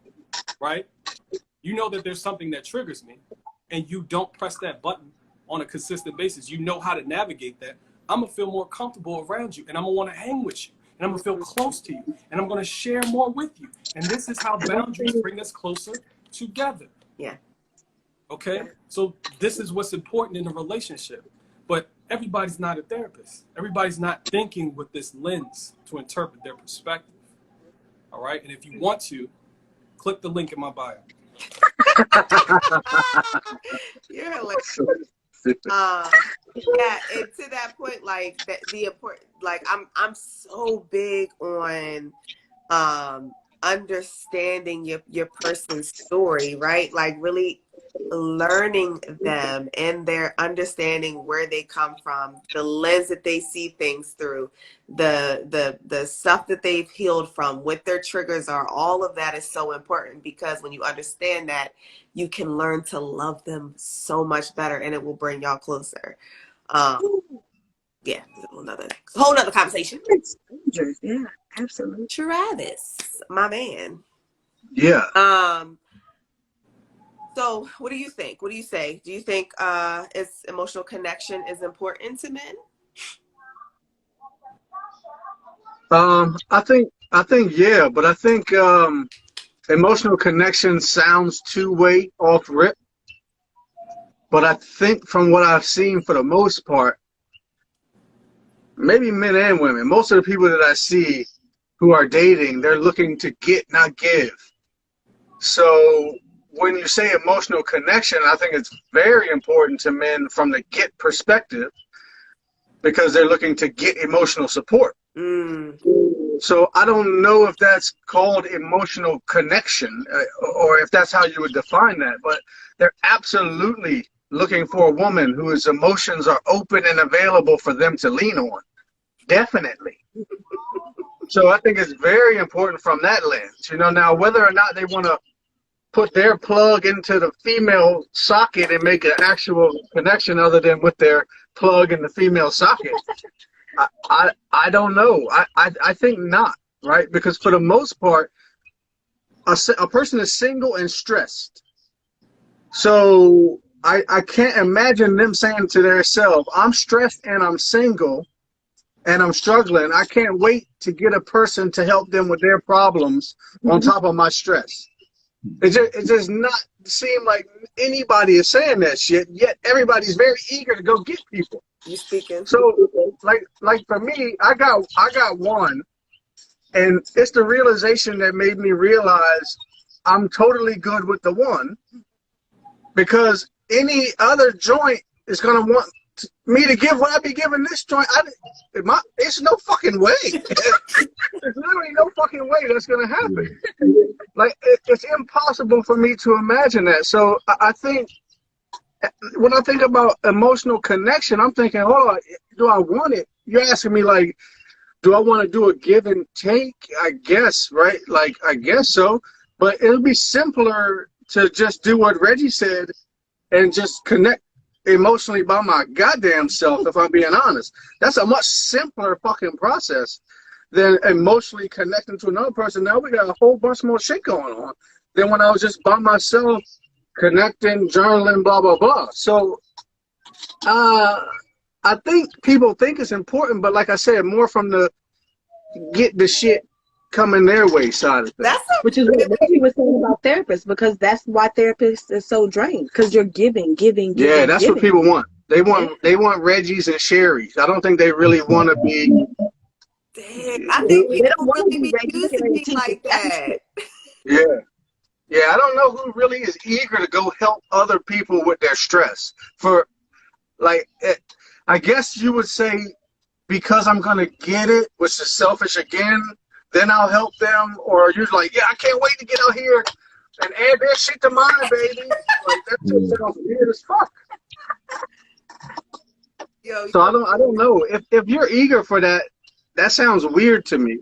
S4: right? You know that there's something that triggers me and you don't press that button on a consistent basis. You know how to navigate that. I'm going to feel more comfortable around you and I'm going to want to hang with you and I'm going to feel close to you and I'm going to share more with you. And this is how boundaries bring us closer together.
S1: Yeah.
S4: Okay? So this is what's important in a relationship. But everybody's not a therapist. Everybody's not thinking with this lens to interpret their perspective. All right? And if you want to, click the link in my bio.
S1: You're hilarious. Yeah, and to that point, like that, the important, like I'm so big on understanding your person's story, right? Like really learning them and their understanding where they come from, the lens that they see things through, the stuff that they've healed from, what their triggers are. All of that is so important because when you understand that, you can learn to love them so much better and it will bring y'all closer. Yeah, it's a whole nother conversation.
S3: Yeah, absolutely.
S1: Travis, my man.
S2: Yeah.
S1: So what do you think? What do you say? Do you think is emotional connection is important to men?
S2: I think yeah, but I think emotional connection sounds two-way off rip. But I think from what I've seen for the most part, maybe men and women, most of the people that I see who are dating, they're looking to get, not give. So when you say emotional connection, I think it's very important to men from the get perspective because they're looking to get emotional support. So I don't know if that's called emotional connection or if that's how you would define that, but they're absolutely looking for a woman whose emotions are open and available for them to lean on. Definitely. So I think it's very important from that lens. Now whether or not they want to put their plug into the female socket and make an actual connection other than with their plug in the female socket, I don't know. I think not, right? Because for the most part, a person is single and stressed. So I can't imagine them saying to themselves, I'm stressed and I'm single and I'm struggling. I can't wait to get a person to help them with their problems on top of my stress. It does not seem like anybody is saying that shit, yet everybody's very eager to go get people.
S1: You speaking?
S2: So like for me, I got one, and it's the realization that made me realize I'm totally good with the one, because any other joint is gonna want me to give what I be giving this joint. It's no fucking way. There's literally no fucking way that's gonna happen. Like it's impossible for me to imagine that. So I think when I think about emotional connection, I'm thinking, oh, do I want it? You're asking me like, do I want to do a give and take? I guess, right? Like, I guess so. But it'll be simpler to just do what Reggie said and just connect emotionally by my goddamn self, if I'm being honest. That's a much simpler fucking process than emotionally connecting to another person. Now we got a whole bunch more shit going on than when I was just by myself, connecting, journaling, blah, blah, blah. So I think people think it's important, but like I said, more from the get the shit coming their way side of things.
S3: Which is what Reggie was saying about therapists, because that's why therapists are so drained, because you're giving.
S2: Yeah, that's what people want. They want Reggie's and Sherry's. I don't think they really want to be.
S1: Damn, I think
S3: they don't want
S1: really
S3: to be
S1: using me like that.
S2: Yeah, I don't know who really is eager to go help other people with their stress. I guess you would say, because I'm going to get it, which is selfish again, then I'll help them. Or you're like, yeah, I can't wait to get out here and add that shit to mine, baby. Like, that shit sounds weird as fuck. So I don't know. If you're eager for that, that sounds weird to me.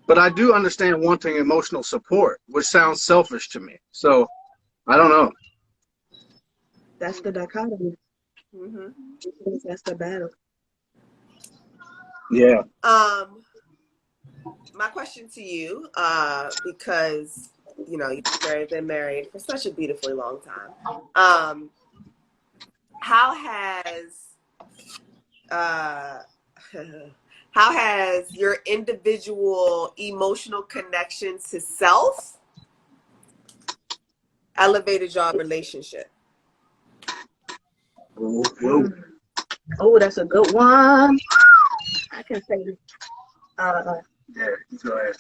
S2: But I do understand wanting emotional support, which sounds selfish to me. So I don't know.
S3: That's the dichotomy.
S1: Mm-hmm.
S3: That's the battle.
S2: Yeah.
S1: My question to you, because you've been married for such a beautifully long time. How has your individual emotional connection to self elevated your relationship?
S3: Oh, that's a good one. I can say,
S2: Yeah, go ahead.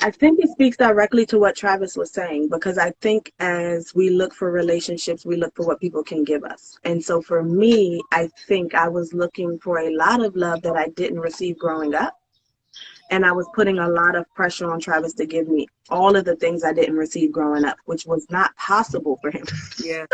S3: I think it speaks directly to what Travis was saying, because I think as we look for relationships, we look for what people can give us. And so for me, I think I was looking for a lot of love that I didn't receive growing up. And I was putting a lot of pressure on Travis to give me all of the things I didn't receive growing up, which was not possible for him.
S1: Yeah.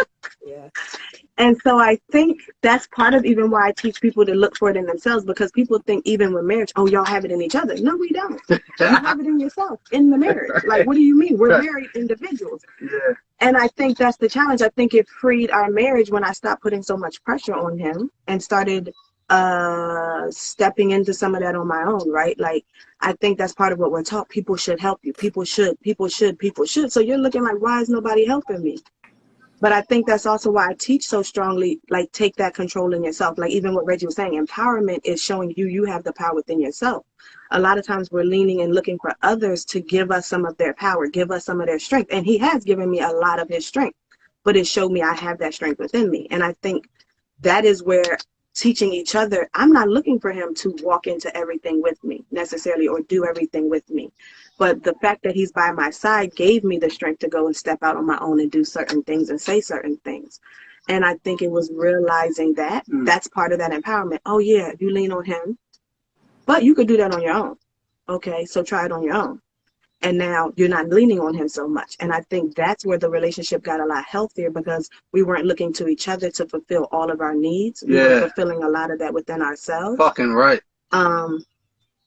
S3: And so I think that's part of even why I teach people to look for it in themselves, because people think even with marriage, oh, y'all have it in each other. No, we don't. You have it in yourself, in the marriage. Like, what do you mean? We're married individuals.
S2: Yeah.
S3: And I think that's the challenge. I think it freed our marriage when I stopped putting so much pressure on him and started stepping into some of that on my own, right? Like, I think that's part of what we're taught. People should help you. People should, people should, people should. So you're looking like, why is nobody helping me? But I think that's also why I teach so strongly, like, take that control in yourself. Like, even what Reggie was saying, empowerment is showing you have the power within yourself. A lot of times we're leaning and looking for others to give us some of their power, give us some of their strength. And he has given me a lot of his strength, but it showed me I have that strength within me. And I think that is where teaching each other, I'm not looking for him to walk into everything with me necessarily or do everything with me. But the fact that he's by my side gave me the strength to go and step out on my own and do certain things and say certain things. And I think it was realizing that that's part of that empowerment. Oh, yeah, you lean on him, but you could do that on your own. Okay, so try it on your own. And now you're not leaning on him so much. And I think that's where the relationship got a lot healthier, because we weren't looking to each other to fulfill all of our needs. We were fulfilling a lot of that within ourselves.
S2: Fucking right.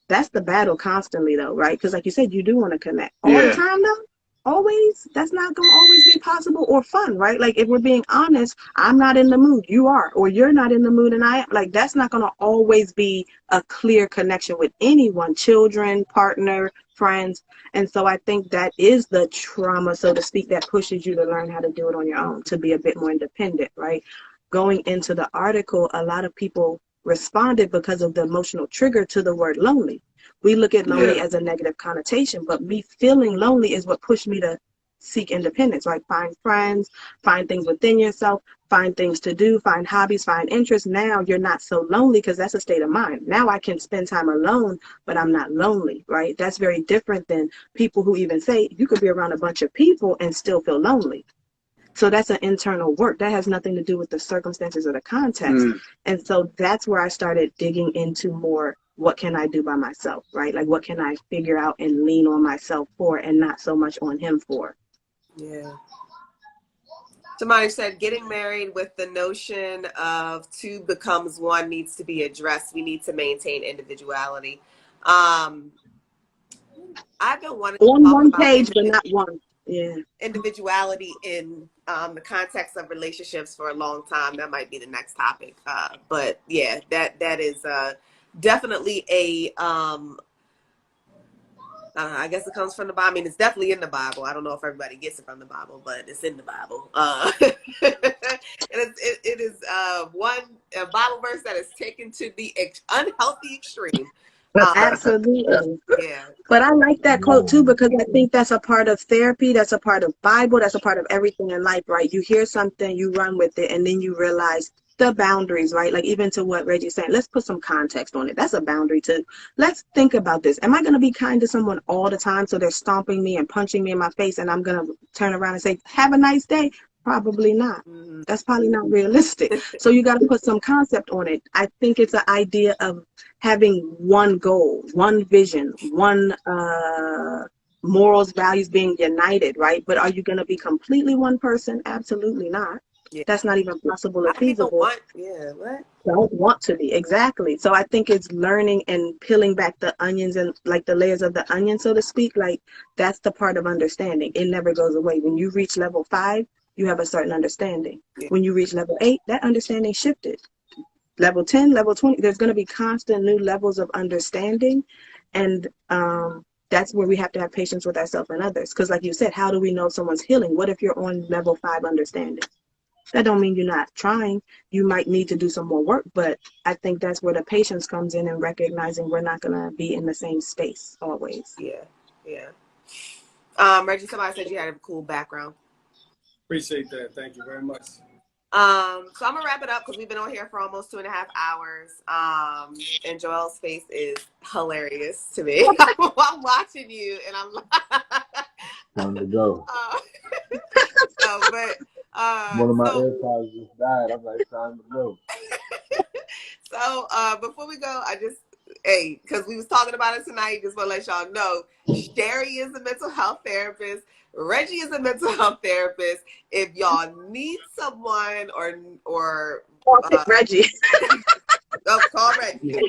S3: That's the battle constantly, though, right? Because like you said, you do want to connect all the time, though. Always, that's not going to always be possible or fun, right? Like, if we're being honest, I'm not in the mood, you are, or you're not in the mood and I am. Like, that's not going to always be a clear connection with anyone, children, partner, friends. And so I think that is the trauma, so to speak, that pushes you to learn how to do it on your own, to be a bit more independent, right? Going into the article, a lot of people responded because of the emotional trigger to the word lonely. We look at lonely as a negative connotation, but me feeling lonely is what pushed me to seek independence, right? Find friends, find things within yourself, find things to do, find hobbies, find interests. Now you're not so lonely, because that's a state of mind. Now I can spend time alone, but I'm not lonely, right? That's very different than people who even say you could be around a bunch of people and still feel lonely. So that's an internal work. That has nothing to do with the circumstances or the context. And so that's where I started digging into more, what can I do by myself, right? Like, what can I figure out and lean on myself for, and not so much on him for?
S1: Yeah. Somebody said getting married with the notion of two becomes one needs to be addressed. We need to maintain individuality. I've been wanting to
S3: On
S1: talk
S3: one
S1: about
S3: page, but not one. Yeah.
S1: individuality in the context of relationships for a long time. That might be the next topic. But yeah, that is definitely a I guess it comes from the Bible. I mean, it's definitely in the Bible. I don't know if everybody gets it from the Bible, but it's in the Bible. And it is one Bible verse that is taken to the unhealthy extreme.
S3: Absolutely.
S1: Yeah.
S3: But I like that quote too, because I think that's a part of therapy, that's a part of Bible, that's a part of everything in life, right? You hear something, you run with it, and then you realize the boundaries, right? Like, even to what Reggie's saying, let's put some context on it. That's a boundary too. Let's think about this. Am I going to be kind to someone all the time so they're stomping me and punching me in my face, and I'm going to turn around and say, have a nice day? Probably not. That's probably not realistic. So you got to put some concept on it. I think it's an idea of having one goal, one vision, one morals, values being united, right? But are you going to be completely one person? Absolutely not.
S1: Yeah.
S3: That's not even possible or
S1: I don't even
S3: feasible.
S1: want, what?
S3: Don't want to be, exactly. So I think it's learning and peeling back the onions and, like, the layers of the onion, so to speak. Like, that's the part of understanding. It never goes away. When you reach level 5, you have a certain understanding.
S1: Yeah.
S3: When you reach level 8, that understanding shifted. Level 10, level 20, there's going to be constant new levels of understanding. And that's where we have to have patience with ourselves and others. Because like you said, how do we know someone's healing? What if you're on level 5 understanding? That don't mean you're not trying. You might need to do some more work, but I think that's where the patience comes in, and recognizing we're not going to be in the same space always.
S1: Yeah. Reggie, somebody said you had a cool background.
S4: Appreciate that. Thank you very much.
S1: So I'm gonna wrap it up because we've been on here for almost 2.5 hours. And Joel's face is hilarious to me. I'm watching you, and I'm like,
S5: Time to go. One of my AirPods just died. I'm like, time to go.
S1: So before we go, because we was talking about it tonight, just want to let y'all know, Sherry is a mental health therapist. Reggie is a mental health therapist. If y'all need someone or
S3: Reggie.
S1: Call Reggie.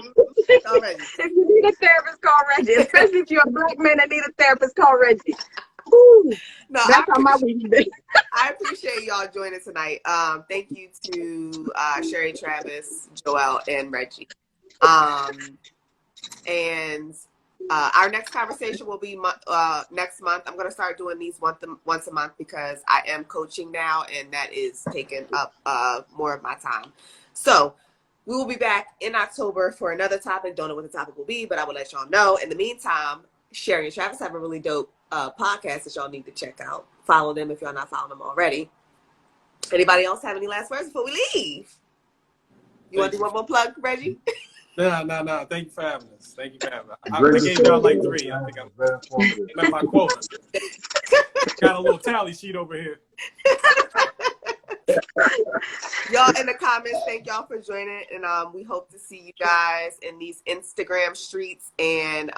S3: Call Reggie. If you need a therapist, call Reggie. Especially if you're a Black man that need a therapist, call Reggie. Ooh,
S1: No,
S3: that's on my week.
S1: I appreciate y'all joining tonight. Thank you to Sherry, Travis, Joel, and Reggie. And our next conversation will be next month. I'm going to start doing these once a month because I am coaching now, and that is taking up more of my time. So we will be back in October for another topic. Don't know what the topic will be, but I will let y'all know. In the meantime, Sherry and Travis have a really dope podcast that y'all need to check out. Follow them if y'all not following them already. Anybody else have any last words before we leave? You want to do one more plug, Reggie?
S4: No. Thank you for having us. Thank you for having us. I
S5: Great
S4: gave y'all like
S5: discussion.
S4: 3. I think I'm
S5: Very informative.
S4: met my quota. Got a little tally sheet over here.
S1: Y'all in the comments, thank y'all for joining, and we hope to see you guys in these Instagram streets and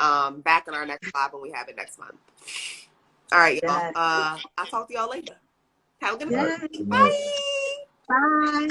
S1: back in our next live when we have it next month. All right, y'all.
S3: Yes.
S1: I'll talk to y'all later. Have a good
S3: Yes.
S1: night. Bye.
S3: Bye.